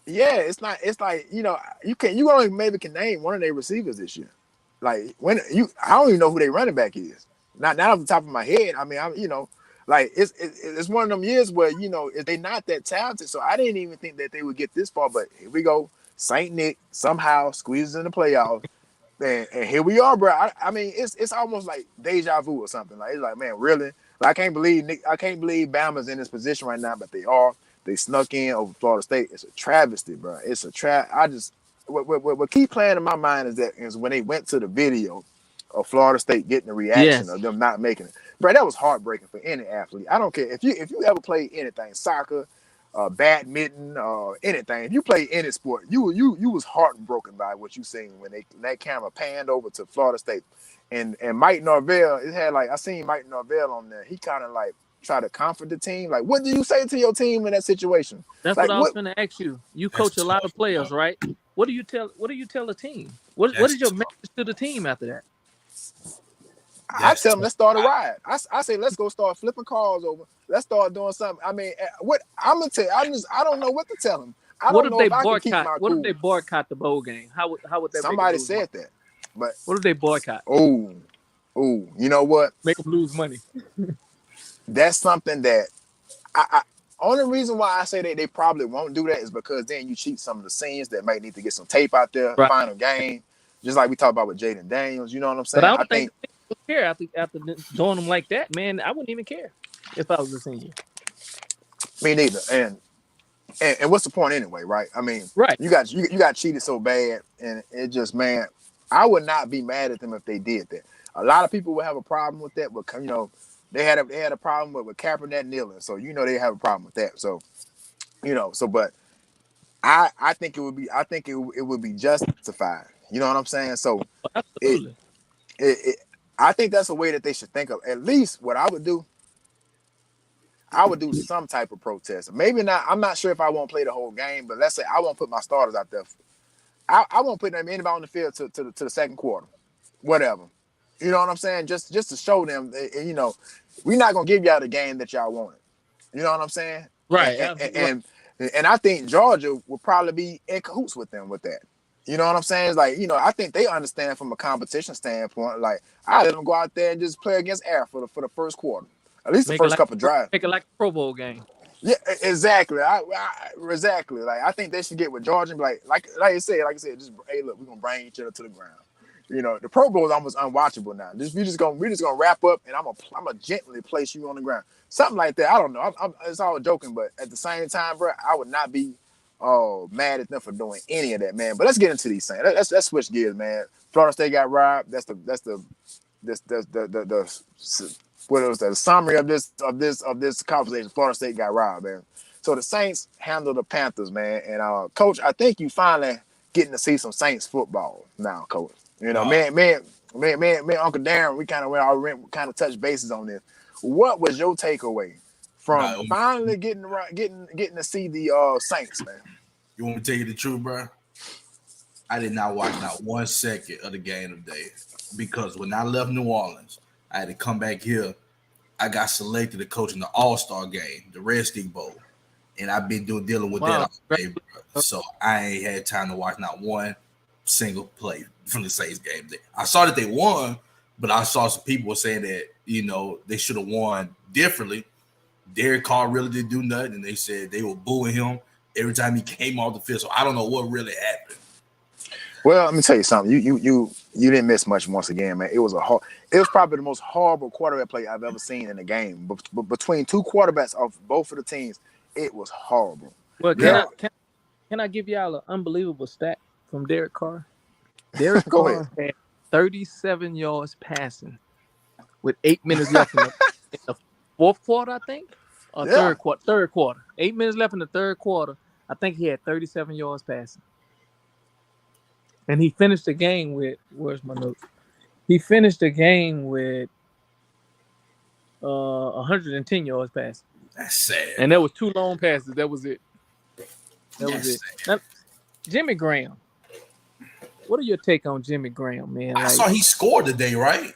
yeah, it's not. It's like you only maybe can name one of their receivers this year. Like I don't even know who their running back is. Not off the top of my head. I mean, like it's one of them years where they not that talented. So I didn't even think that they would get this far. But here we go. Saint Nick somehow squeezes in the playoffs, and here we are, bro. I mean, it's almost like deja vu or something. Like it's like, man, really? Like, I can't believe Bama's in this position right now, but they are. They snuck in over Florida State. It's a travesty, bro. It's a trap. what keep playing in my mind is when they went to the video of Florida State getting the reaction Yes, of them not making it. Bro, that was heartbreaking for any athlete. I don't care if you ever played anything, soccer, badminton, anything. If you play any sport, you was heartbroken by what you seen when that camera panned over to Florida State, and Mike Norvell. It had like I seen Mike Norvell on there. He kind of like try to comfort the team. Like, what do you say to your team in that situation? that's what Like, I was what? going to ask you. You That's coach a lot tough, of bro. players, right? What do you tell? What do you tell the team? What That's is your tough. message to the team after that? I That's tell them tough. let's start a ride. I say let's go start flipping cars over. Let's start doing something. I mean, what I'm gonna tell you, I don't know what to tell them. I What don't if know they if I can keep boycott? my What if cool. they boycott the bowl game? How would that make them Somebody lose money? said that, but What if they boycott? oh, you know what? Make them lose money. That's something that I only reason why I say they probably won't do that is because then you cheat some of the scenes that might need to get some tape out there. Right. Final game, just like we talked about with Jayden Daniels. You know what I'm But I saying? I don't think think the team would care after doing them like that, man. I wouldn't even care if I was a senior. me neither. And what's the point anyway, right? I mean, Right. you got cheated so bad, and it just man, I would not be mad at them if they did that. A lot of people would have a problem with that, but they had a problem with Kaepernick kneeling, so they have a problem with that. So but I think it would be justified. You know what I'm saying? So it Absolutely. it I think that's a way that they should think of. At least what I would do some type of protest. Maybe not. I'm not sure if I won't play the whole game, but let's say I won't put my starters out there. I won't put anybody on the field to the second quarter, whatever. You know what I'm saying? Just to show them, we're not gonna give y'all the game that y'all wanted. You know what I'm saying? And Right. and, Absolutely. Right. and I think Georgia will probably be in cahoots with them with that. You know what I'm saying? It's like, I think they understand from a competition standpoint. Like, I let them go out there and just play against air for the first quarter, at least the Make it first like couple drives. make it like a Pro Bowl game. Yeah, exactly. Exactly. Like I think they should get with Georgia and be like I said, just hey, look, we're gonna bring each other to the ground. The Pro Bowl is almost unwatchable now. We're just gonna wrap up, and I'm gonna gently place you on the ground, something like that. I don't know. It's all joking, but at the same time, bro, I would not be mad at them for doing any of that, man. But let's get into these things. Let's switch gears, man. Florida State got robbed. That's the what was the summary of this conversation. Florida State got robbed, man. So the Saints handled the Panthers, man. And Coach, I think you finally getting to see some Saints football now, Coach. Uh, Man, Uncle Darren, we kind of touched bases on this. What was your takeaway from nah, finally getting to see the Saints, man? you want me to tell you the truth, bro? I did not watch not 1 second of the game today because when I left New Orleans, I had to come back here. I got selected to coach in the All-Star game, the Red Stick Bowl, and I've been dealing with that Wow. all day, bro. So I ain't had time to watch not one single play from the Saints game. I saw that they won, but I saw some people saying that they should have won differently. Derek Carr really didn't do nothing, and they said they were booing him every time he came off the field. So I don't know what really happened. Well, let me tell you something. You didn't miss much once again, man. It was probably the most horrible quarterback play I've ever seen in a game. But between two quarterbacks of both of the teams, it was horrible. Well, Yeah, can I give y'all an unbelievable stat from Derek Carr? Derek go ahead. Carr had 37 yards passing with 8 minutes left in the fourth quarter, I think, or Yeah. third quarter. Third quarter. 8 minutes left in the third quarter. I think he had 37 yards passing. And he finished the game with, where's my notes? He finished the game with 110 yards passing. That's sad. And there was 2 long passes. That was it. That was it. Sad. Now, Jimmy Graham. What are your take on Jimmy Graham, man? I saw he scored today, right?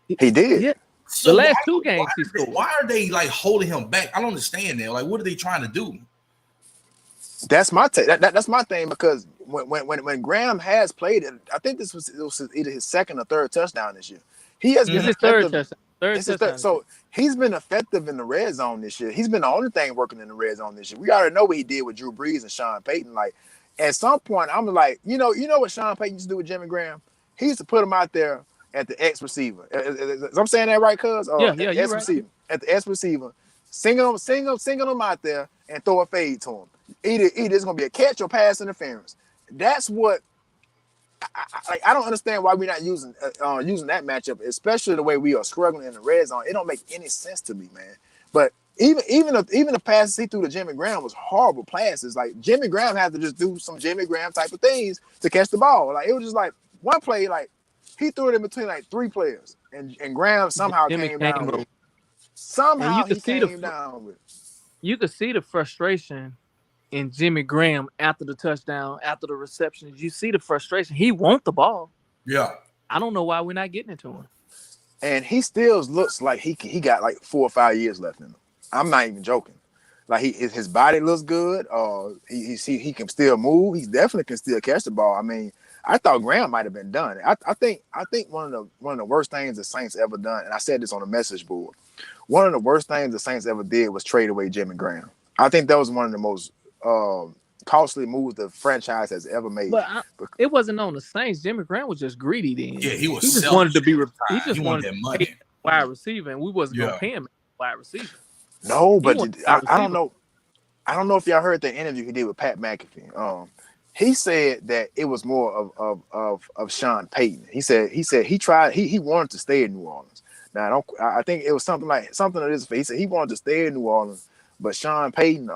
He did. Yeah. So The last 2 games he scored. Why are they like holding him back? I don't understand that. Like, what are they trying to do? That's my take. That's my thing because when Graham has played it, I think it was either his second or third touchdown this year. He has been It's his third effective. touchdown. It's his third. So he's been effective in the red zone this year. He's been the only thing working in the red zone this year. We already know what he did with Drew Brees and Sean Payton. Like at some point, I'm like, you know what Sean Payton used to do with Jimmy Graham? He used to put him out there at the X receiver. I'm saying that right, cuz? Yeah, you're X right. receiver. At the X receiver, singing him out there and throw a fade to him. Either it's gonna be a catch or pass interference. That's what I don't understand why we're not using that matchup, especially the way we are struggling in the red zone. It don't make any sense to me, man. But even the passes he threw to Jimmy Graham was horrible passes. Like Jimmy Graham had to just do some Jimmy Graham type of things to catch the ball. Like it was just like one play, like he threw it in between like three players, and Graham somehow Jimmy came came down with up, it. and Somehow he came down with it. you could see the frustration in Jimmy Graham after the touchdown, after the receptions. You see the frustration. He want the ball. Yeah. I don't know why we're not getting it to him. And he still looks like he got like 4 or 5 years left in him. I'm not even joking. Like his body looks good. He can still move. He definitely can still catch the ball. I mean, I thought Graham might have been done. I think one of the worst things the Saints ever done, and I said this on the message board. One of the worst things the Saints ever did was trade away Jimmy Graham. I think that was one of the most costly moves the franchise has ever made. But it wasn't on the Saints. Jimmy Graham was just greedy then. Yeah, he was He just wanted to selfish be. at the He time. just He wanted wanted to that pay money. wide receiver, and we wasn't gonna Yeah. pay him wide receiver. No, He but wanted wide I don't receiver. know. I don't know if y'all heard the interview he did with Pat McAfee. He said that it was more of Sean Payton. He said he wanted to stay in New Orleans. Now I think it was something of this. He said he wanted to stay in New Orleans, but Sean Payton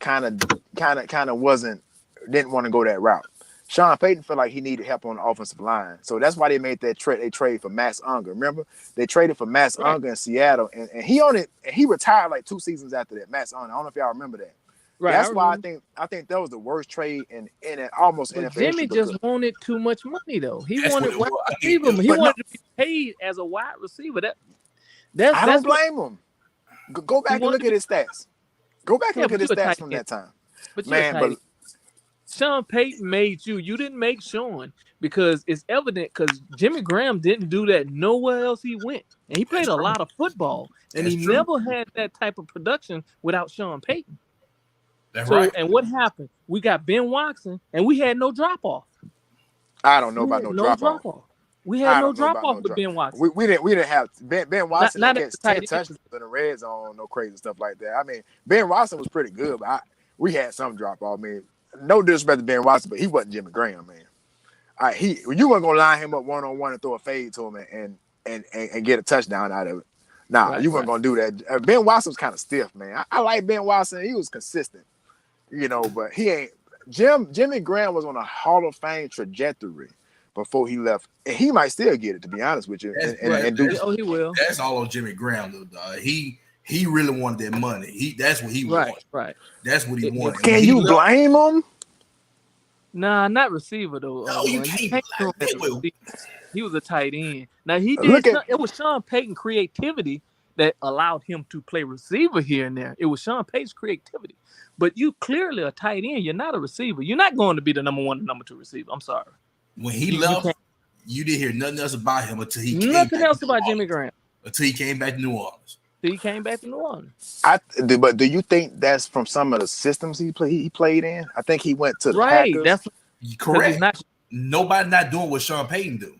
kind of wasn't didn't want to go that route. Sean Payton felt like he needed help on the offensive line, so that's why they made that trade. They traded for Max Unger. Remember, they traded for Max Right, Unger in Seattle, and he retired like 2 seasons after that. Max Unger. I don't know if y'all remember that. right. I That's why remember. I think that was the worst trade in almost But NFL history. Jimmy just Because, wanted too much money, though. He That's what wanted it wide was. I mean, receiver. He but no, wanted to be paid as a wide receiver. That's I don't that's what blame him. Go he back and wanted look to at be. his stats. Go back and Yeah, look at but you his a stats tight from end. that time, But you a man. tight But end. Sean Payton made you. You didn't make Sean because it's evident because Jimmy Graham didn't do that nowhere else he went. And he that's played a true. lot of football. And That's he true. never had that type of production without Sean Payton. That's So, right. and what happened? We got Ben Watson and we had no drop off. I don't know We about had no no drop off. drop off. We had I no don't know drop about off no with drop. Ben Watson. We didn't have Ben Not Watson didn't not at catch the 10 tight end touchdowns in the red zone, no crazy stuff like that. I mean, Ben Watson was pretty good, but we had some drop off. I mean, no disrespect to Ben Watson, but he wasn't Jimmy Graham, man. You weren't gonna line him up 1-on-one and throw a fade to him and get a touchdown out of it. Nah, Right, you weren't right. gonna do that. Ben Watson was kind of stiff, man. I like Ben Watson. He was consistent, but he ain't. Jimmy Graham was on a Hall of Fame trajectory before he left, and he might still get it, to be honest with you, That's Right. and do. Oh, he will. that's all on Jimmy Graham though, dog. He really wanted that money. That's what he Right, wanted. right. That's what he If wanted. When Can he you left, blame him? Nah, not receiver though. no, you You can't can't do him as blame a that. receiver. He was a tight end. Now he did. Look at It was Sean Payton creativity that allowed him to play receiver here and there. It was Sean Payton's creativity. But you clearly a tight end. You're not a receiver. You're not going to be the number one, number two receiver. I'm sorry. When he You left, can't. you didn't hear nothing else about him until he came Nothing back to else New about Jimmy Orleans. Graham. Until he came back to New Orleans. Till he came back to New Orleans. but do you think that's from some of the systems he played in? I think he went to the Right. Packers. That's because he's Correct. not. Nobody not doing what Sean Payton do.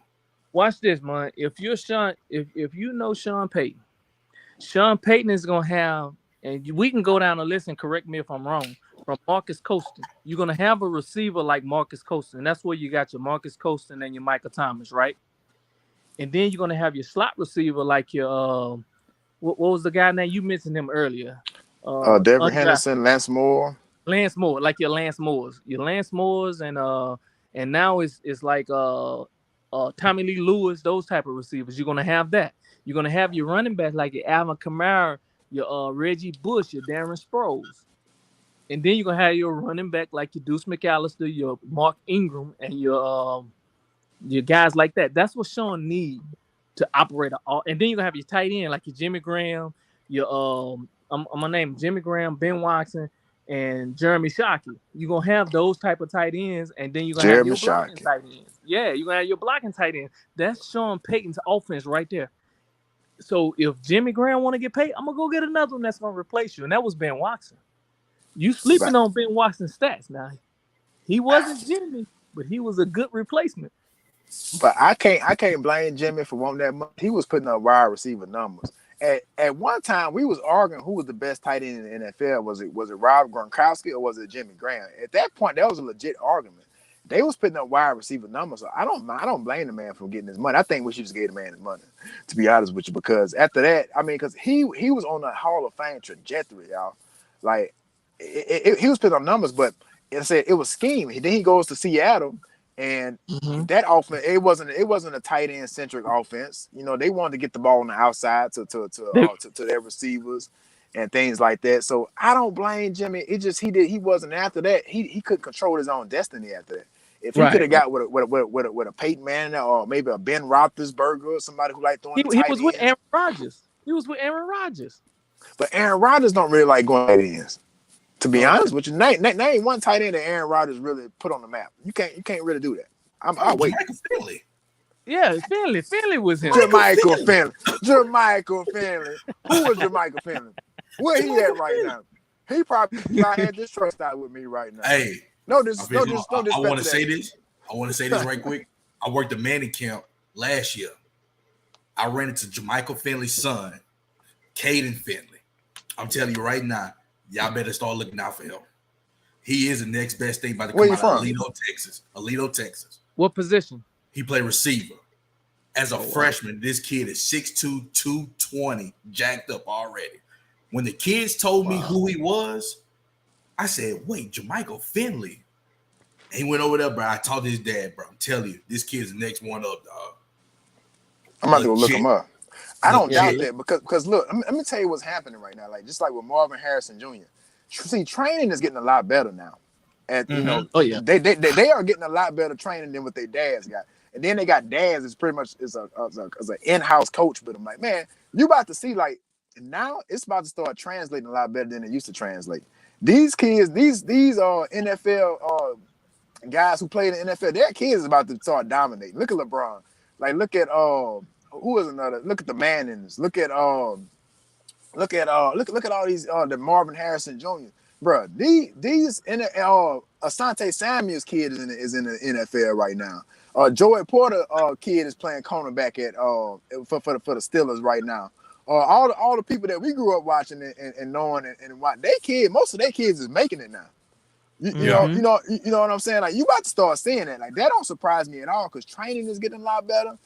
Watch this, man. If you're Sean, if you know Sean Payton is gonna have, and we can go down the list and correct me if I'm wrong. From Marcus Colston, you're gonna have a receiver like Marcus Colston. That's where you got your Marcus Colston and your Michael Thomas, right? And then you're gonna have your slot receiver like your what was the guy name you mentioned him earlier? Dever Undrafted Henderson, Lance Moore. Lance Moore, like your Lance Moores, and now it's like Tommy Lee Lewis, those type of receivers. You're gonna have that. You're gonna have your running back like your Alvin Kamara, your Reggie Bush, your Darren Sproles. And then you're gonna have your running back like your Deuce McAllister, your Mark Ingram, and your guys like that. That's what Sean need to operate all. And then you're gonna have your tight end like your Jimmy Graham, your I'm gonna name Jimmy Graham, Ben Watson, and Jeremy Shockey. You're gonna have those type of tight ends, and then you're gonna have Jeremy your blocking Shockey. tight ends. Yeah, you're gonna have your blocking tight end. That's Sean Payton's offense right there. So if Jimmy Graham want to get paid, I'm gonna go get another one that's gonna replace you, and that was Ben Watson. You But sleeping on Ben Watson's stats now. He wasn't Jimmy, but he was a good replacement. I can't blame Jimmy for wanting that money. He was putting up wide receiver numbers. At one time, we was arguing who was the best tight end in the NFL. Was it Rob Gronkowski or was it Jimmy Graham? At that point, that was a legit argument. they was putting up wide receiver numbers. So I don't blame the man for getting his money. I think we should just give the man his money, to be honest with you, because after that, I mean, because he was on a Hall of Fame trajectory, y'all. Like he was putting up numbers, but it said it was scheme. Then he goes to Seattle, and that offense it wasn't a tight end centric offense. You know, they wanted to get the ball on the outside to their receivers and things like that. So I don't blame Jimmy. It just he wasn't after that. He couldn't control his own destiny after that. If he could have got with a Peyton Manning or maybe a Ben Roethlisberger or somebody who like throwing the He tight was with ends. Aaron Rodgers. He was with Aaron Rodgers. But Aaron Rodgers don't really like going tight ends. To be honest with you, name one tight end that Aaron Rodgers really put on the map. You can't really do that. I'll wait. Finley. Yeah, Finley was him. Jermichael Finley. Who was Jermichael Finley? Where he at right now? He probably had this trust out with me right now. Hey, I want to say this. I want to say this right quick. I worked a Manning camp last year. I ran into Jermichael Finley's son, Jayden Finley. I'm telling you right now, y'all better start looking out for him. He is the next best thing about to come out of Aledo, Texas. What position? He played receiver. As a freshman, this kid is 6'2", 220, jacked up already. When the kids told me who he was, I said, wait, Jermichael Finley. And he went over there, bro. I talked to his dad, bro. I'm telling you, this kid's the next one up, dog. I'm about to go look him up. I don't doubt that because look, let me tell you what's happening right now. Like just like with Marvin Harrison Jr. See, training is getting a lot better now. And you know, they are getting a lot better training than what their dads got. And then they got dads is pretty much as an in-house coach. But I'm like, man, you about to see like now it's about to start translating a lot better than it used to translate. These kids, these NFL guys who play in the NFL, their kids is about to start dominating. Look at LeBron. Like look at who is another? Look at the Mannings. Look at all these the Marvin Harrison Jr. Bro, these Asante Samuel's kid is in the NFL right now. Joey Porter kid is playing cornerback at for the Steelers right now. All the people that we grew up watching and knowing and what most of their kids is making it now. You know what I'm saying? Like you about to start seeing that. Like that don't surprise me at all because training is getting a lot better.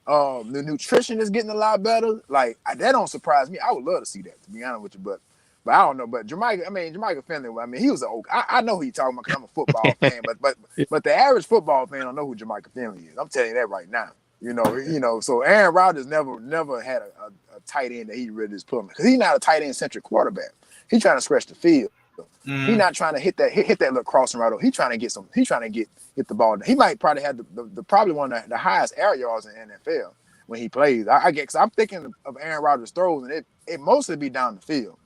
The nutrition is getting a lot better. Like that don't surprise me. I would love to see that, to be honest with you, but I don't know. But Jermichael Finley. I mean, he was I know who you're talking about because I'm a football fan. But the average football fan don't know who Jermichael Finley is. I'm telling you that right now. You know. So Aaron Rodgers never had a tight end that he really just put him because he's not a tight end centric quarterback. He's trying to scratch the field. He's not trying to hit that little crossing right over. He's trying to get hit the ball. He might probably have the probably one of the highest air yards in the NFL when he plays. I get because I'm thinking of Aaron Rodgers' throws and it mostly be down the field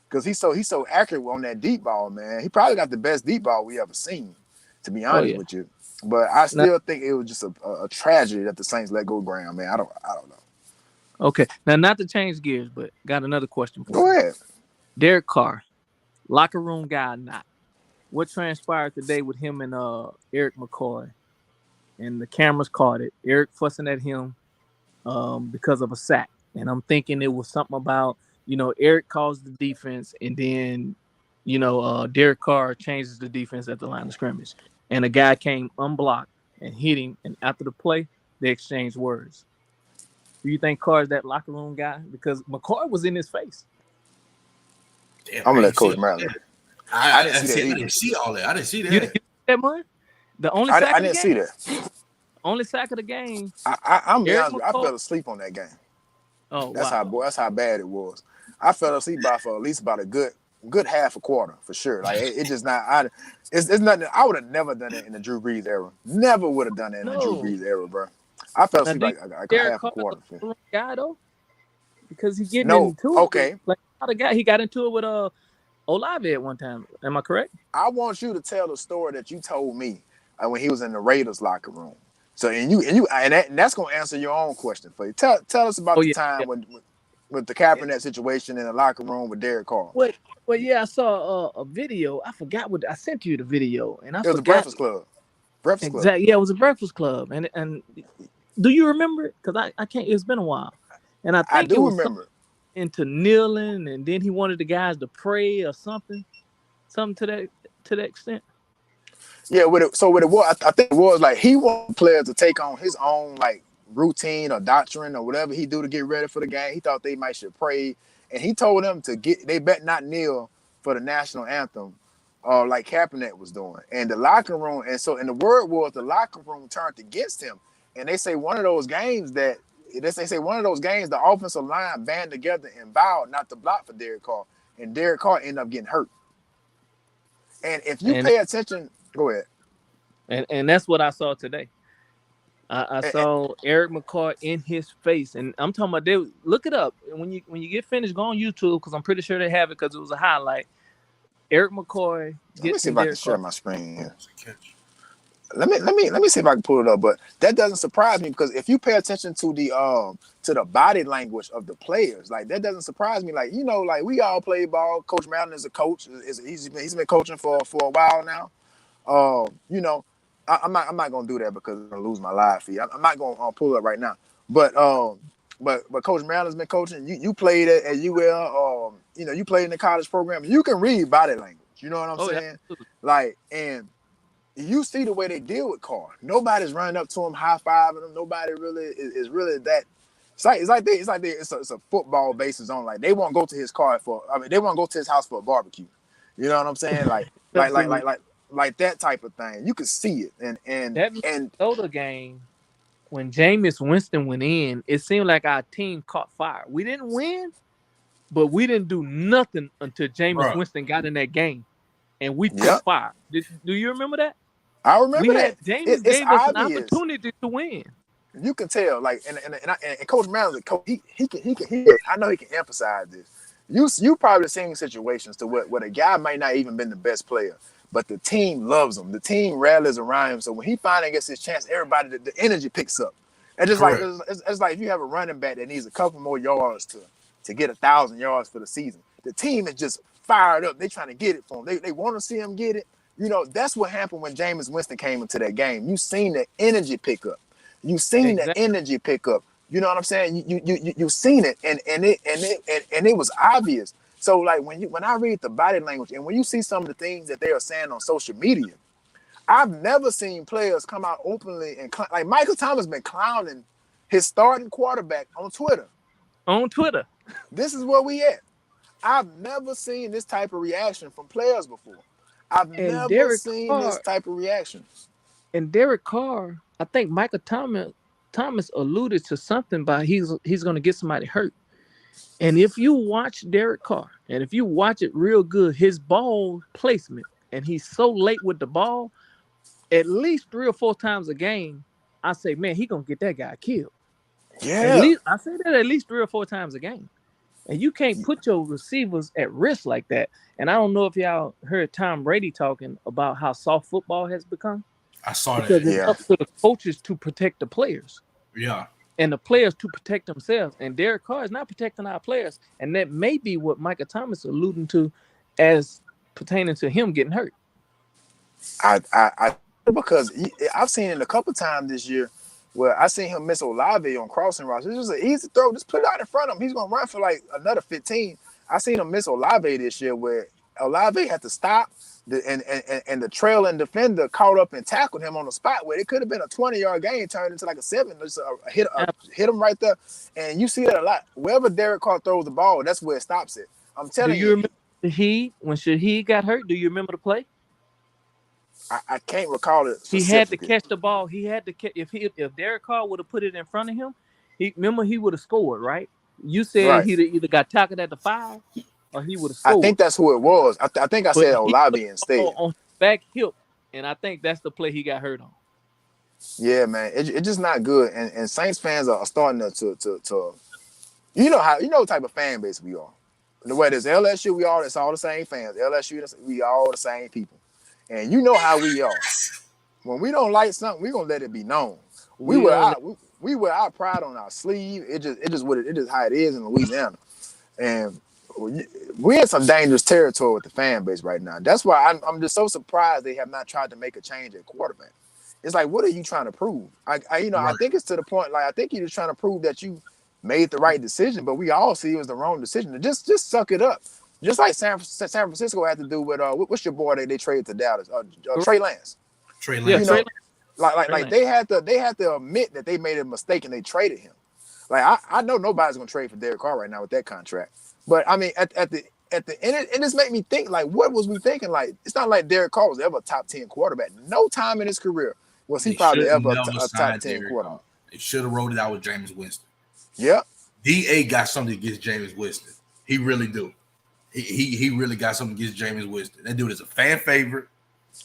because he's so accurate on that deep ball, man. He probably got the best deep ball we ever seen, to be honest with you. But I still think it was just a tragedy that the Saints let go Graham, man. I don't know. Okay, now not to change gears, but got another question for you. Go ahead. Derek Carr. Locker room guy or not? What transpired today with him and Eric McCoy? And the cameras caught it. Eric fussing at him because of a sack. And I'm thinking it was something about, Eric calls the defense and then, Derek Carr changes the defense at the line of scrimmage. And a guy came unblocked and hit him. And after the play, they exchanged words. Do you think Carr is that locker room guy? Because McCoy was in his face. Damn, I'm gonna let Coach Maryland. I didn't see all that. I didn't see that. You didn't see that, man? The only sack I didn't see that. Only sack of the game. I'm be honest with you, I fell asleep on that game. Oh, that's how bad it was. I fell asleep for at least about a good half a quarter for sure. Like it just not. It's nothing. I would have never done it in the Drew Brees era. Never would have done it in the Drew Brees era, bro. I fell asleep like half a quarter. Guy though, because he getting into it. Okay. Like the guy, he got into it with Olave at one time. Am I correct? I want you to tell the story that you told me when he was in the Raiders locker room. So and that's gonna answer your own question for you. Tell us about the time with the Kaepernick situation in the locker room with Derek Carr. Well, yeah, I saw a video. I forgot what I sent you the video, and it was a Breakfast Club. Exactly. Yeah, it was a Breakfast Club, and do you remember it? Because I can't. It's been a while, and I think I do remember. Into kneeling, and then he wanted the guys to pray or something to that extent. Yeah, what it was, I think it was like he wanted players to take on his own like routine or doctrine or whatever he do to get ready for the game. He thought they might should pray, and he told them they bet not kneel for the national anthem, like Kaepernick was doing. And the locker room, and the word was the locker room turned against him. And they say one of those games the offensive line band together and vowed not to block for Derek Carr, and Derek Carr ended up getting hurt. And if you And pay attention, go ahead. and that's what I saw today. I And, saw Eric McCoy in his face, and I'm talking about. They look it up when you get finished. Go on YouTube because I'm pretty sure they have it because it was a highlight. Eric McCoy let me gets see in if I can Derek share Carr. my screen here. Catch. Let me see if I can pull it up. But that doesn't surprise me because if you pay attention to the body language of the players, like that doesn't surprise me. Like like we all play ball. Coach Madden is a coach. He's been coaching for a while now. You know, I'm not gonna do that because I'm gonna lose my live feed. I'm not gonna pull it up right now. But but Coach Madden's been coaching. You played at UL. You played in the college program. You can read body language. You know what I'm Oh yeah, saying? absolutely. Like and you see the way they deal with Carr. Nobody's running up to him, high fiving him. Nobody really is really that. It's a football basis on. Like they won't go to his car for. I mean, they won't go to his house for a barbecue. You know what I'm saying? Like like like Absolutely. like like that type of thing. You can see it, and and That and Minnesota game when Jameis Winston went in, it seemed like our team caught fire. We didn't win, but we didn't do nothing until Jameis Bro, Winston got in that game, and we took yep, fire. Do you remember that? I remember We that. had Jameis It's gave us an obvious. opportunity to win. You can tell, like, and Coach Brown's a coach. I know he can emphasize this. You probably seen situations to what a guy might not even been the best player, but the team loves him. The team rallies around him. So when he finally gets his chance, everybody the energy picks up. And just like correct. it's like if you have a running back that needs a couple more yards to get 1,000 yards for the season, the team is just fired up. They trying to get it for him. They want to see him get it. That's what happened when Jameis Winston came into that game. You seen the energy pick up. You seen the Exactly. energy pick up. You know what I'm saying? You seen it, and it was obvious. So like when I read the body language and when you see some of the things that they are saying on social media, I've never seen players come out openly and like Michael Thomas been clowning his starting quarterback on Twitter. On Twitter. This is where we at. I've never seen this type of reaction from players before. I've And never Derek seen this Carr type of reaction. I think Michael Thomas alluded to something by he's gonna get somebody hurt. And if you watch Derek Carr, and if you watch it real good, his ball placement, and he's so late with the ball, at least 3 or 4 times a game, I say, man, he gonna get that guy killed. At Yeah. least I say that at least 3 or 4 times a game. And you can't put your receivers at risk like that. And I don't know if y'all heard Tom Brady talking about how soft football has become I saw because that. it's Yeah. up to the coaches to protect the players Yeah. and the players to protect themselves. And Derek Carr is not protecting our players. And that may be what Micah Thomas alluding to as pertaining to him getting hurt. I because I've seen it a couple times this year where I seen him miss Olave on crossing routes. It's just an easy throw. Just put it out in front of him. He's gonna run for like another 15. I seen him miss Olave this year where Olave had to stop and the trailing defender caught up and tackled him on the spot where it could have been a 20-yard gain turned into like a 7. Just hit him right there. And you see that a lot. Wherever Derek Carr throws the ball, that's where it stops it. I'm Do telling you you, remember when Shaheed got hurt? Do you remember the play? I can't recall it He had to specifically. catch the ball. He had to catch if Derek Carr would have put it in front of him, he would have scored, right? You said Right. he'd either got tackled at the 5 or he would have I scored. think that's who it was. I think I But said he put Olave the ball instead. on his back hip, and I think that's the play he got hurt on. Yeah, man, it's just not good. And Saints fans are starting to what type of fan base we are. The way there's LSU, it's all the same fans. LSU, we all the same people. And you know how we are. When we don't like something, we gonna let it be known. We We wear on our that. we wear our pride on our sleeve. It just how it is in Louisiana. And we're in some dangerous territory with the fan base right now. That's why I'm just so surprised they have not tried to make a change at quarterback. It's like, what are you trying to prove? I Right. think it's to the point. Like, I think you're just trying to prove that you made the right decision, but we all see it was the wrong decision. Just suck it up. Just like San Francisco had to do with what's your boy they traded to Dallas? Correct. Trey Lance. Trey Yeah, You Lance. Trey know, Lance. Trey like Lance. they had to admit that they made a mistake and they traded him. Like I know nobody's gonna trade for Derek Carr right now with that contract. But I mean, at the end, it just made me think like, what was we thinking? Like, it's not like Derek Carr was ever a top 10 quarterback. No time in his career was he They probably should ever never a top signed 10 Derek quarterback. Carr. They should have rolled it out with Jameis Winston. Yep, DA got something against Jameis Winston. He really do. He really got something against Jameis Winston. That dude is a fan favorite.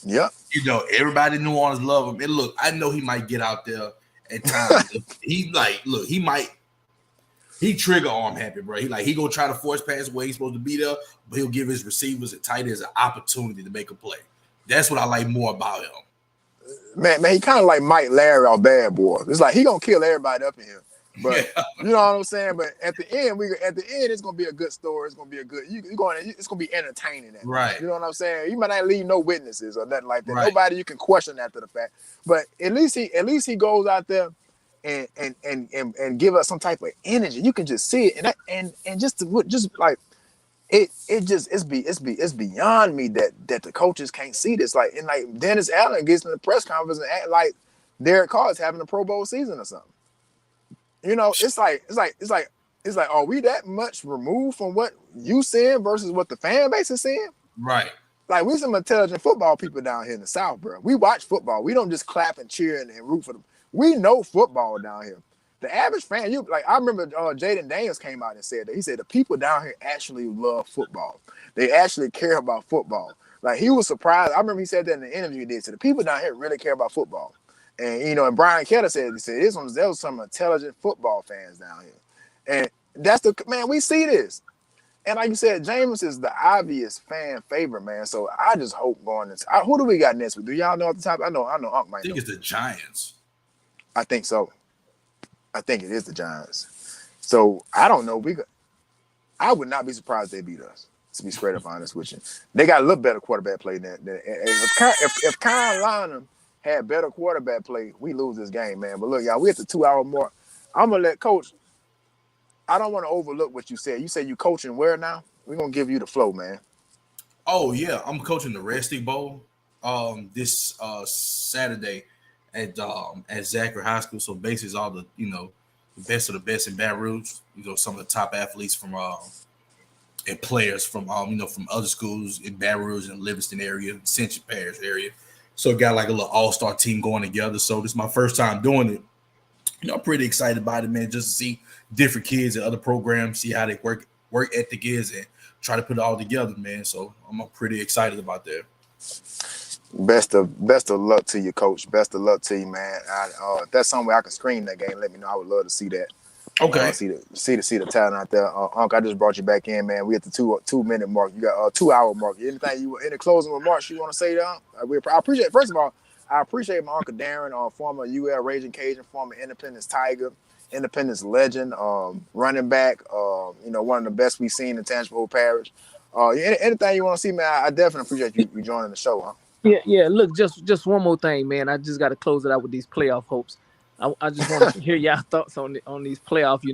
yep, You know, everybody in New Orleans love him. And look, I know he might get out there at times. He like, look, he trigger arm happy, bro. He gonna try to force pass where he's supposed to be there, but he'll give his receivers and tight ends an opportunity to make a play. That's what I like more about him. man, he kind of like Mike Larry or Bad Boy. It's like he gonna kill everybody up in here. But Yeah, you know what I'm saying. But at the end, it's gonna be a good story. It's gonna be a good. It's gonna be entertaining. right, You know what I'm saying. You might not leave no witnesses or nothing like that. right. Nobody you can question after the fact. But at least he goes out there and give us some type of energy. You can just see it and just like it's beyond me that the coaches can't see this. Like and like Dennis Allen gets in the press conference and act like Derek Carr is having a Pro Bowl season or something. You know, it's like, are we that much removed from what you saying versus what the fan base is saying? Right. Like we some intelligent football people down here in the South, bro. We watch football. We don't just clap and cheer and root for them. We know football down here. The average fan, I remember Jayden Daniels came out and said that. He said the people down here actually love football. They actually care about football. Like he was surprised. I remember he said that in the interview he did. So the people down here really care about football. And and Brian Keller said there was some intelligent football fans down here. And that's we see this. And like you said, Jameis is the obvious fan favorite, man. So I just hope going into who do we got next week? Do y'all know at the top? I know Unc I might think know. it's the Giants. I think so. I think it is the Giants. So I don't know. I would not be surprised if they beat us. To be straight up honest with you, they got a little better quarterback play than if Kyle Lynham had better quarterback play, we lose this game, man. But look, y'all, we at the 2 hour mark. I'm gonna let Coach. I don't want to overlook what you said. You said you coaching where now? We're gonna give you the flow, man. Oh yeah, I'm coaching the Red Stick Bowl this Saturday at Zachary High School. So basically it's all the the best of the best in Baton Rouge. Some of the top athletes from and players from from other schools in Baton Rouge and Livingston area, Central Parish area. So got like a little all-star team going together. So this is my first time doing it. I'm pretty excited about it, man, just to see different kids and other programs, see how they work ethic is and try to put it all together, man. So I'm pretty excited about that. Best of luck to you, Coach. Best of luck to you, man. If that's somewhere I can screen that game, let me know. I would love to see that. Okay. See the talent out there. Unc, I just brought you back in, man. We at the 2 minute mark. You got 2 hour mark. Any closing remarks you want to say, Unc? I appreciate. First of all, I appreciate my Uncle Darren, former UL Raging Cajun, former Independence Tiger, Independence legend, running back. One of the best we've seen in Tangipahoa Parish. Anything you want to see, man? I definitely appreciate you joining the show, huh? Yeah. Look, just one more thing, man. I just got to close it out with these playoff hopes. I just want to hear y'all thoughts on these playoff.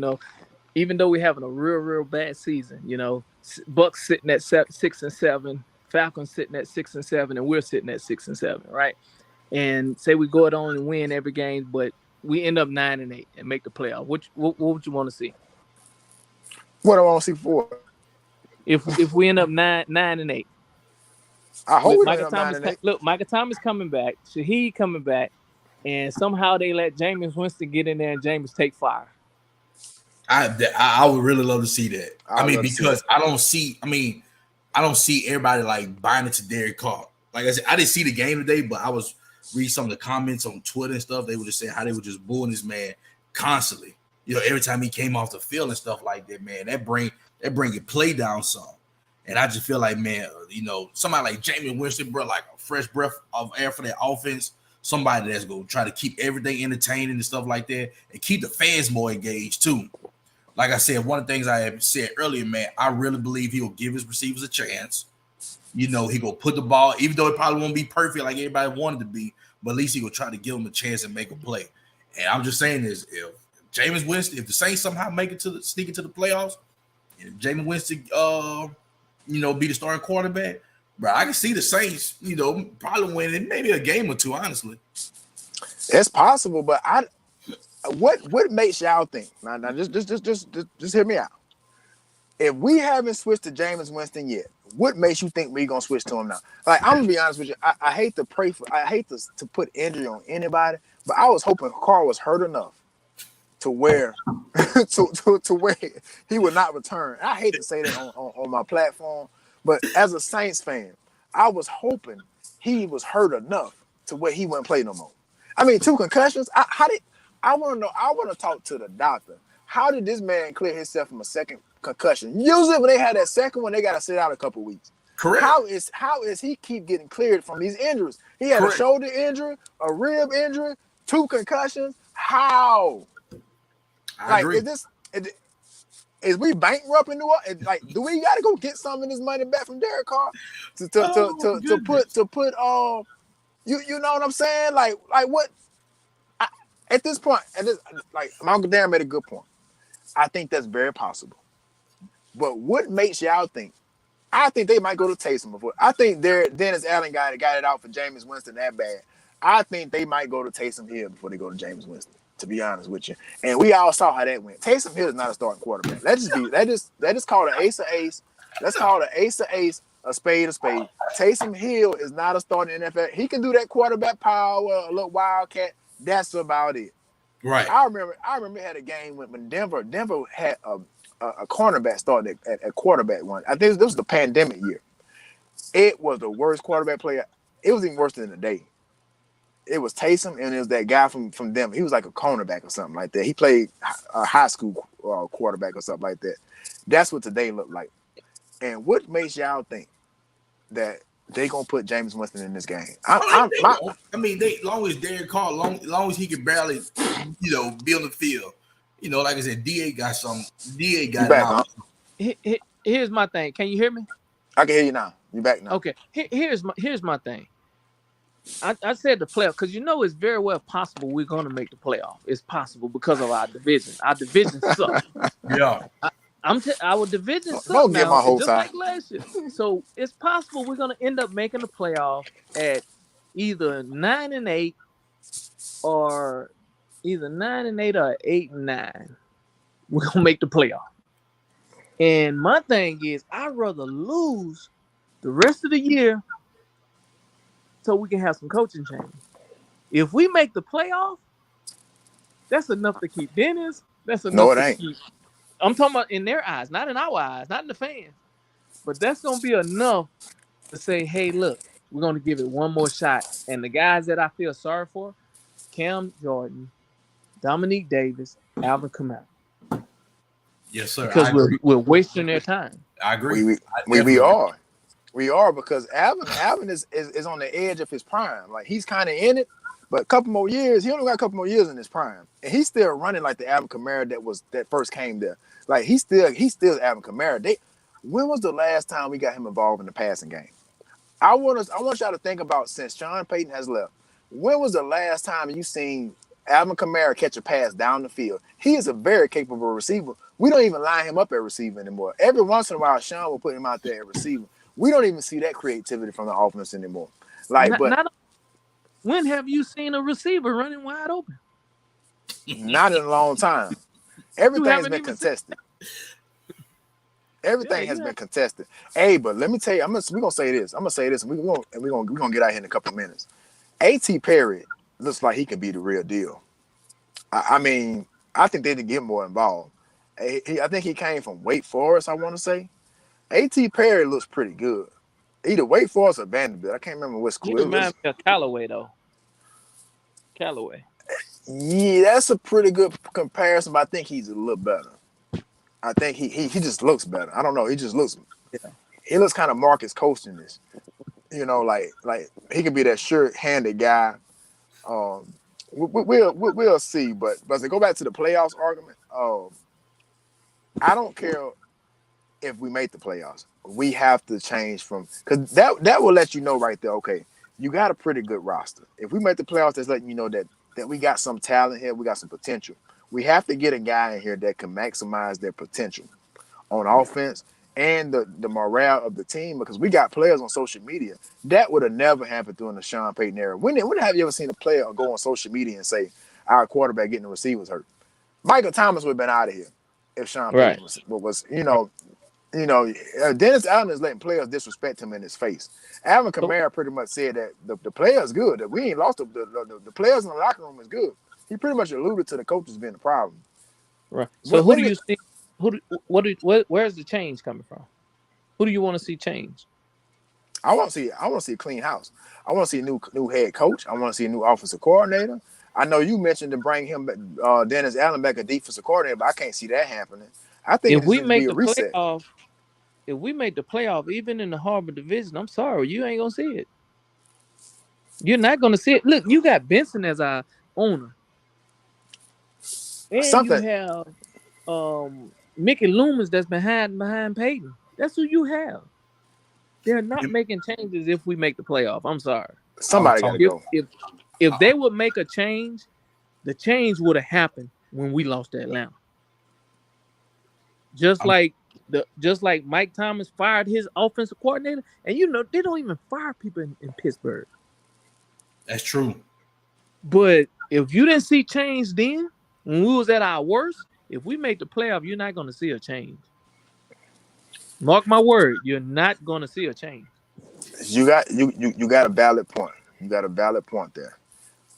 Even though we're having a real bad season, Bucks sitting at 6-7, Falcons sitting at 6-7, and we're sitting at 6-7, right? And say we go it on and win every game, but we end up 9-8 and make the playoff. What would you want to see? What do I want to see for? If we end up 9-8, I hope with we don't end Michael up Thomas, 9-8. look, Michael Thomas coming back, Shaheed coming back, and somehow they let Jameis Winston get in there and Jameis take fire. I would really love to see that. Because I don't see everybody like buying into Derek Carr. Like I said, I didn't see the game today, but I was reading some of the comments on Twitter and stuff. They were just saying how they were just booing this man constantly. Every time he came off the field and stuff like that, man, that bring your play down some. And I just feel like, man, somebody like Jameis Winston, bro, like a fresh breath of air for that offense. Somebody that's going to try to keep everything entertaining and stuff like that and keep the fans more engaged too. Like I said, one of the things I had said earlier, man, I really believe he will give his receivers a chance. He will put the ball, even though it probably won't be perfect like everybody wanted to be, but at least he will try to give them a chance and make a play. And I'm just saying this, if Jameis Winston, if the Saints somehow sneak into the playoffs, and Jameis Winston, be the starting quarterback, Bro, I can see the Saints, probably winning maybe a game or two, honestly. It's possible, but what makes y'all think? Now just hear me out. If we haven't switched to Jameis Winston yet, what makes you think we gonna switch to him now? Like, I'm gonna be honest with you, I hate to I hate to put injury on anybody, but I was hoping Carr was hurt enough to where to where he would not return. I hate to say that on my platform, but as a Saints fan, I was hoping he was hurt enough to where he wouldn't play no more. I mean, 2 concussions. I want to know? I want to talk to the doctor. How did this man clear himself from a second concussion? Usually, when they had that second one, they got to sit out a couple weeks. Correct. How is he keep getting cleared from these injuries? He had Correct. a shoulder injury, a rib injury, 2 concussions. How? I agree. Is we bankrupt in New Orleans? Like, do we got to go get some of this money back from Derek Carr to put you know what I'm saying? Like what? At this point, like my Uncle Dan made a good point. I think that's very possible. But what makes y'all think? I think they might go to Taysom before. I think Dennis Allen guy that got it out for Jameis Winston that bad. I think they might go to Taysom Hill before they go to Jameis Winston, to be honest with you. And we all saw how that went. Taysom Hill is not a starting quarterback. That just call it ace of ace. Let's call it ace of ace, a spade of spade. Taysom Hill is not a starting NFL. He can do that quarterback power, a little wildcat. That's about it. Right. I remember had a game when Denver had a cornerback started at quarterback one. I think this was the pandemic year. It was the worst quarterback player. It was even worse than the day. It was Taysom, and it was that guy from Denver. He was like a cornerback or something like that. He played a high school quarterback or something like that. That's what today looked like. And what makes y'all think that they gonna put Jameis Winston in this game? Long as Derek Carr, long as he can barely, be on the field. Like I said, DA got some. DA got back, huh? Here's my thing. Can you hear me? I can hear you now. You back now? Okay. Here's my thing. I said the playoff because it's very well possible we're going to make the playoff. It's possible because of our division. Our division sucks. Yeah. Our division sucks Don't get my hopes just high. like last year. So it's possible we're going to end up making the playoff at either 9-8 or 8-9. We're going to make the playoff. And my thing is, I'd rather lose the rest of the year so we can have some coaching change. If we make the playoff, that's enough to keep Dennis. That's enough No, it to ain't. keep. I'm talking about in their eyes, not in our eyes, not in the fans. But that's going to be enough to say, hey, look, we're going to give it one more shot. And the guys that I feel sorry for, Cam Jordan, Dominique Davis, Alvin Kamara. Yes, sir. Because we're wasting their time. I agree. We are because Alvin is on the edge of his prime. Like, he's kind of in it, but a couple more years, he only got a couple more years in his prime, and he's still running like the Alvin Kamara that first came there. Like, he's still Alvin Kamara. When was the last time we got him involved in the passing game? I want y'all to think about, since Sean Payton has left, when was the last time you seen Alvin Kamara catch a pass down the field? He is a very capable receiver. We don't even line him up at receiver anymore. Every once in a while, Sean will put him out there at receiver. We don't even see that creativity from the offense anymore. When have you seen a receiver running wide open? Not in a long time. Everything's been contested. Everything has been contested. Hey, but let me tell you, we're gonna say this. I'm gonna say this, and we're gonna get out here in a couple of minutes. A.T. Perry looks like he could be the real deal. I mean, I think they did get more involved. I think he came from Wake Forest, I want to say. A.T. Perry looks pretty good. Either Wake Forest or Vanderbilt. I can't remember what school it was. He reminds me of Callaway, though. Callaway. Yeah, that's a pretty good comparison, but I think he's a little better. I think he just looks better. I don't know. He just looks. Yeah. He looks kind of Marcus Coastin-ish. Like he could be that sure-handed guy. We'll see. But to go back to the playoffs argument, I don't care if we make the playoffs. We have to change because that will let you know right there. Okay, you got a pretty good roster. If we make the playoffs, that's letting you know that we got some talent here. We got some potential. We have to get a guy in here that can maximize their potential on offense and the morale of the team, because we got players on social media that would have never happened during the Sean Payton era. When have you ever seen a player go on social media and say our quarterback getting the receivers hurt? Michael Thomas would have been out of here if Sean Right. Payton was Dennis Allen is letting players disrespect him in his face. Alvin So, Kamara pretty much said that the players good, that we ain't lost the players in the locker room is good. He pretty much alluded to the coaches being the problem. right. So who When do you see? Where's the change coming from? Who do you want to see change? I want to see a clean house. I want to see a new head coach. I want to see a new offensive coordinator. I know you mentioned to bring him Dennis Allen back a defensive coordinator, but I can't see that happening. I think If it just we needs to be make a the reset. playoff, if we make the playoff, even in the Harbor Division, I'm sorry, you ain't gonna see it. You're not gonna see it. Look, you got Benson as our owner, and you Something have Mickey Loomis that's behind Peyton. That's who you have. They're not making changes if we make the playoff. I'm sorry. I was somebody got to talking. If go. if if they would make a change, the change would have happened when we lost to Atlanta. Just I'm, like Mike Thomas fired his offensive coordinator, and they don't even fire people in Pittsburgh. that's true. But if you didn't see change then, when we was at our worst, if we make the playoff, you're not going to see a change. Mark my word, you're not going to see a change. You got a valid point. You got a valid point there.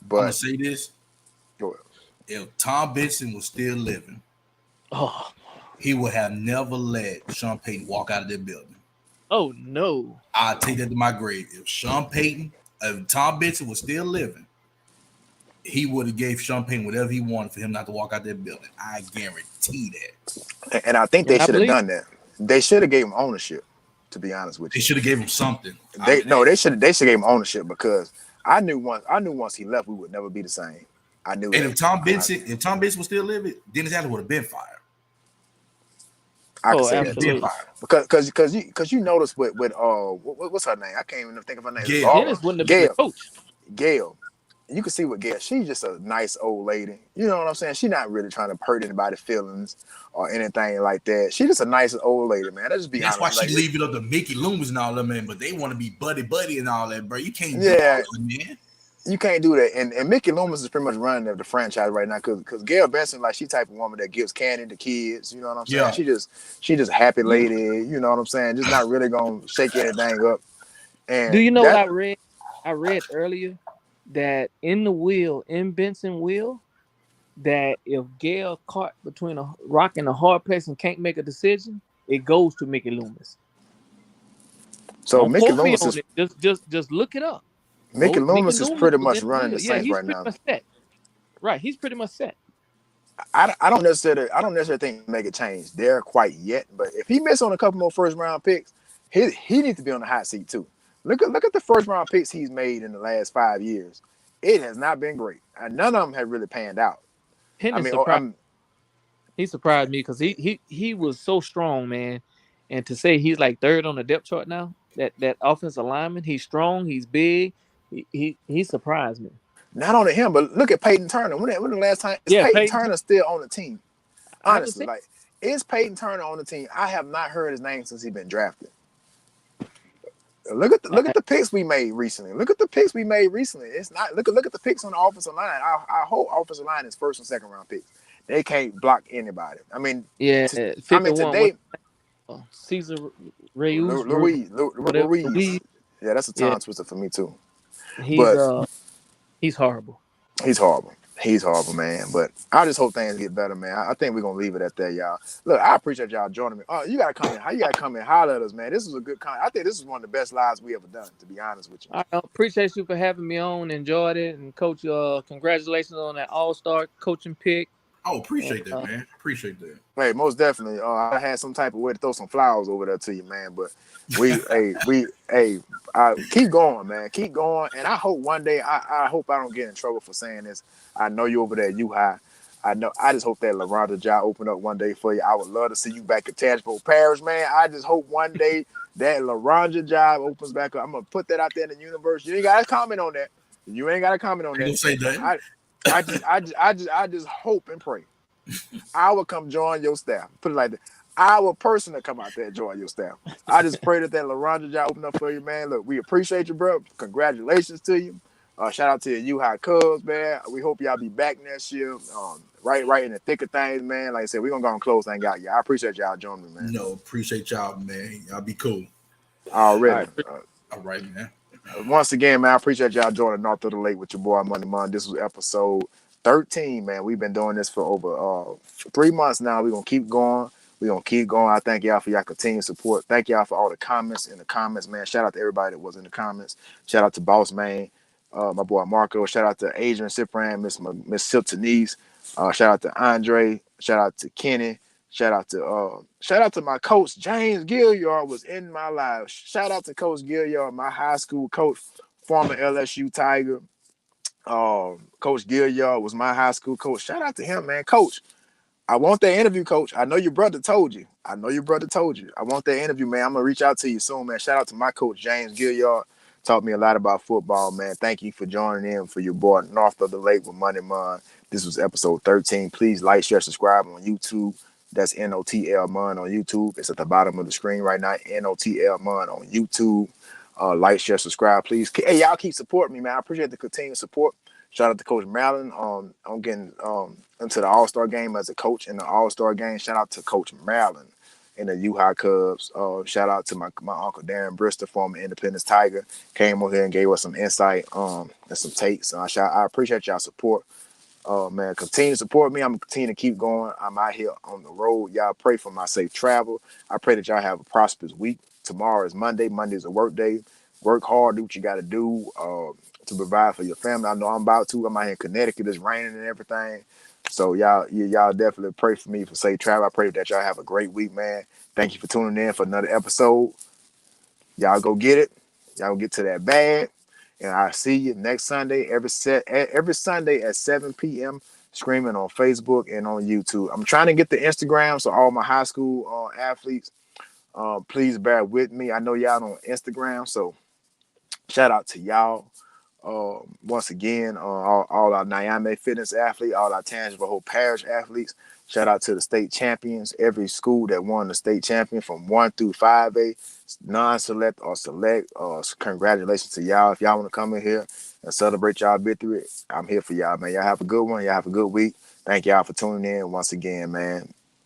I'm gonna But say this: go ahead. if Tom Benson was still living, Oh, he would have never let Sean Payton walk out of that building. oh no. I'll take that to my grave. If Tom Benson was still living, he would have gave Sean Payton whatever he wanted for him not to walk out that building. I guarantee that. And I think they And I should have believe done that. They should have gave him ownership. To be honest with They you, should have gave him something. I mean, they should give him ownership, because I knew once he left we would never be the same. I knew and that. if Tom Benson was still living, Dennis Allen would have been fired. I could oh, say He would that have been too. absolutely. fired. Because you notice with what's her name? I can't even think of her name. Gail. Laura Dennis wouldn't have been the Gail. coach. Gail. You can see with Gail, she's just a nice old lady. You know what I'm saying? She's not really trying to hurt anybody's feelings or anything like that. She's just a nice old lady, man. Let's just be That's why honest. she Like, leave it up to Mickey Loomis and all that, man. But they want to be buddy and all that, bro. You can't do all yeah, that, man. you can't do that. And Mickey Loomis is pretty much running the franchise right now, because Gail Benson, like, she type of woman that gives candy to kids. You know what I'm saying? Yeah. She just a happy You lady. You know what I'm saying? Just not really gonna shake anything up. do And you know what that I read? I read earlier that in Benson will, that if Gail caught between a rock and a hard place and can't make a decision, it goes to Mickey Loomis. so Don't Mickey quote me Loomis on is it. Just look it up. Mickey Mickey Loomis is Loomis pretty was much in the running will. the Yeah, Saints he's right pretty now. much set. Right, he's pretty much set. I don't necessarily think make a change there quite yet. But if he miss on a couple more first round picks, he needs to be on the hot seat too. Look at the first round picks he's made in the last 5 years. It has not been great, and none of them have really panned out. I Penny mean, surprised. He surprised me because he was so strong, man. And to say he's like third on the depth chart now, that offensive lineman, he's strong, he's big. He surprised me. not only him, but look at Peyton Turner. When the last time is Yeah, Peyton Peyton. Turner still on the team? I haven't Honestly, seen. like, is Peyton Turner on the team? I have not heard his name since he's been drafted. Look at the picks we made recently. Look at the picks we made recently. It's not look at the picks on the offensive line. Our whole offensive line is first and second round picks. They can't block anybody. I mean, Yeah, I mean 51. What today, Caesar Reus, whatever Louise. Louis. Yeah, that's a Yeah, tongue twister for me too. he's But uh he's horrible. he's horrible. He's horrible, man. But I just hope things get better, man. I think we're gonna leave it at that, y'all. Look, I appreciate y'all joining me. Oh, you gotta come in. How you gotta come in? Holler at us, man. This was a good I think this is one of the best lives we ever done, to be honest with you. I appreciate you for having me on. Enjoyed it, and coach, congratulations on that All-Star coaching pick. Oh, And appreciate that, man. Appreciate that. Hey, most definitely. I had some type of way to throw some flowers over there to you, man. But we keep going, man. Keep going. And I hope one day, I hope I don't get in trouble for saying this. I know you over there at U-High. I just hope that LaRonda job open up one day for you. I would love to see you back at Tashville Parish, man. I just hope one day that LaRonda job opens back up. I'm gonna put that out there in the universe. You ain't gotta comment on that. You ain't gotta comment on I ain't gonna that. say that. I just hope and pray I will come join your staff. Put it like that. our person to come out there and join your staff. I just pray that LaRondra job open up for you, man. Look, we appreciate you, bro. Congratulations to you. Shout out to your U-High Cubs, man. We hope y'all be back next year. Right in the thick of things, man. Like I said, we're gonna go and close things out. Yeah, I appreciate y'all joining me, man. No, appreciate y'all, man. Y'all be cool. All Already. right. All right, man. Once again, man, I appreciate y'all joining North of the Lake with your boy Money Mon. This was episode 13, man. We've been doing this for over 3 months now. We're gonna keep going. We're gonna keep going. I thank y'all for y'all continued support. Thank y'all for all the comments in the comments, man. Shout out to everybody that was in the comments. Shout out to Boss Man, my boy Marco. Shout out to Adrian Cyprian, Miss Siltanese. Shout out to Andre. Shout out to Kenny. Shout out to my coach James Gilliard was in my life. Shout out to Coach Gilliard, my high school coach, former LSU Tiger. Coach Gilliard was my high school coach. Shout out to him, man. Coach, I want that interview, Coach. I know your brother told you. I want that interview, man. I'm gonna reach out to you soon, man. Shout out to my coach James Gilliard. Taught me a lot about football, man. Thank you for joining in for your boy North of the Lake with Money Mon. This was episode 13. Please like, share, subscribe on YouTube. That's NOTL Mon on YouTube. It's at the bottom of the screen right now. NOTL Mon on YouTube. Like, share, subscribe, please. Hey, y'all keep supporting me, man. I appreciate the continued support. Shout out to Coach Maryland on getting into the All-Star game as a coach in the All-Star game. Shout out to Coach Maryland in the U-High Cubs. Shout out to my uncle Darren Brister, former Independence Tiger. Came over here and gave us some insight and some takes. I appreciate y'all support. Man, continue to support me. I'm gonna continue to keep going. I'm out here on the road. Y'all pray for my safe travel. I pray that y'all have a prosperous week. Tomorrow is Monday. Monday is a work day. Work hard. Do what you got to do to provide for your family. I know I'm about to. I'm out here in Connecticut. It's raining and everything. So y'all definitely pray for me for safe travel. I pray that y'all have a great week, man. Thank you for tuning in for another episode. Y'all go get it. Y'all go get to that bag. And I'll see you next Sunday, every Sunday at 7 p.m. Screaming on Facebook and on YouTube. I'm trying to get the Instagram so all my high school athletes, please bear with me. I know y'all on Instagram, so shout out to y'all. Once again, all our Niamey Fitness athletes, all our Tangible Hope Parish athletes. Shout out to the state champions, every school that won the state champion from 1 through 5A, non-select or select. Congratulations to y'all. If y'all want to come in here and celebrate y'all victory, I'm here for y'all, man. Y'all have a good one. Y'all have a good week. Thank y'all for tuning in once again, man.